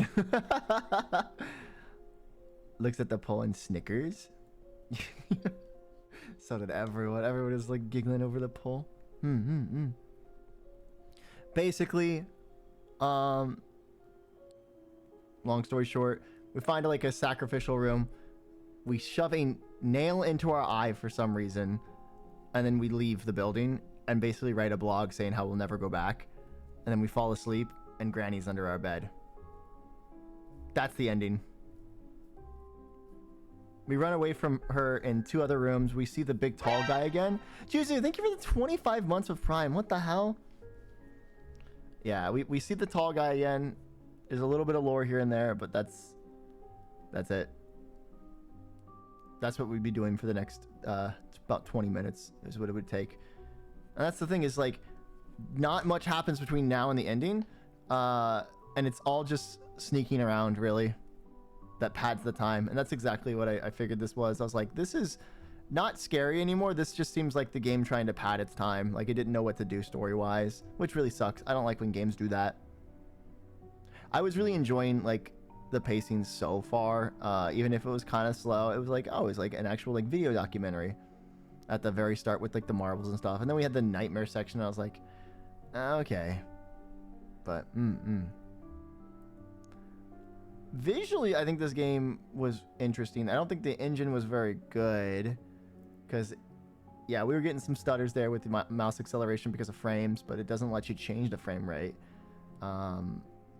Looks at the poll and snickers. So did everyone. Everyone is like giggling over the poll. Basically, long story short, we find like a sacrificial room. We shove a nail into our eye for some reason, and then we leave the building and basically write a blog saying how we'll never go back. And then we fall asleep, and Granny's under our bed. That's the ending. We run away from her in 2 other rooms. We see the big tall guy again. Juzu, thank you for the 25 months of Prime. What the hell? Yeah, we see the tall guy again. There's a little bit of lore here and there, but that's it. That's what we'd be doing for the next about 20 minutes is what it would take. And that's the thing is, like, not much happens between now and the ending. And it's all just sneaking around, really. That pads the time. And that's exactly what I figured this was. I was like, this is not scary anymore. This just seems like the game trying to pad its time. Like, it didn't know what to do story-wise, which really sucks. I don't like when games do that. I was really enjoying, like, the pacing so far. Even if it was kind of slow, it was like, oh, it was like an actual, like, video documentary at the very start with, like, the marbles and stuff. And then we had the nightmare section. I was like, okay. But, visually, I think this game was interesting. I don't think the engine was very good. Because, yeah, we were getting some stutters there with the mouse acceleration because of frames. But it doesn't let you change the frame rate.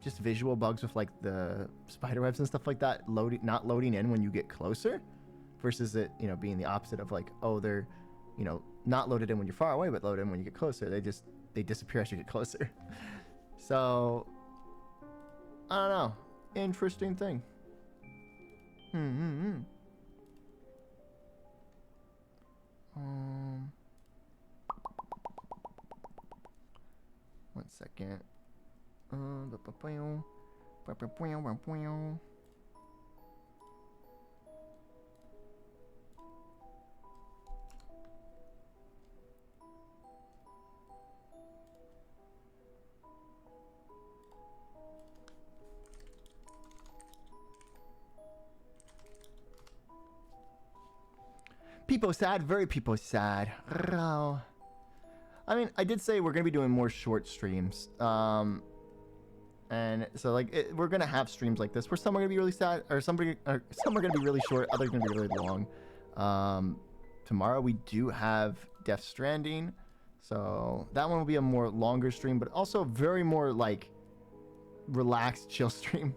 Just visual bugs with, like, the spider webs and stuff like that. Not loading in when you get closer. Versus it, you know, being the opposite of, like, oh, they're, you know, not loaded in when you're far away, but loaded in when you get closer. They disappear as you get closer. So, I don't know. Interesting thing. One second. People sad, very people sad. I mean, I did say we're gonna be doing more short streams. And so, like, we're gonna have streams like this where some are gonna be really sad, or some are gonna be really short, others are gonna be really long. Tomorrow we do have Death Stranding, so that one will be a more longer stream, but also very more like relaxed, chill stream.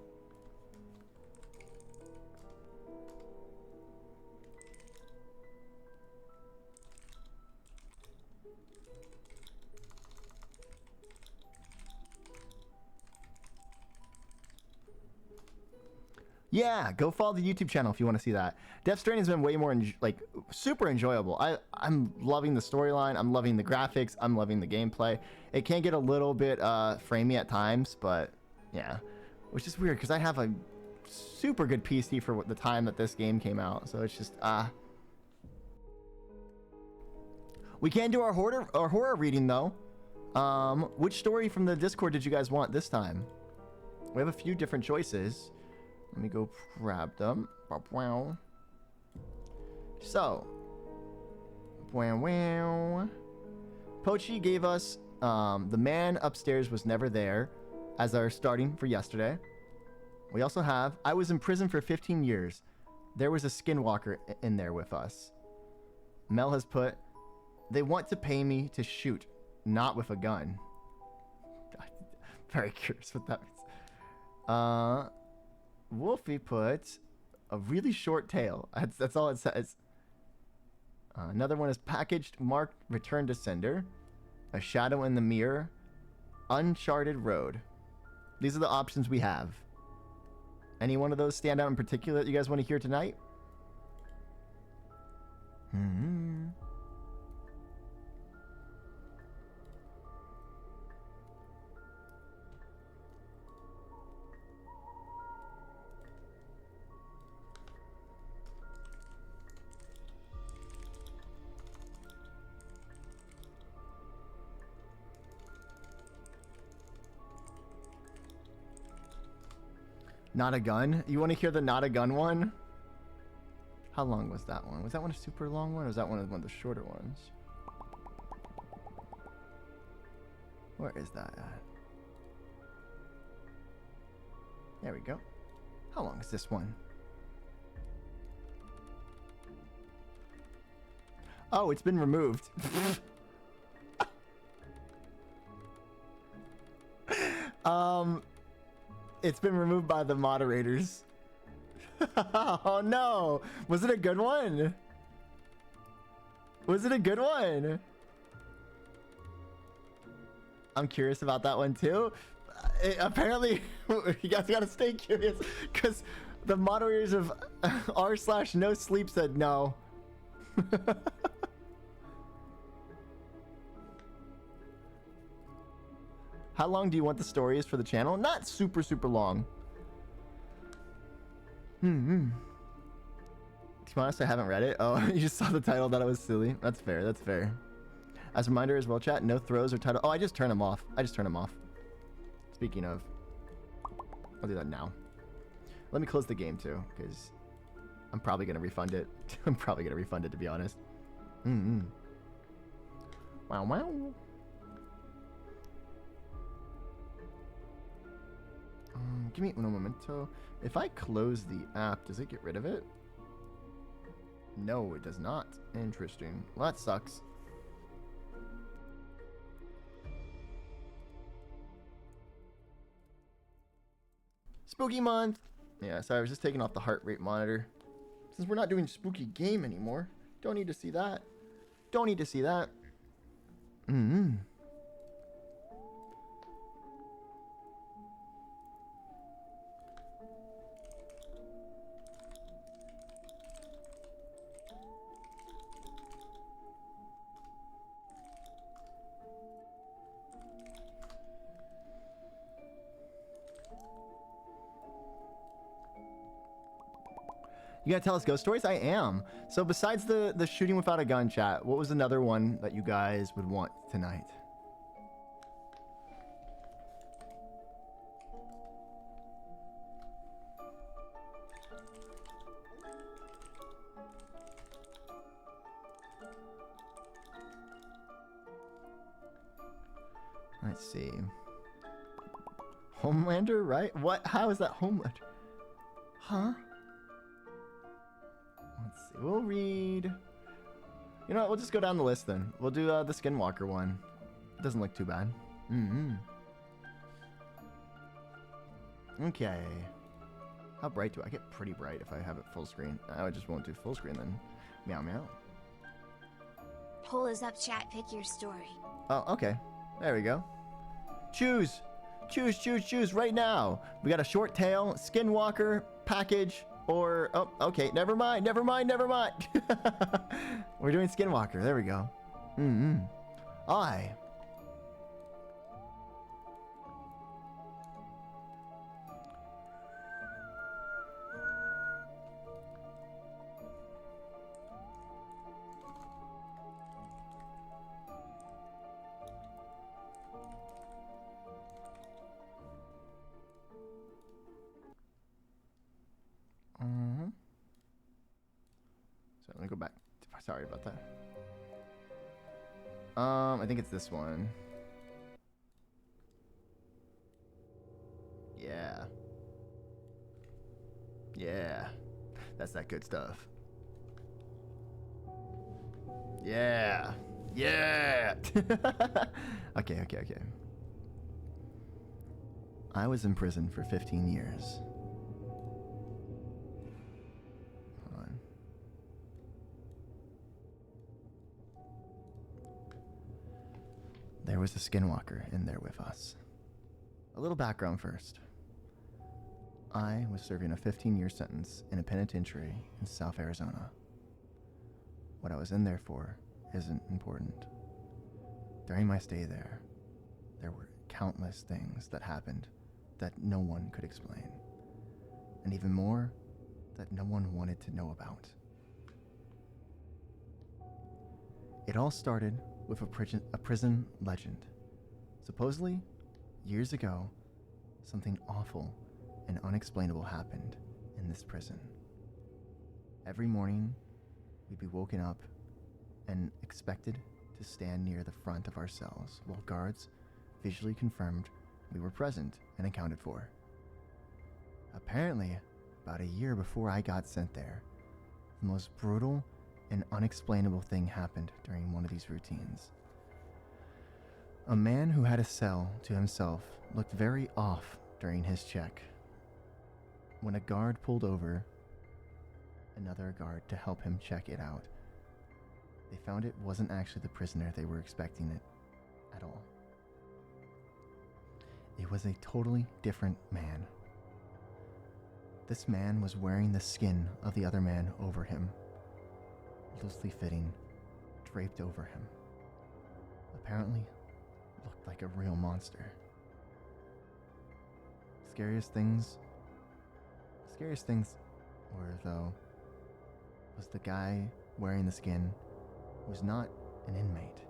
Yeah, go follow the YouTube channel if you want to see that. Death Stranding's been way more, like, super enjoyable. I'm loving the storyline. I'm loving the graphics. I'm loving the gameplay. It can get a little bit framey at times, but yeah. Which is weird, because I have a super good PC for the time that this game came out. So it's just, We can do our horror reading, though. Which story from the Discord did you guys want this time? We have a few different choices. Let me go grab them. So, Pochi gave us The Man Upstairs Was Never There as our starting for yesterday. We also have I Was in Prison for 15 Years. There was a skinwalker in there with us. Mel has put, They want to pay me to shoot, not with a gun. Very curious what that means. Wolfie put a really short tail. That's all it says. Another one is packaged, marked, return to sender. A shadow in the mirror. Uncharted road. These are the options we have. Any one of those stand out in particular that you guys want to hear tonight? Not a gun? You want to hear the not a gun one? How long was that one? Was that one a super long one, or was that one of the shorter ones? Where is that at? There we go. How long is this one? Oh, it's been removed. It's been removed by the moderators. Oh no! Was it a good one? Was it a good one? I'm curious about that one too. Apparently, you guys gotta stay curious because the moderators of r/no sleep said no. How long do you want the stories for the channel? Not super long. To be honest, I haven't read it. Oh, you just saw the title, that it was silly. That's fair, that's fair. As a reminder as well, chat, no throws or title. Oh, I just turn them off. Speaking of, I'll do that now. Let me close the game too, because I'm probably gonna refund it. I'm probably gonna refund it, to be honest. Wow. Give me uno momento. If I close the app, does it get rid of it? No, it does not. Interesting. Well, that sucks. Spooky month! Yeah, sorry, I was just taking off the heart rate monitor. Since we're not doing spooky game anymore, don't need to see that. Don't need to see that. You gotta tell us ghost stories? I am. So besides the shooting without a gun chat, what was another one that you guys would want tonight? Let's see. Homelander, right? What? How is that Homelander? Huh? Let's see. We'll read. You know what? We'll just go down the list then. We'll do the Skinwalker one. It doesn't look too bad. Okay. How bright do I get? Pretty bright if I have it full screen. I just won't do full screen then. Meow meow. Poll is up, chat. Pick your story. Oh, okay. There we go. Choose right now. We got a short tail, Skinwalker, package, or oh, okay. Never mind. We're doing Skinwalker. There we go. I. So let me go back. Sorry about that. I think it's this one. Yeah. That's that good stuff. Yeah. Okay. I was in prison for 15 years. Hold on. There was a Skinwalker in there with us. A little background first. I was serving a 15-year sentence in a penitentiary in South Arizona. What I was in there for isn't important. During my stay there were countless things that happened that no one could explain, and even more that no one wanted to know about. It all started with a prison legend. Supposedly, years ago, something awful and unexplainable happened in this prison. Every morning, we'd be woken up and expected to stand near the front of our cells while guards visually confirmed we were present and accounted for. Apparently, about a year before I got sent there, the most brutal and unexplainable thing happened during one of these routines. A man who had a cell to himself looked very off during his check. When a guard pulled over another guard to help him check it out, they found it wasn't actually the prisoner they were expecting it at all. It was a totally different man. This man was wearing the skin of the other man over him, loosely fitting, draped over him. Apparently, looked like a real monster. Scariest things were, though, was the guy wearing the skin was not an inmate.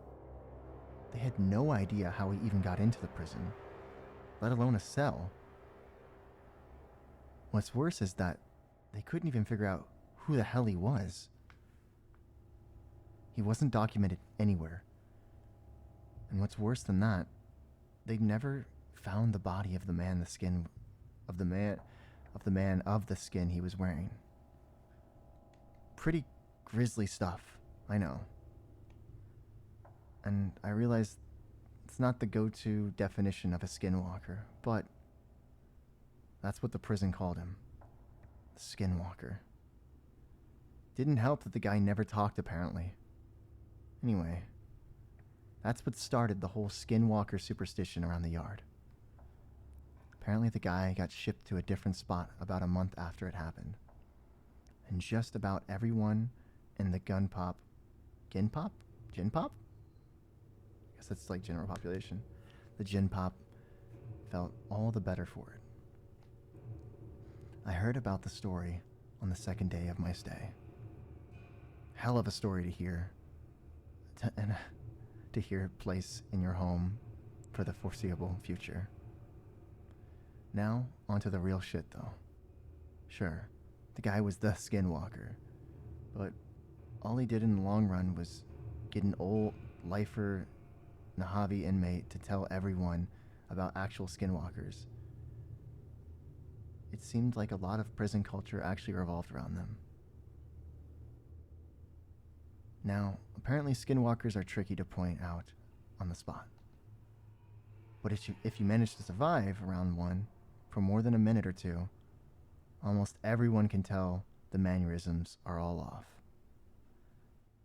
They had no idea how he even got into the prison, let alone a cell. What's worse is that they couldn't even figure out who the hell he was. He wasn't documented anywhere. And what's worse than that, they never found the body of the man of the skin he was wearing. Pretty grisly stuff, I know. And I realize it's not the go-to definition of a skinwalker, but that's what the prison called him. The skinwalker. Didn't help that the guy never talked, apparently. Anyway, that's what started the whole skinwalker superstition around the yard. Apparently the guy got shipped to a different spot about a month after it happened. And just about everyone in the gin pop? I guess that's like general population. The gin pop felt all the better for it. I heard about the story on the second day of my stay. Hell of a story to hear. To hear place in your home for the foreseeable future. Now, onto the real shit though. Sure, the guy was the skinwalker, but all he did in the long run was get an old lifer Nahavi inmate to tell everyone about actual skinwalkers. It seemed like a lot of prison culture actually revolved around them. Now, apparently skinwalkers are tricky to point out on the spot. But if you manage to survive around one for more than a minute or two, almost everyone can tell the mannerisms are all off.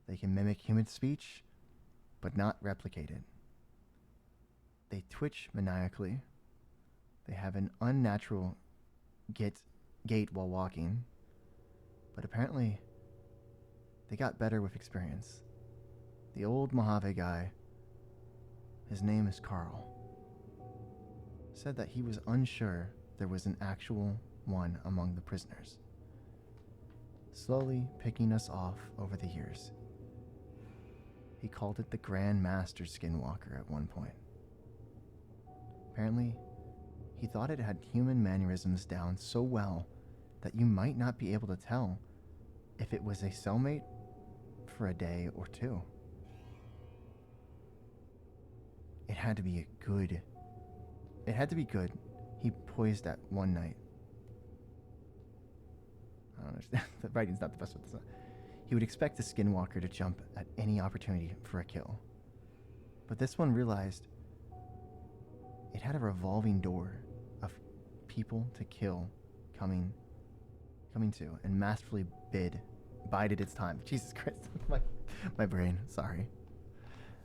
They can mimic human speech, but not replicate it. They twitch maniacally. They have an unnatural gait while walking, but apparently they got better with experience. The old Mojave guy, his name is Carl, said that he was unsure there was an actual one among the prisoners, slowly picking us off over the years. He called it the Grand Master Skinwalker at one point. Apparently, he thought it had human mannerisms down so well that you might not be able to tell if it was a cellmate for a day or two. It had to be good. He poised at one night. I don't understand. The writing's not the best with this. He would expect a skinwalker to jump at any opportunity for a kill. But this one realized it had a revolving door of people to kill coming to, and masterfully bided its time. Jesus Christ. my brain, sorry.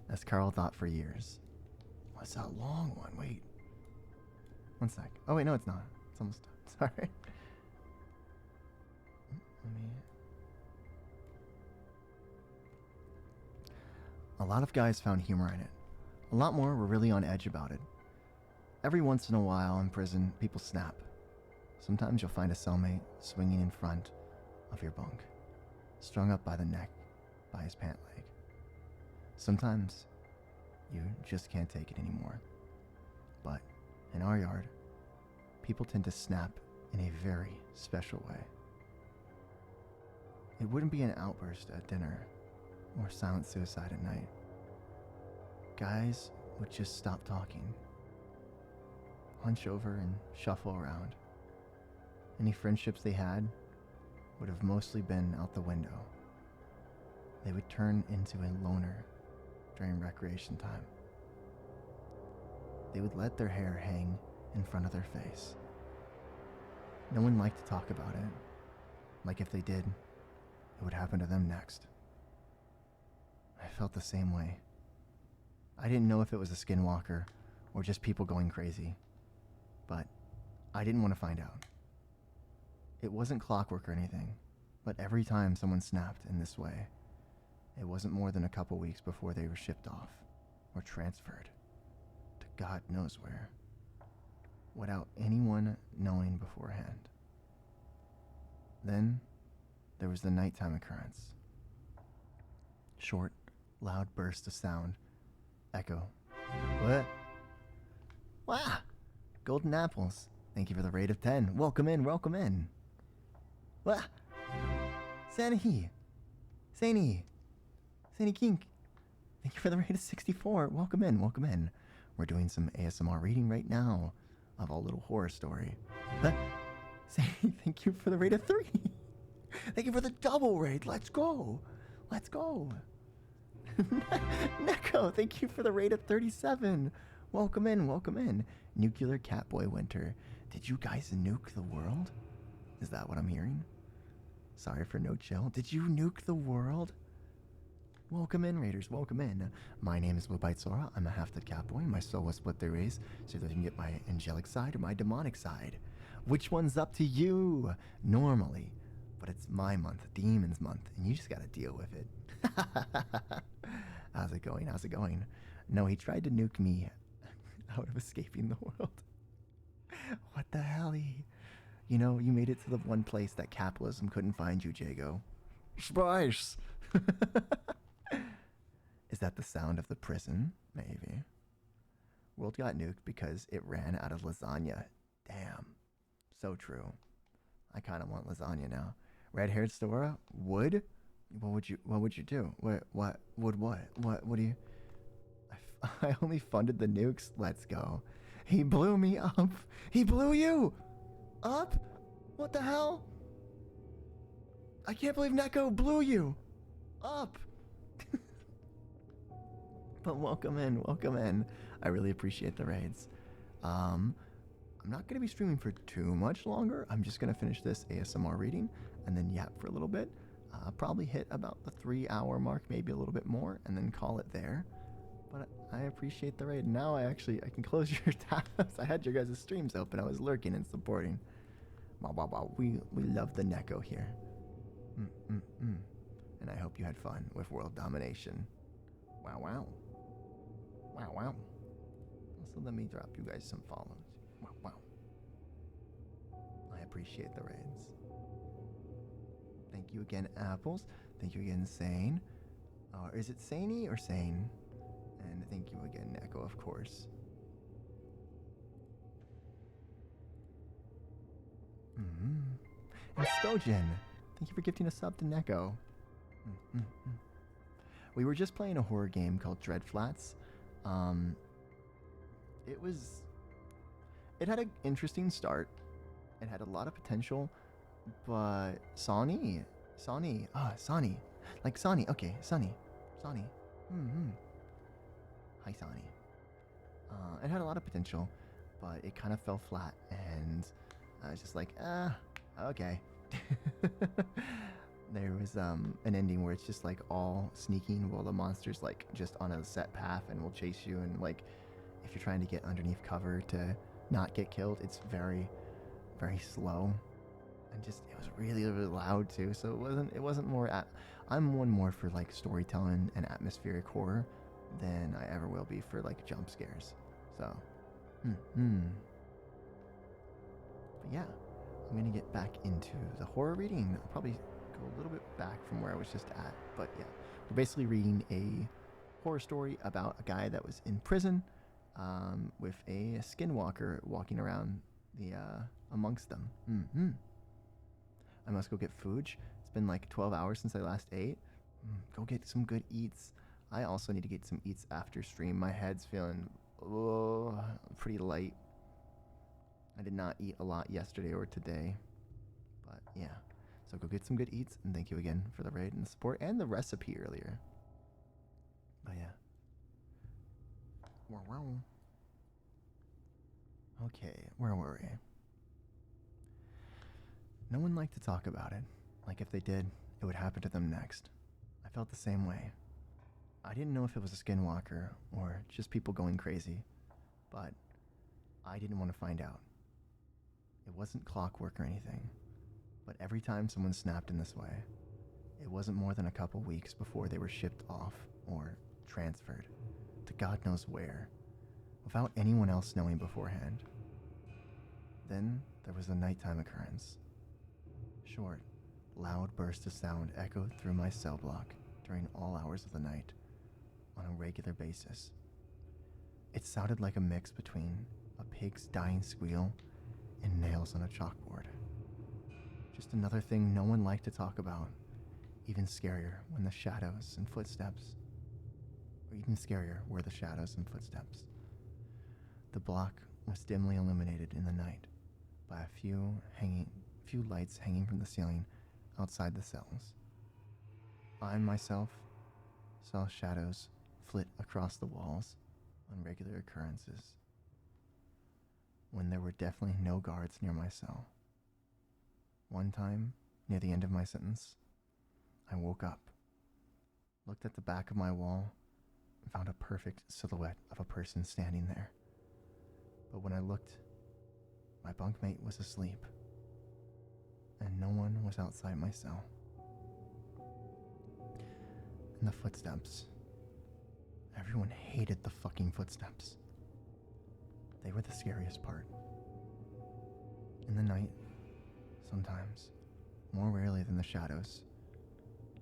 As Carl thought for years. What's that long one? Wait. One sec. Oh wait, no it's not. It's almost done. Sorry. A lot of guys found humor in it. A lot more were really on edge about it. Every once in a while in prison, people snap. Sometimes you'll find a cellmate swinging in front of your bunk, strung up by the neck by his pant leg. Sometimes you just can't take it anymore. But in our yard, people tend to snap in a very special way. It wouldn't be an outburst at dinner or silent suicide at night. Guys would just stop talking, hunch over and shuffle around. Any friendships they had would have mostly been out the window. They would turn into a loner during recreation time. they would let their hair hang in front of their face. No one liked to talk about it. Like if they did, it would happen to them next. I felt the same way. I didn't know if it was a skinwalker or just people going crazy, but I didn't want to find out. It wasn't clockwork or anything, but every time someone snapped in this way, it wasn't more than a couple weeks before they were shipped off or transferred to God knows where, without anyone knowing beforehand. Then there was the nighttime occurrence. Short, loud bursts of sound. Echo. What? Wow! Golden apples. Thank you for the rate of 10. Welcome in, welcome in. What? Sani. Sani Kink. Thank you for the rate of 64. Welcome in, welcome in. We're doing some ASMR reading right now of a little horror story. Sani, thank you for the rate of 3. Thank you for the double rate. Let's go. Let's go. Neko, thank you for the rate of 37. Welcome in, welcome in. Nuclear Catboy Winter. Did you guys nuke the world? Is that what I'm hearing? Sorry for no chill. Did you nuke the world? Welcome in, Raiders, welcome in. My name is BlueByteSora. I'm a half-dead catboy. My soul was split their ways so that I can get my angelic side or my demonic side. Which one's up to you? Normally. But it's my month, Demon's Month, and you just gotta deal with it. How's it going? How's it going? No, he tried to nuke me out of escaping the world. What the hell? You know, you made it to the one place that capitalism couldn't find you, Jago. Spice! Is that the sound of the prison? Maybe. World got nuked because it ran out of lasagna. Damn. So true. I kind of want lasagna now. Red-haired Sora? Wood? What would you do? What do you... I only funded the nukes. Let's go. He blew me up. He blew you up? What the hell? I can't believe Neko blew you up. But welcome in, welcome in. I really appreciate the raids. I'm not going to be streaming for too much longer. I'm just going to finish this ASMR reading and then yap for a little bit. Probably hit about the 3-hour mark, maybe a little bit more, and then call it there. But I appreciate the raid. Now I can close your tabs. I had your guys' streams open. I was lurking and supporting. Wow, wow, wow. We love the Neko here. And I hope you had fun with world domination. Wow, wow. Wow, wow. Also, let me drop you guys some follows. Wow, wow. I appreciate the raids. Thank you again, Apples. Thank you again, Sane. Is it Saney or Sane? And thank you again, Neko, of course. And Stojin, thank you for gifting a sub to Neko. We were just playing a horror game called Dread Flats. It had an interesting start. It had a lot of potential, but Sonny, like Sonny, okay, Sonny. Hi, Sonny. It had a lot of potential, but it kind of fell flat, and I was just like, okay. There was an ending where it's just like all sneaking while the monster's like just on a set path and will chase you, and like if you're trying to get underneath cover to not get killed, it's very, very slow, and just it was really, really loud too. So it wasn't more. I'm one more for like storytelling and atmospheric horror than I ever will be for like jump scares. So, But yeah, I'm gonna get back into the horror reading. I'll probably go a little bit back from where I was just at. But yeah, we're basically reading a horror story about a guy that was in prison with a skinwalker walking around the amongst them. I must go get food. It's been like 12 hours since I last ate. Go get some good eats. I also need to get some eats after stream. My head's feeling pretty light. I did not eat a lot yesterday or today. But yeah. So go get some good eats, and thank you again for the raid and the support and the recipe earlier. But yeah. Wow. Okay, where were we? No one liked to talk about it. Like if they did, it would happen to them next. I felt the same way. I didn't know if it was a skinwalker or just people going crazy, but I didn't want to find out. It wasn't clockwork or anything, but every time someone snapped in this way, it wasn't more than a couple weeks before they were shipped off or transferred to God knows where, without anyone else knowing beforehand. Then there was the nighttime occurrence. Short, loud bursts of sound echoed through my cell block during all hours of the night on a regular basis. It sounded like a mix between a pig's dying squeal and nails on a chalkboard. Just another thing no one liked to talk about. Even scarier when the shadows and footsteps, or even scarier were the shadows and footsteps. The block was dimly illuminated in the night by a few lights hanging from the ceiling outside the cells. I myself saw shadows flit across the walls on regular occurrences, when there were definitely no guards near my cell. One time, near the end of my sentence, I woke up, looked at the back of my wall, and found a perfect silhouette of a person standing there. But when I looked, my bunkmate was asleep, and no one was outside my cell. And the footsteps. Everyone hated the fucking footsteps. They were the scariest part. In the night, sometimes, more rarely than the shadows,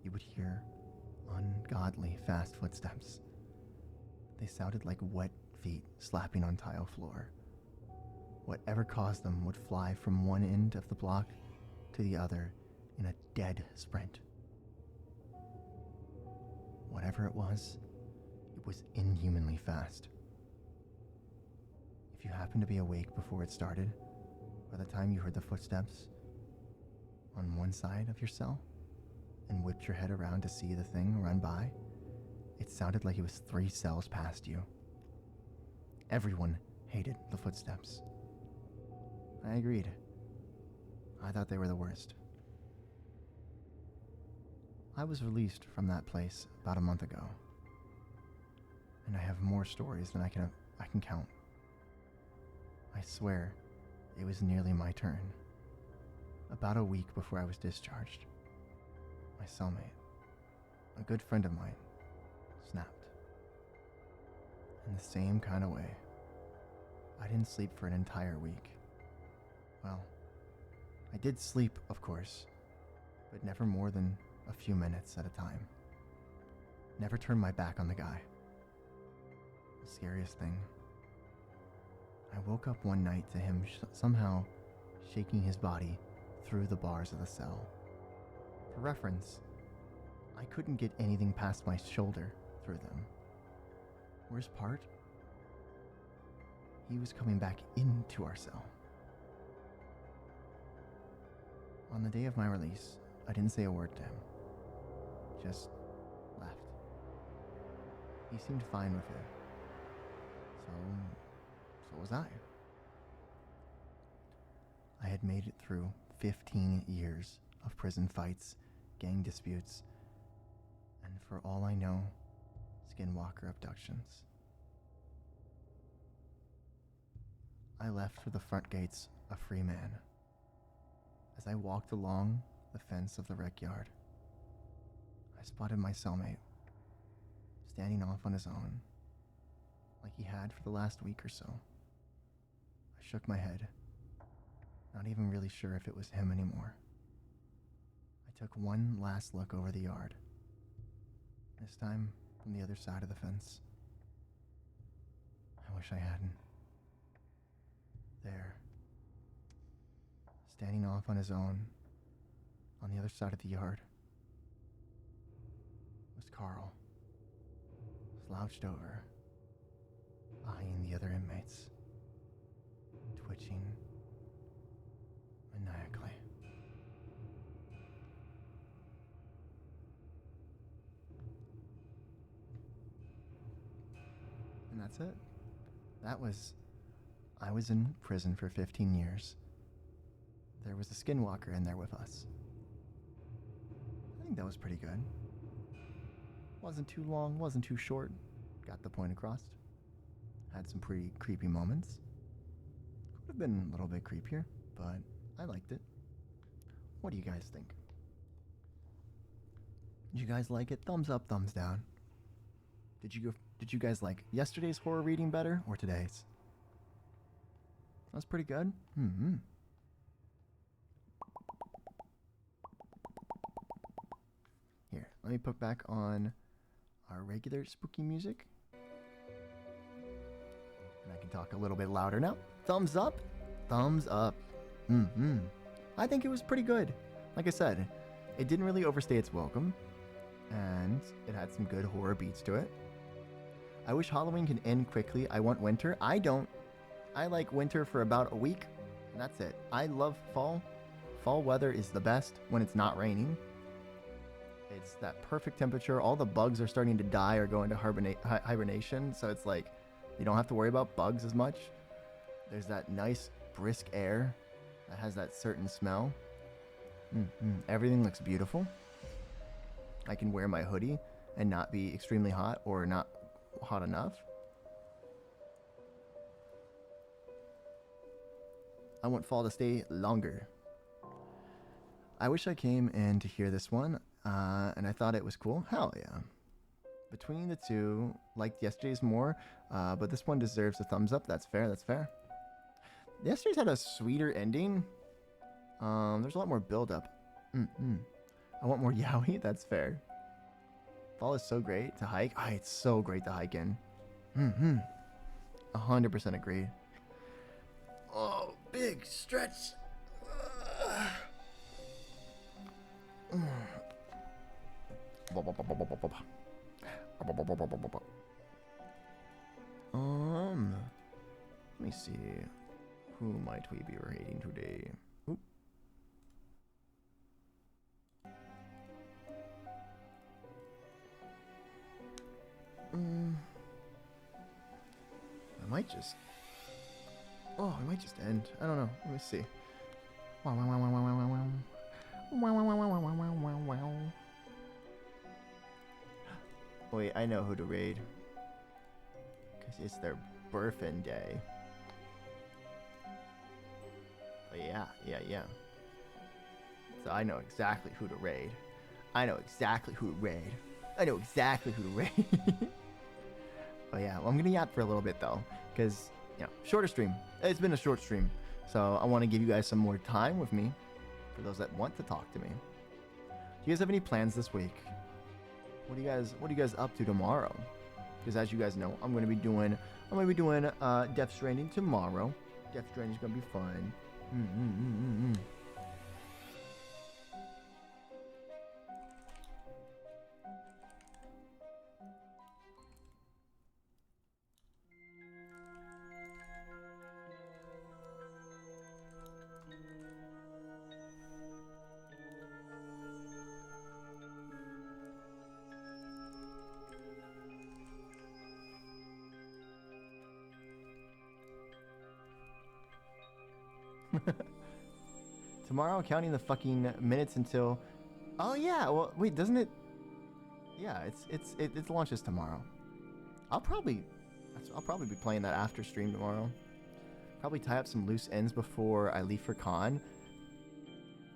you would hear ungodly fast footsteps. They sounded like wet feet slapping on tile floor. Whatever caused them would fly from one end of the block to the other in a dead sprint. Whatever it was inhumanly fast. If you happened to be awake before it started, by the time you heard the footsteps on one side of your cell and whipped your head around to see the thing run by, it sounded like it was 3 cells past you. Everyone hated the footsteps. I agreed. I thought they were the worst. I was released from that place about a month ago, and I have more stories than I can count. I swear, it was nearly my turn. About a week before I was discharged, my cellmate, a good friend of mine, snapped. In the same kind of way. I didn't sleep for an entire week. Well, I did sleep, of course, but never more than a few minutes at a time. Never turned my back on the guy. The scariest thing. I woke up one night to him somehow shaking his body through the bars of the cell. For reference, I couldn't get anything past my shoulder through them. Worst part? He was coming back into our cell. On the day of my release, I didn't say a word to him. Just left. He seemed fine with it. So was I. I had made it through 15 years of prison fights, gang disputes, and for all I know, skinwalker abductions. I left through the front gates a free man. As I walked along the fence of the rec yard, I spotted my cellmate, standing off on his own, like he had for the last week or so. I shook my head, not even really sure if it was him anymore. I took one last look over the yard, this time from the other side of the fence. I wish I hadn't. There, standing off on his own, on the other side of the yard, was Carl, slouched over, eyeing the other inmates, twitching maniacally. And that's it. That was I was in prison for 15 years. There was a skinwalker in there with us. I think that was pretty good. Wasn't too long, wasn't too short. Got the point across. Had some pretty creepy moments. Could have been a little bit creepier, but I liked it. What do you guys think? Did you guys like it? Thumbs up, thumbs down. Did you guys like yesterday's horror reading better or today's? That's pretty good. Mm-hmm. Here, let me put back on our regular spooky music. And I can talk a little bit louder now. Thumbs up. Thumbs up. Mm-hmm. I think it was pretty good. Like I said, it didn't really overstay its welcome. And it had some good horror beats to it. I wish Halloween can end quickly. I want winter. I don't. I like winter for about a week, and that's it. I love fall. Fall weather is the best when it's not raining. It's that perfect temperature. All the bugs are starting to die or go into hibernation, so it's like you don't have to worry about bugs as much. There's that nice brisk air that has that certain smell. Everything looks beautiful. I can wear my hoodie and not be extremely hot or not hot enough. I want fall to stay longer. I wish I came in to hear this one, and I thought it was cool. Hell yeah. Between the two, liked yesterday's more, but this one deserves a thumbs up. That's fair, that's fair. Yesterday's had a sweeter ending. There's a lot more build-up. I want more yaoi. That's fair. Fall is so great to hike. It's so great to hike in. 100% agreed. Oh, big stretch. Let me see. Who might we be raiding today? Oop. I might just... Oh, it might just end. I don't know. Let me see. Wait, I know who to raid. Because it's their birthing day. Oh, yeah. So I know exactly who to raid. Oh, yeah. Well, I'm going to yap for a little bit, though. Because, shorter stream. It's been a short stream. So I want to give you guys some more time with me. For those that want to talk to me. Do you guys have any plans this week? What are you guys up to tomorrow? Because as you guys know, I'm gonna be doing Death Stranding tomorrow. Death Stranding's gonna be fun. Tomorrow, counting the fucking minutes until... Oh yeah, well wait, doesn't it? Yeah, it launches tomorrow. I'll probably be playing that after stream tomorrow. Probably tie up some loose ends before I leave for con.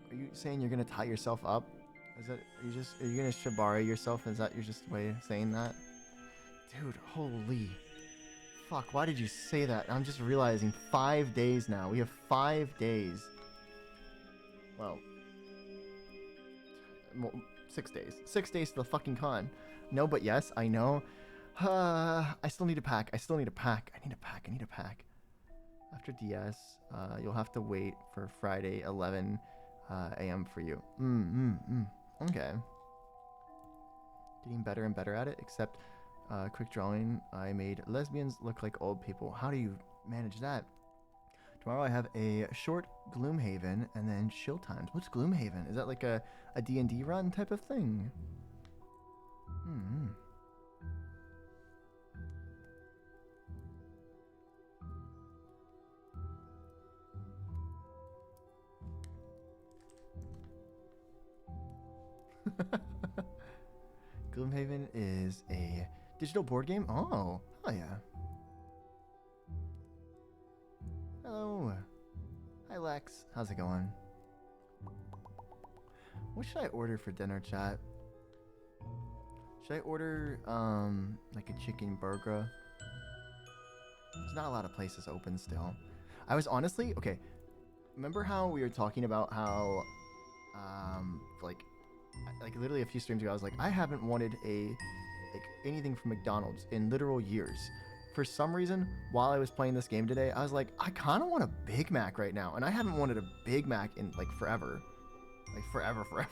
Are you saying you're gonna tie yourself up? Are you gonna shibari yourself? Is that your just way of saying that? Dude, holy fuck, why did you say that? I'm just realizing 5 days now. We have 5 days. Well, 6 days. 6 days to the fucking con. No, but yes, I know. I still need to pack. I need to pack. After DS, you'll have to wait for Friday 11 a.m. for you. Okay. Getting better and better at it, except quick drawing. I made lesbians look like old people. How do you manage that? Tomorrow I have a short Gloomhaven and then chill times. What's Gloomhaven? Is that like a D&D run type of thing? I 100% Gloomhaven is a digital board game? Oh, yeah. Hello. Hi, Lex. How's it going? What should I order for dinner, chat? Should I order, like a chicken burger? There's not a lot of places open still. I was honestly, okay, remember how we were talking about how, like literally a few streams ago, I was like, I haven't wanted anything from McDonald's in literal years. For some reason, while I was playing this game today, I was like, I kind of want a Big Mac right now. And I haven't wanted a Big Mac in, like, forever. Like, forever.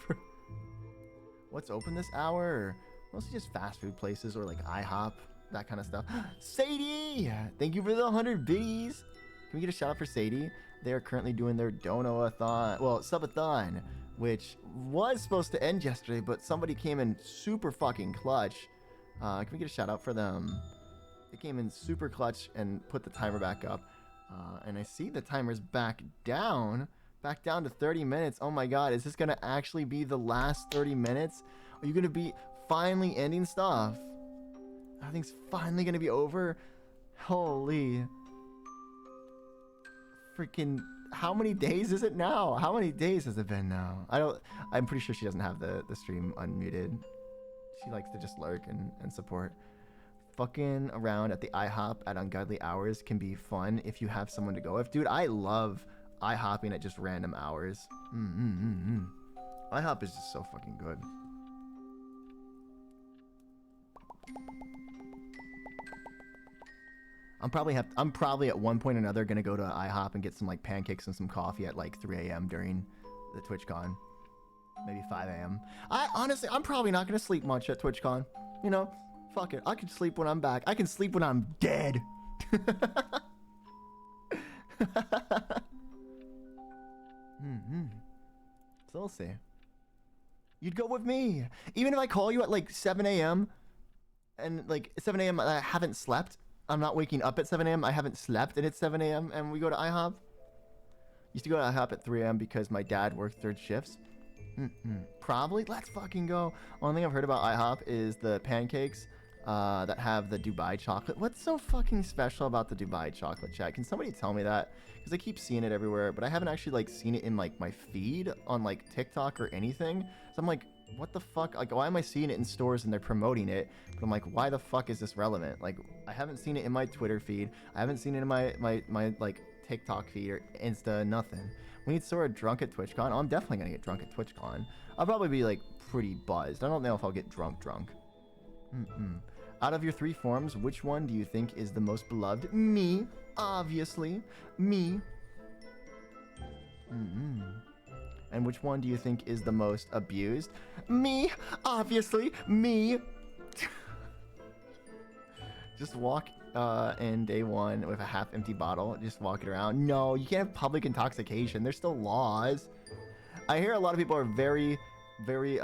What's open this hour? Or mostly just fast food places or, like, IHOP, that kind of stuff. Sadie! Thank you for the 100 biddies! Can we get a shout out for Sadie? They are currently doing their Dono-a-thon, well, Subathon, which was supposed to end yesterday, but somebody came in super fucking clutch. Can we get a shout out for them? They came in super clutch and put the timer back up. And I see the timer's back down to 30 minutes. Oh my god, is this gonna actually be the last 30 minutes? Are you gonna be finally ending stuff? Everything's finally gonna be over? Holy. Freaking, how many days is it now? How many days has it been now? I'm pretty sure she doesn't have the stream unmuted. She likes to just lurk and support. Fucking around at the IHOP at ungodly hours can be fun if you have someone to go with. Dude, I love IHOPing at just random hours. IHOP is just so fucking good. I'm probably at one point or another gonna go to IHOP and get some like pancakes and some coffee at like 3 a.m. during the TwitchCon. Maybe 5 a.m. I'm probably not gonna sleep much at TwitchCon. You know, fuck it. I can sleep when I'm back. I can sleep when I'm dead. So we'll see. You'd go with me. Even if I call you at like 7 a.m. and like 7 a.m. I haven't slept. I'm not waking up at 7 a.m. I haven't slept and it's 7 a.m. and we go to IHOP. Used to go to IHOP at 3 a.m. because my dad worked third shifts. Probably. Let's fucking go. Only thing I've heard about IHOP is the pancakes that have the Dubai chocolate. What's so fucking special about the Dubai chocolate, chat? Can somebody tell me that? Because I keep seeing it everywhere, but I haven't actually like seen it in like my feed on like TikTok or anything. So I'm like, what the fuck? Like, why am I seeing it in stores and they're promoting it? But I'm like, why the fuck is this relevant? Like, I haven't seen it in my Twitter feed. I haven't seen it in my like TikTok feed or Insta, nothing. We need Sora drunk at TwitchCon. Oh, I'm definitely gonna get drunk at TwitchCon. I'll probably be like pretty buzzed. I don't know if I'll get drunk. Out of your 3 forms, which one do you think is the most beloved? Me, obviously. Me. And which one do you think is the most abused? Me, obviously. Me. Just walk in day 1 with a half-empty bottle. Just walk it around. No, you can't have public intoxication. There's still laws. I hear a lot of people are very, very,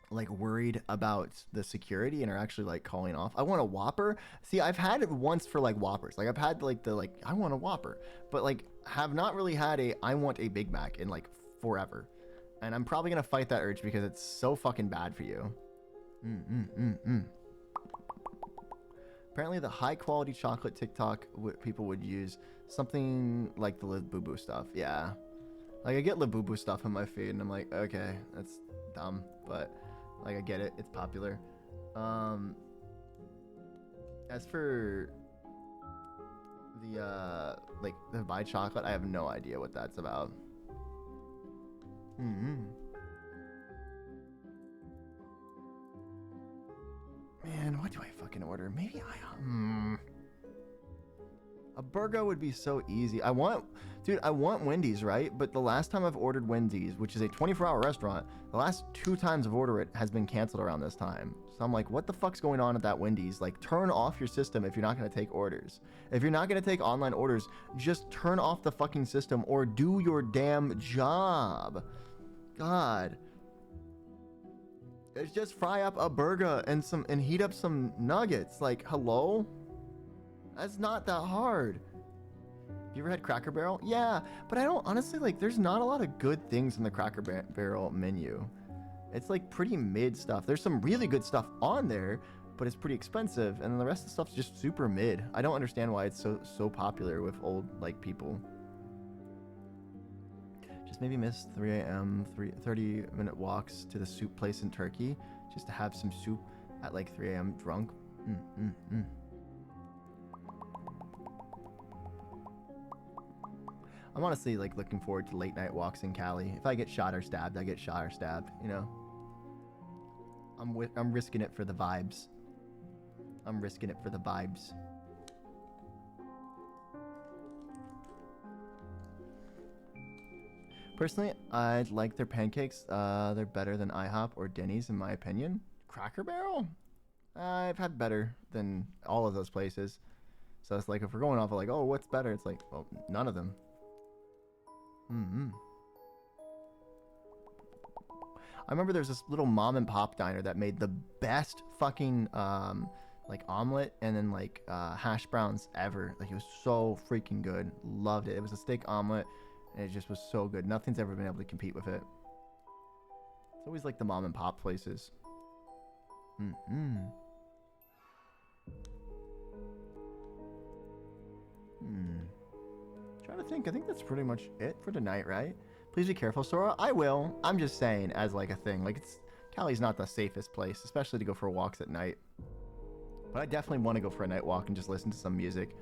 like worried about the security and are actually like calling off. I want a Whopper. See, I've had it once for like Whoppers. Like I've had like I want a Whopper, but like have not really had I want a Big Mac in like forever. And I'm probably gonna fight that urge because it's so fucking bad for you. Apparently the high quality chocolate TikTok people would use something like the Labubu stuff. Yeah. Like I get Labubu stuff on my feed and I'm like, okay, that's dumb, but like I get it, it's popular. As for the like the buy chocolate, I have no idea what that's about. Man, what do I fucking order? Maybe a burger would be so easy. I want Wendy's, right? But the last time I've ordered Wendy's, which is a 24-hour restaurant, the last 2 times I've ordered it has been canceled around this time. So I'm like, what the fuck's going on at that Wendy's? Like, turn off your system if you're not going to take orders. If you're not going to take online orders, just turn off the fucking system or do your damn job. God. It's just fry up a burger and heat up some nuggets. Like, hello? That's not that hard. Have you ever had Cracker Barrel? Yeah, but I don't honestly like. There's not a lot of good things in the Cracker Barrel menu. It's like pretty mid stuff. There's some really good stuff on there, but it's pretty expensive, and then the rest of the stuff's just super mid. I don't understand why it's so popular with old like people. Just maybe miss 3 a.m. 30-minute walks to the soup place in Turkey just to have some soup at like 3 a.m. drunk. I'm honestly like looking forward to late night walks in Cali. If I get shot or stabbed, I get shot or stabbed, you know. I'm risking it for the vibes. I'm risking it for the vibes. Personally, I like their pancakes. They're better than IHOP or Denny's in my opinion. Cracker Barrel? I've had better than all of those places. So it's like if we're going off of like, oh, what's better? It's like, well, none of them. I remember there's this little mom and pop diner that made the best fucking like omelet and then like hash browns ever. Like it was so freaking good. Loved it. It was a steak omelet and it just was so good. Nothing's ever been able to compete with it. It's always like the mom and pop places. Trying to think. I think that's pretty much it for tonight, right? Please be careful, Sora. I will. I'm just saying as like a thing. Like Cali's not the safest place, especially to go for walks at night. But I definitely want to go for a night walk and just listen to some music.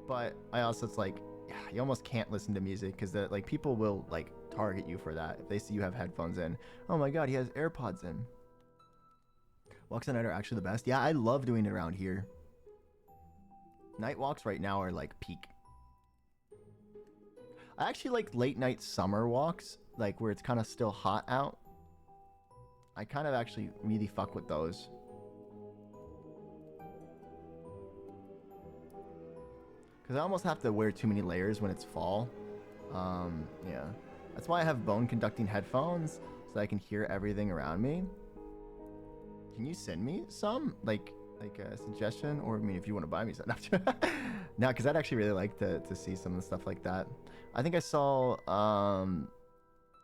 But I also, it's like, yeah, you almost can't listen to music because like people will like target you for that if they see you have headphones in. Oh my god, he has AirPods in. Walks at night are actually the best. Yeah, I love doing it around here. Night walks right now are like peak. I actually like late night summer walks, like where it's kind of still hot out. I kind of actually really fuck with those. Because I almost have to wear too many layers when it's fall. Yeah. That's why I have bone conducting headphones, so I can hear everything around me. Can you send me some? Like a suggestion? Or, I mean, if you want to buy me some. No, because I'd actually really like to see some of the stuff like that. I think I saw, God,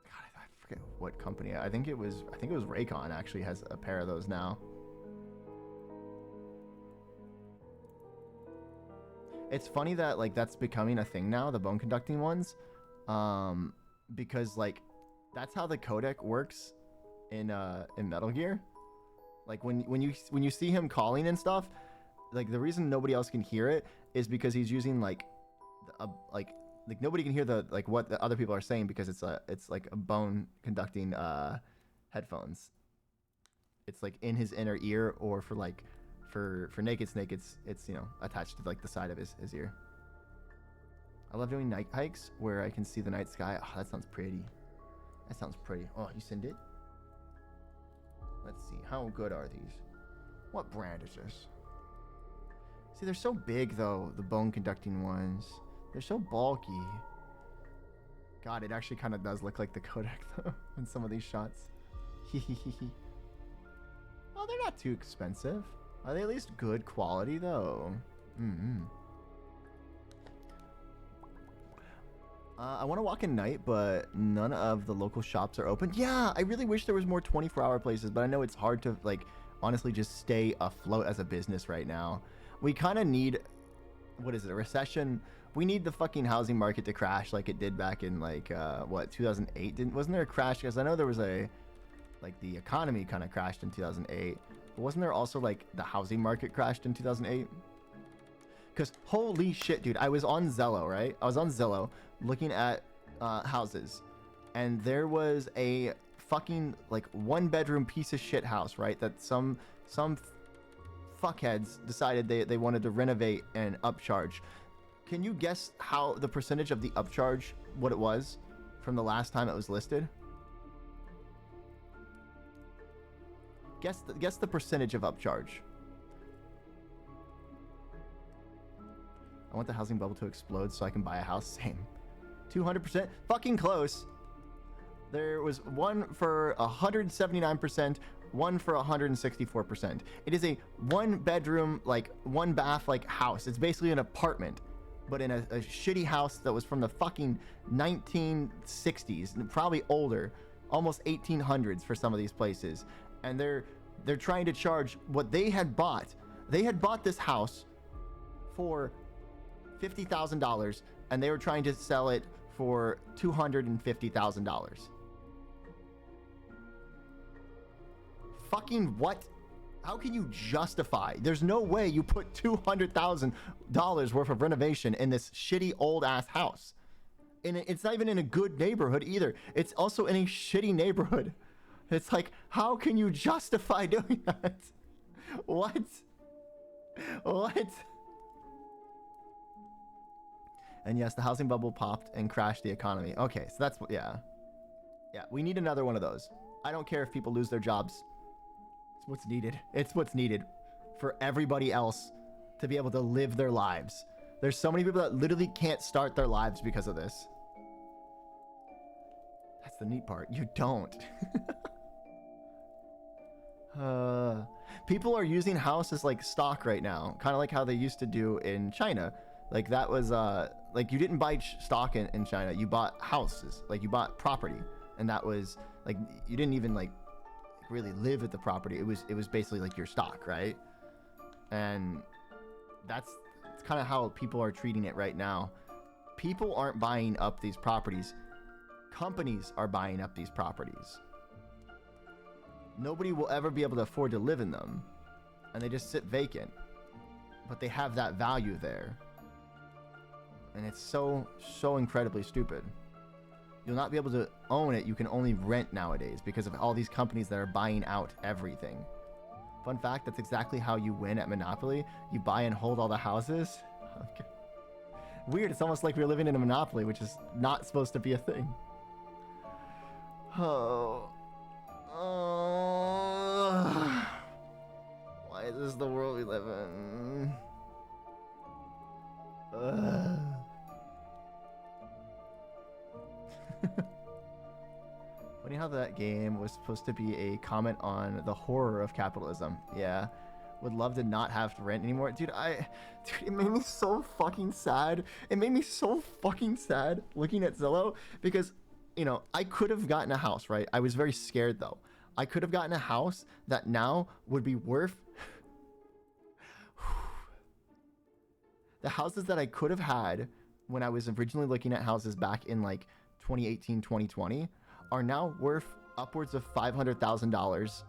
I forget what company. I think it was Raycon actually has a pair of those now. It's funny that like that's becoming a thing now, the bone conducting ones, because like that's how the codec works in Metal Gear. Like when you see him calling and stuff, like the reason nobody else can hear it is because he's using like nobody can hear the like what the other people are saying because it's like a bone conducting headphones. It's like in his inner ear, or for Naked Snake it's you know attached to like the side of his ear. I love doing night hikes where I can see the night sky. Oh, that sounds pretty. That sounds pretty. Oh, you send it? Let's see. How good are these? What brand is this? See, they're so big though, the bone conducting ones. They're so bulky. God, it actually kind of does look like the codec though in some of these shots. Oh, they're not too expensive. Are they at least good quality though? I want to walk at night, but none of the local shops are open. Yeah, I really wish there was more 24-hour places, but I know it's hard to like honestly just stay afloat as a business right now. We kind of need, what is it, a recession? We need the fucking housing market to crash like it did back in like what, 2008? Wasn't there a crash? Because I know there was the economy kind of crashed in 2008. But wasn't there also like the housing market crashed in 2008? Because holy shit, dude, I was on Zillow, right? I was on Zillow looking at houses, and there was a fucking like 1-bedroom piece of shit house, right? That some fuckheads decided they wanted to renovate and upcharge. Can you guess how the percentage of the upcharge, what it was from the last time it was listed? Guess the percentage of upcharge. I want the housing bubble to explode so I can buy a house. Same. 200%? Fucking close. There was one for 179%, one for 164%. It is a 1-bedroom, like 1-bath, like house. It's basically an apartment, but in a shitty house that was from the fucking 1960s, and probably older. almost 1800s for some of these places, and they're trying to charge what they had bought. They had bought this house for $50,000, and they were trying to sell it for $250,000. Fucking what? How can you justify? There's no way you put $200,000 worth of renovation in this shitty old ass house. And it's not even in a good neighborhood either. It's also in a shitty neighborhood. It's like, how can you justify doing that? What? What? And yes, the housing bubble popped and crashed the economy. Okay, so that's what, yeah. Yeah, we need another one of those. I don't care if people lose their jobs. It's what's needed. It's what's needed for everybody else to be able to live their lives. There's so many people that literally can't start their lives because of this. That's the neat part. You don't. People are using house as like stock right now, kind of like how they used to do in China. Like that was like you didn't buy stock in China, you bought houses, like you bought property, and that was like you didn't even like really live at the property. It was basically like your stock, right? And that's kind of how people are treating it right now. People aren't buying up these properties. Companies are buying up these properties. Nobody will ever be able to afford to live in them, and they just sit vacant, but they have that value there. And it's so incredibly stupid. You'll not be able to own it. You can only rent nowadays because of all these companies that are buying out everything. Fun fact, that's exactly how you win at Monopoly. You buy and hold all the houses. Okay. Weird, it's almost like we're living in a Monopoly, which is not supposed to be a thing. Oh. Why is this the world we live in? Funny how that game was supposed to be a comment on the horror of capitalism. Yeah. Would love to not have to rent anymore. Dude, it made me so fucking sad. It made me so fucking sad looking at Zillow because, you know, I could have gotten a house, right? I was very scared though. I could have gotten a house that now would be worth the houses that I could have had when I was originally looking at houses back in like 2018, 2020 are now worth upwards of $500,000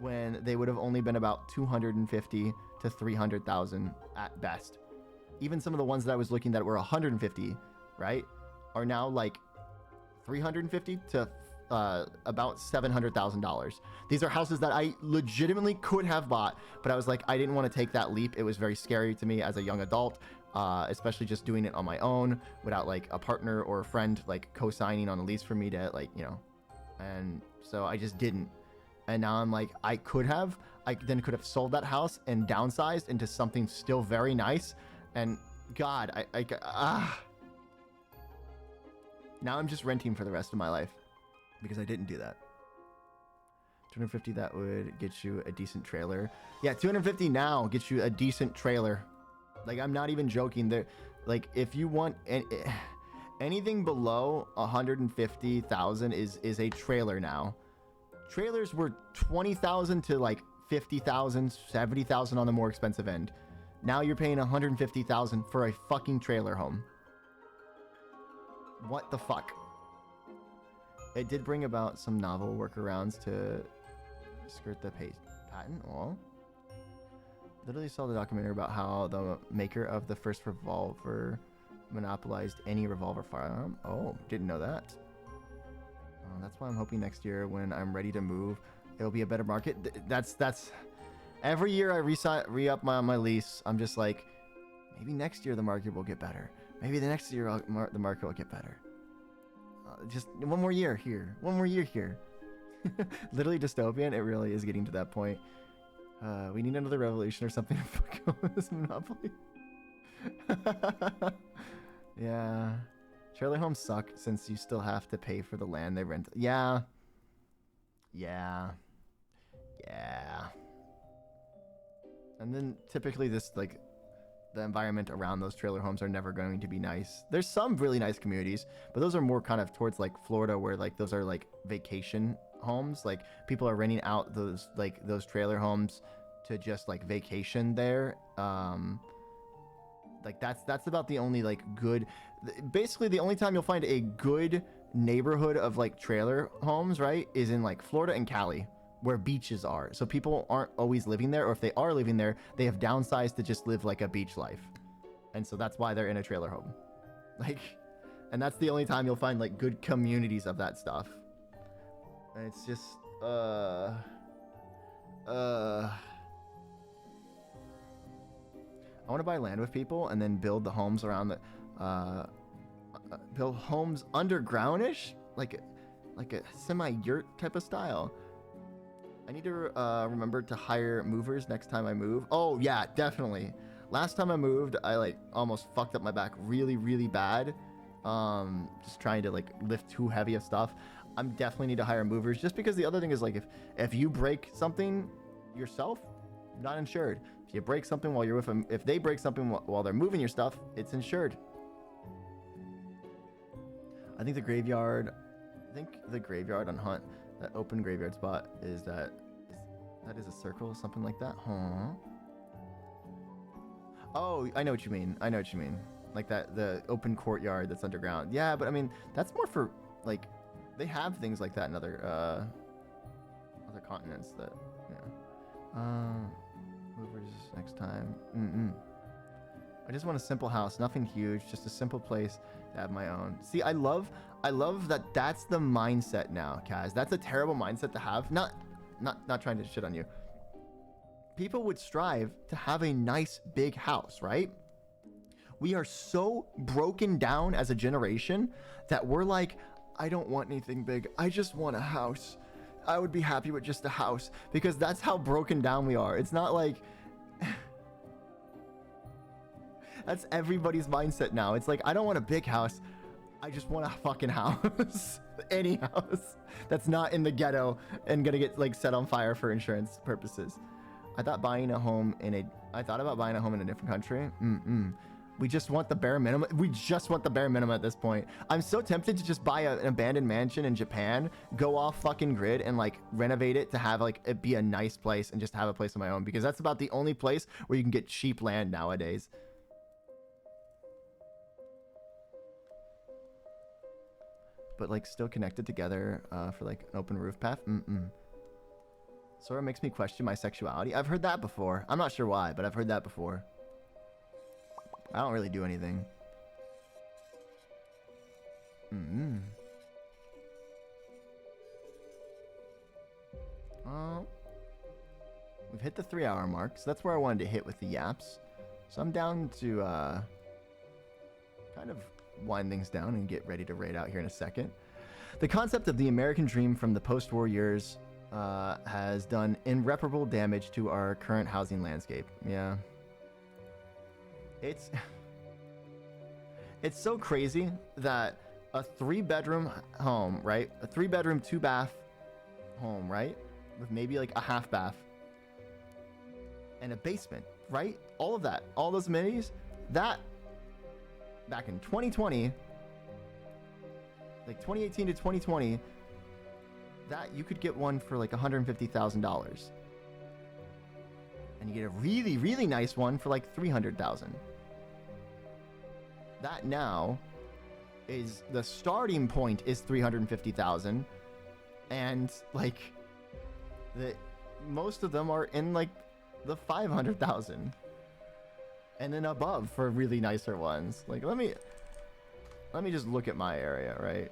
when they would have only been about 250 to 300,000 at best. Even some of the ones that I was looking that were 150, right, are now like 350 to about $700,000. These are houses that I legitimately could have bought, but I was like, I didn't want to take that leap. It was very scary to me as a young adult, especially just doing it on my own without like a partner or a friend like co-signing on a lease for me to like, you know, and so I just didn't. And now I'm like, I then could have sold that house and downsized into something still very nice. And God, now I'm just renting for the rest of my life because I didn't do that. 250, that would get you a decent trailer. Yeah, 250 now gets you a decent trailer. Like, I'm not even joking. There, like, if you want anything below 150,000 is a trailer now. Trailers were 20,000 to like 50,000, 70,000 on the more expensive end. Now you're paying 150,000 for a fucking trailer home. What the fuck? It did bring about some novel workarounds to skirt the patent. Oh. Literally saw the documentary about how the maker of the first revolver monopolized any revolver firearm. Oh, didn't know that. That's why I'm hoping next year when I'm ready to move, it'll be a better market. That's every year I re-up my lease. I'm just like, maybe next year the market will get better. Maybe the next year the market will get better. Just one more year here. One more year here. Literally dystopian. It really is getting to that point. We need another revolution or something to fuck with this monopoly. Yeah. Trailer homes suck since you still have to pay for the land they rent. Yeah. And then typically this like the environment around those trailer homes are never going to be nice. There's some really nice communities, but those are more kind of towards like Florida, where like those are like vacation homes. Like people are renting out those trailer homes to just like vacation there. Like that's about the only like good, basically the only time you'll find a good neighborhood of like trailer homes, right, is in like Florida and Cali, where beaches are. So people aren't always living there, or if they are living there, they have downsized to just live like a beach life. And so that's why they're in a trailer home. Like, and that's the only time you'll find like good communities of that stuff. And it's just, I want to buy land with people and then build the homes around the, build homes undergroundish, like a semi-yurt type of style. I need to remember to hire movers next time I move. Oh yeah, definitely. Last time I moved, I like almost fucked up my back really, really bad. Just trying to like lift too heavy of stuff. I'm definitely need to hire movers, just because the other thing is like if you break something yourself, not insured. If you break something while you're with them, if they break something while they're moving your stuff, it's insured. I think the graveyard on Hunt, that open graveyard spot is that is a circle, something like that. Huh? Oh, I know what you mean. Like the open courtyard that's underground. Yeah, but I mean, that's more for like, they have things like that in other continents that, yeah. Movers next time. I just want a simple house, nothing huge, just a simple place to have my own. See, I love that that's the mindset now, Kaz. That's a terrible mindset to have. Not trying to shit on you. People would strive to have a nice big house, right? We are so broken down as a generation that we're like, I don't want anything big. I just want a house. I would be happy with just a house, because that's how broken down we are. It's not like that's everybody's mindset now. It's like, I don't want a big house. I just want a fucking house. Any house that's not in the ghetto and gonna get like set on fire for insurance purposes. I thought about buying a home in a different country. We just want the bare minimum. We just want the bare minimum at this point. I'm so tempted to just buy an abandoned mansion in Japan, go off fucking grid, and like renovate it to have like it be a nice place and just have a place of my own, because that's about the only place where you can get cheap land nowadays. But like still connected together for like an open roof path. Sora makes me question my sexuality. I've heard that before. I'm not sure why, but I've heard that before. I don't really do anything. We've hit the 3-hour mark, so that's where I wanted to hit with the yaps. So I'm down to kind of wind things down and get ready to raid out here in a second. The concept of the American dream from the post-war years has done irreparable damage to our current housing landscape. Yeah. It's so crazy that a 3-bedroom home, right? A 3-bedroom, 2-bath home, right? With maybe like a half bath and a basement, right? All of that, all those amenities, that back in 2020, like 2018 to 2020, that you could get one for like $150,000. And you get a really, really nice one for like $300,000. That now is the starting point is $350,000, and like most of them are in like the $500,000 and then above for really nicer ones. Like let me just look at my area, right?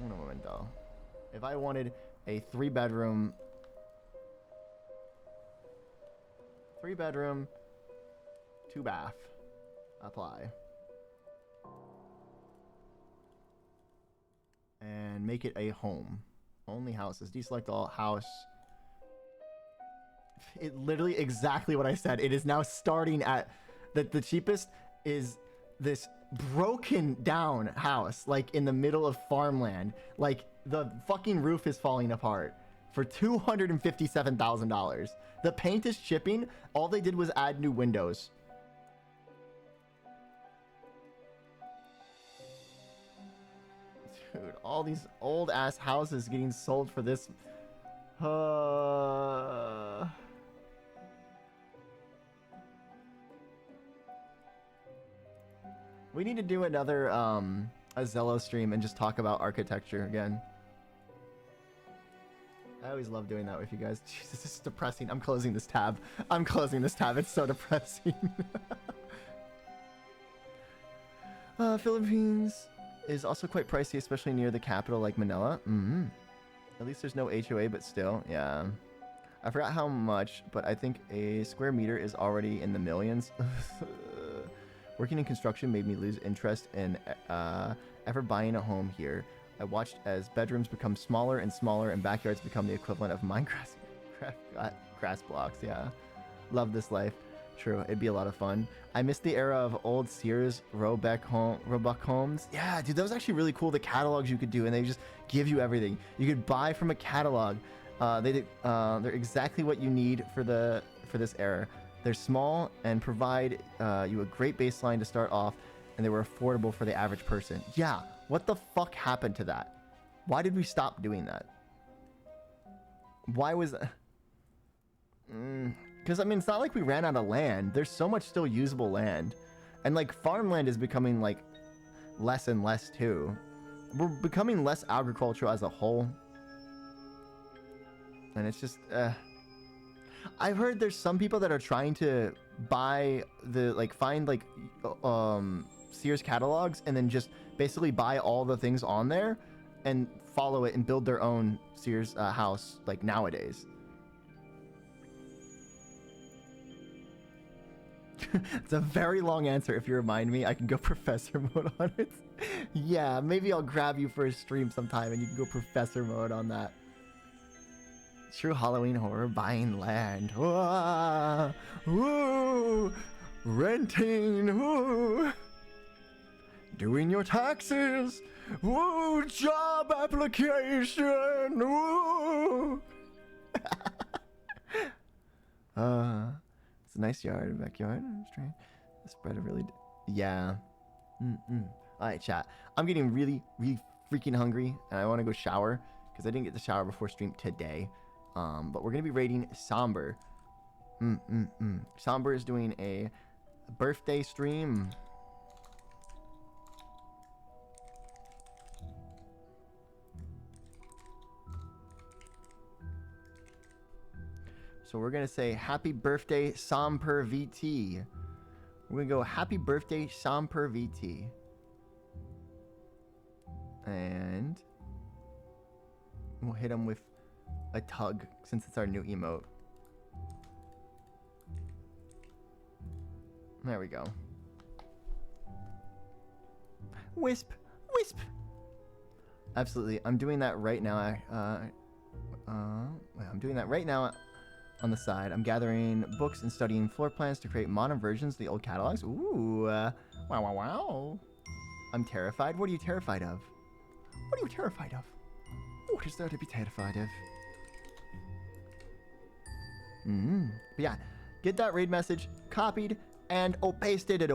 Un momento. If I wanted a 3-bedroom, 2-bath, apply. And make it a home. Only houses. Deselect all house. It literally exactly what I said. It is now starting at the cheapest is this broken down house, like in the middle of farmland. Like the fucking roof is falling apart for $257,000. The paint is chipping. All they did was add new windows. Dude, all these old ass houses getting sold for this. We need to do another a Zello stream and just talk about architecture again. I always love doing that with you guys. Jesus, this is depressing. I'm closing this tab. I'm closing this tab. It's so depressing. Philippines is also quite pricey, especially near the capital like Manila. At least there's no HOA, but still, yeah. I forgot how much, but I think a square meter is already in the millions. Working in construction made me lose interest in ever buying a home here. I watched as bedrooms become smaller and smaller and backyards become the equivalent of Minecraft grass blocks, yeah. Love this life. True, it'd be a lot of fun. I miss the era of old Sears Roebuck homes. Yeah, dude, that was actually really cool. The catalogs you could do, and they just give you everything. You could buy from a catalog. They're exactly what you need for this era. They're small and provide you a great baseline to start off, and they were affordable for the average person. Yeah, what the fuck happened to that? Why did we stop doing that? Why was that? Because, I mean, it's not like we ran out of land. There's so much still usable land. And, like, farmland is becoming, like, less and less, too. We're becoming less agricultural as a whole. And it's just, I've heard there's some people that are trying to buy the, like, find, like, Sears catalogs and then just basically buy all the things on there and follow it and build their own Sears house, like, nowadays. It's a very long answer. If you remind me, I can go professor mode on it. Yeah, maybe I'll grab you for a stream sometime and you can go professor mode on that. True Halloween horror, buying land. Whoa, whoa, renting. Whoa, doing your taxes. Whoa, job application. Whoa. It's a nice yard, backyard. The spread of really, yeah. All right, chat. I'm getting really, really freaking hungry, and I want to go shower because I didn't get to shower before stream today. But we're gonna be raiding Somber. Somber is doing a birthday stream. So we're gonna say happy birthday Somper VT. We're gonna go happy birthday Somper VT. And we'll hit him with a tug since it's our new emote. There we go. Wisp, wisp. Absolutely, I'm doing that right now. I'm doing that right now on the side. I'm gathering books and studying floor plans to create modern versions of the old catalogs. Ooh, wow. I'm terrified. What are you terrified of? What are you terrified of? What is there to be terrified of? But yeah, get that raid message copied and pasted it.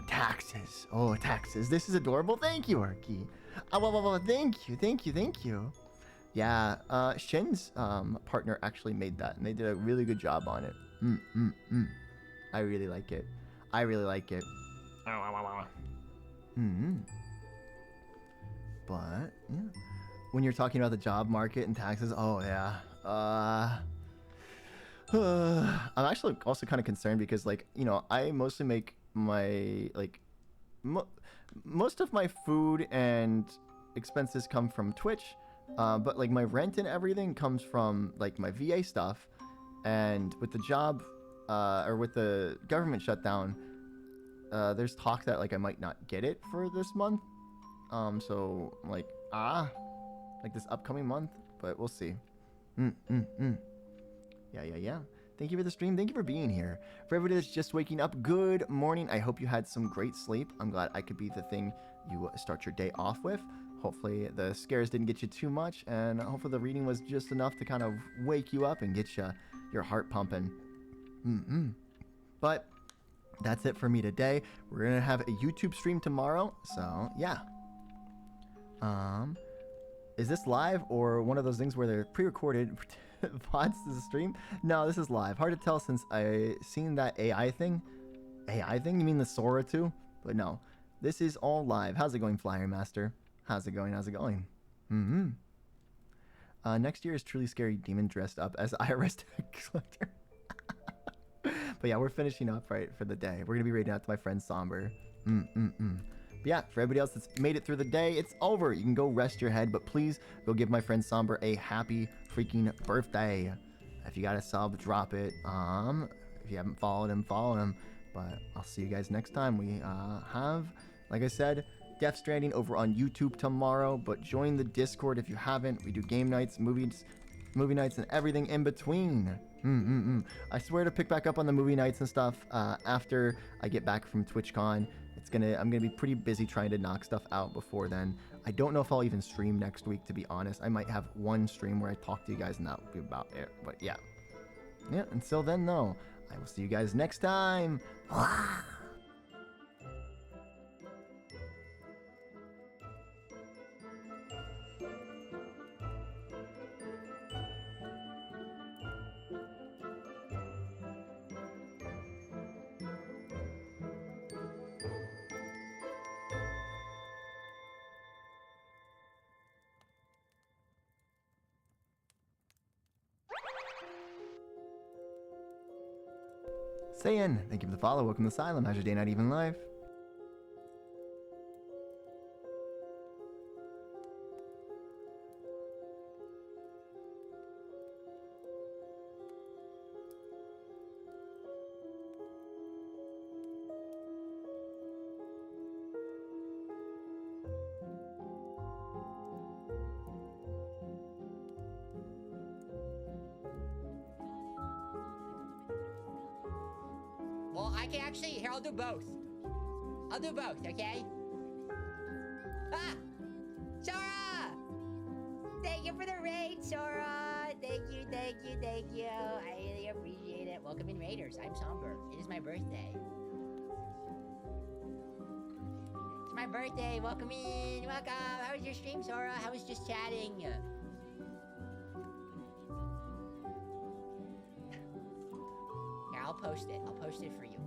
Taxes. Oh, taxes. This is adorable. Thank you, Arky. Thank you. Yeah, Shin's partner actually made that, and they did a really good job on it. I really like it. But yeah, when you're talking about the job market and taxes, oh yeah. I'm actually also kind of concerned because, like, you know, I mostly make my, like, most of my food and expenses come from Twitch, but, like, my rent and everything comes from, like, my VA stuff. And with the job, or with the government shutdown, there's talk that, like, I might not get it for this month. So, like, like this upcoming month, but we'll see. Yeah. Thank you for the stream. Thank you for being here. For everybody that's just waking up, good morning. I hope you had some great sleep. I'm glad I could be the thing you start your day off with. Hopefully the scares didn't get you too much, and hopefully the reading was just enough to kind of wake you up and get your heart pumping. But that's it for me today. We're gonna have a YouTube stream tomorrow, so yeah. Is this live or one of those things where they're pre-recorded VODs to the stream? No, this is live. Hard to tell since I seen that AI thing. AI thing? You mean the Sora too? But no, this is all live. How's it going, Flyer Master? How's it going? How's it going? Next year is Truly Scary Demon dressed up as IRS collector. But yeah, we're finishing up right for the day. We're gonna be raiding out to my friend Somber. But yeah, for everybody else that's made it through the day, it's over. You can go rest your head, but please go give my friend Somber a happy freaking birthday. If you got a sub, drop it. If you haven't followed him, follow him. But I'll see you guys next time. We have, like I said, Death Stranding over on YouTube tomorrow. But join the Discord if you haven't. We do game nights, movie nights, and everything in between. I swear to pick back up on the movie nights and stuff after I get back from TwitchCon. I'm gonna be pretty busy trying to knock stuff out before then. I don't know if I'll even stream next week, to be honest. I might have one stream where I talk to you guys and that'll be about it. But yeah. Until then though, I will see you guys next time. Sayin, thank you for the follow. Welcome to Asylum. How's your day? Not even live. Well, I can actually, here, I'll do both. I'll do both, okay? Ah! Sora! Thank you for the raid, Sora! Thank you, thank you, thank you. I really appreciate it. Welcome in, Raiders. I'm Somber. It is my birthday. It's my birthday. Welcome in. Welcome. How was your stream, Sora? How was just chatting? Here, I'll post it. I'll post it for you.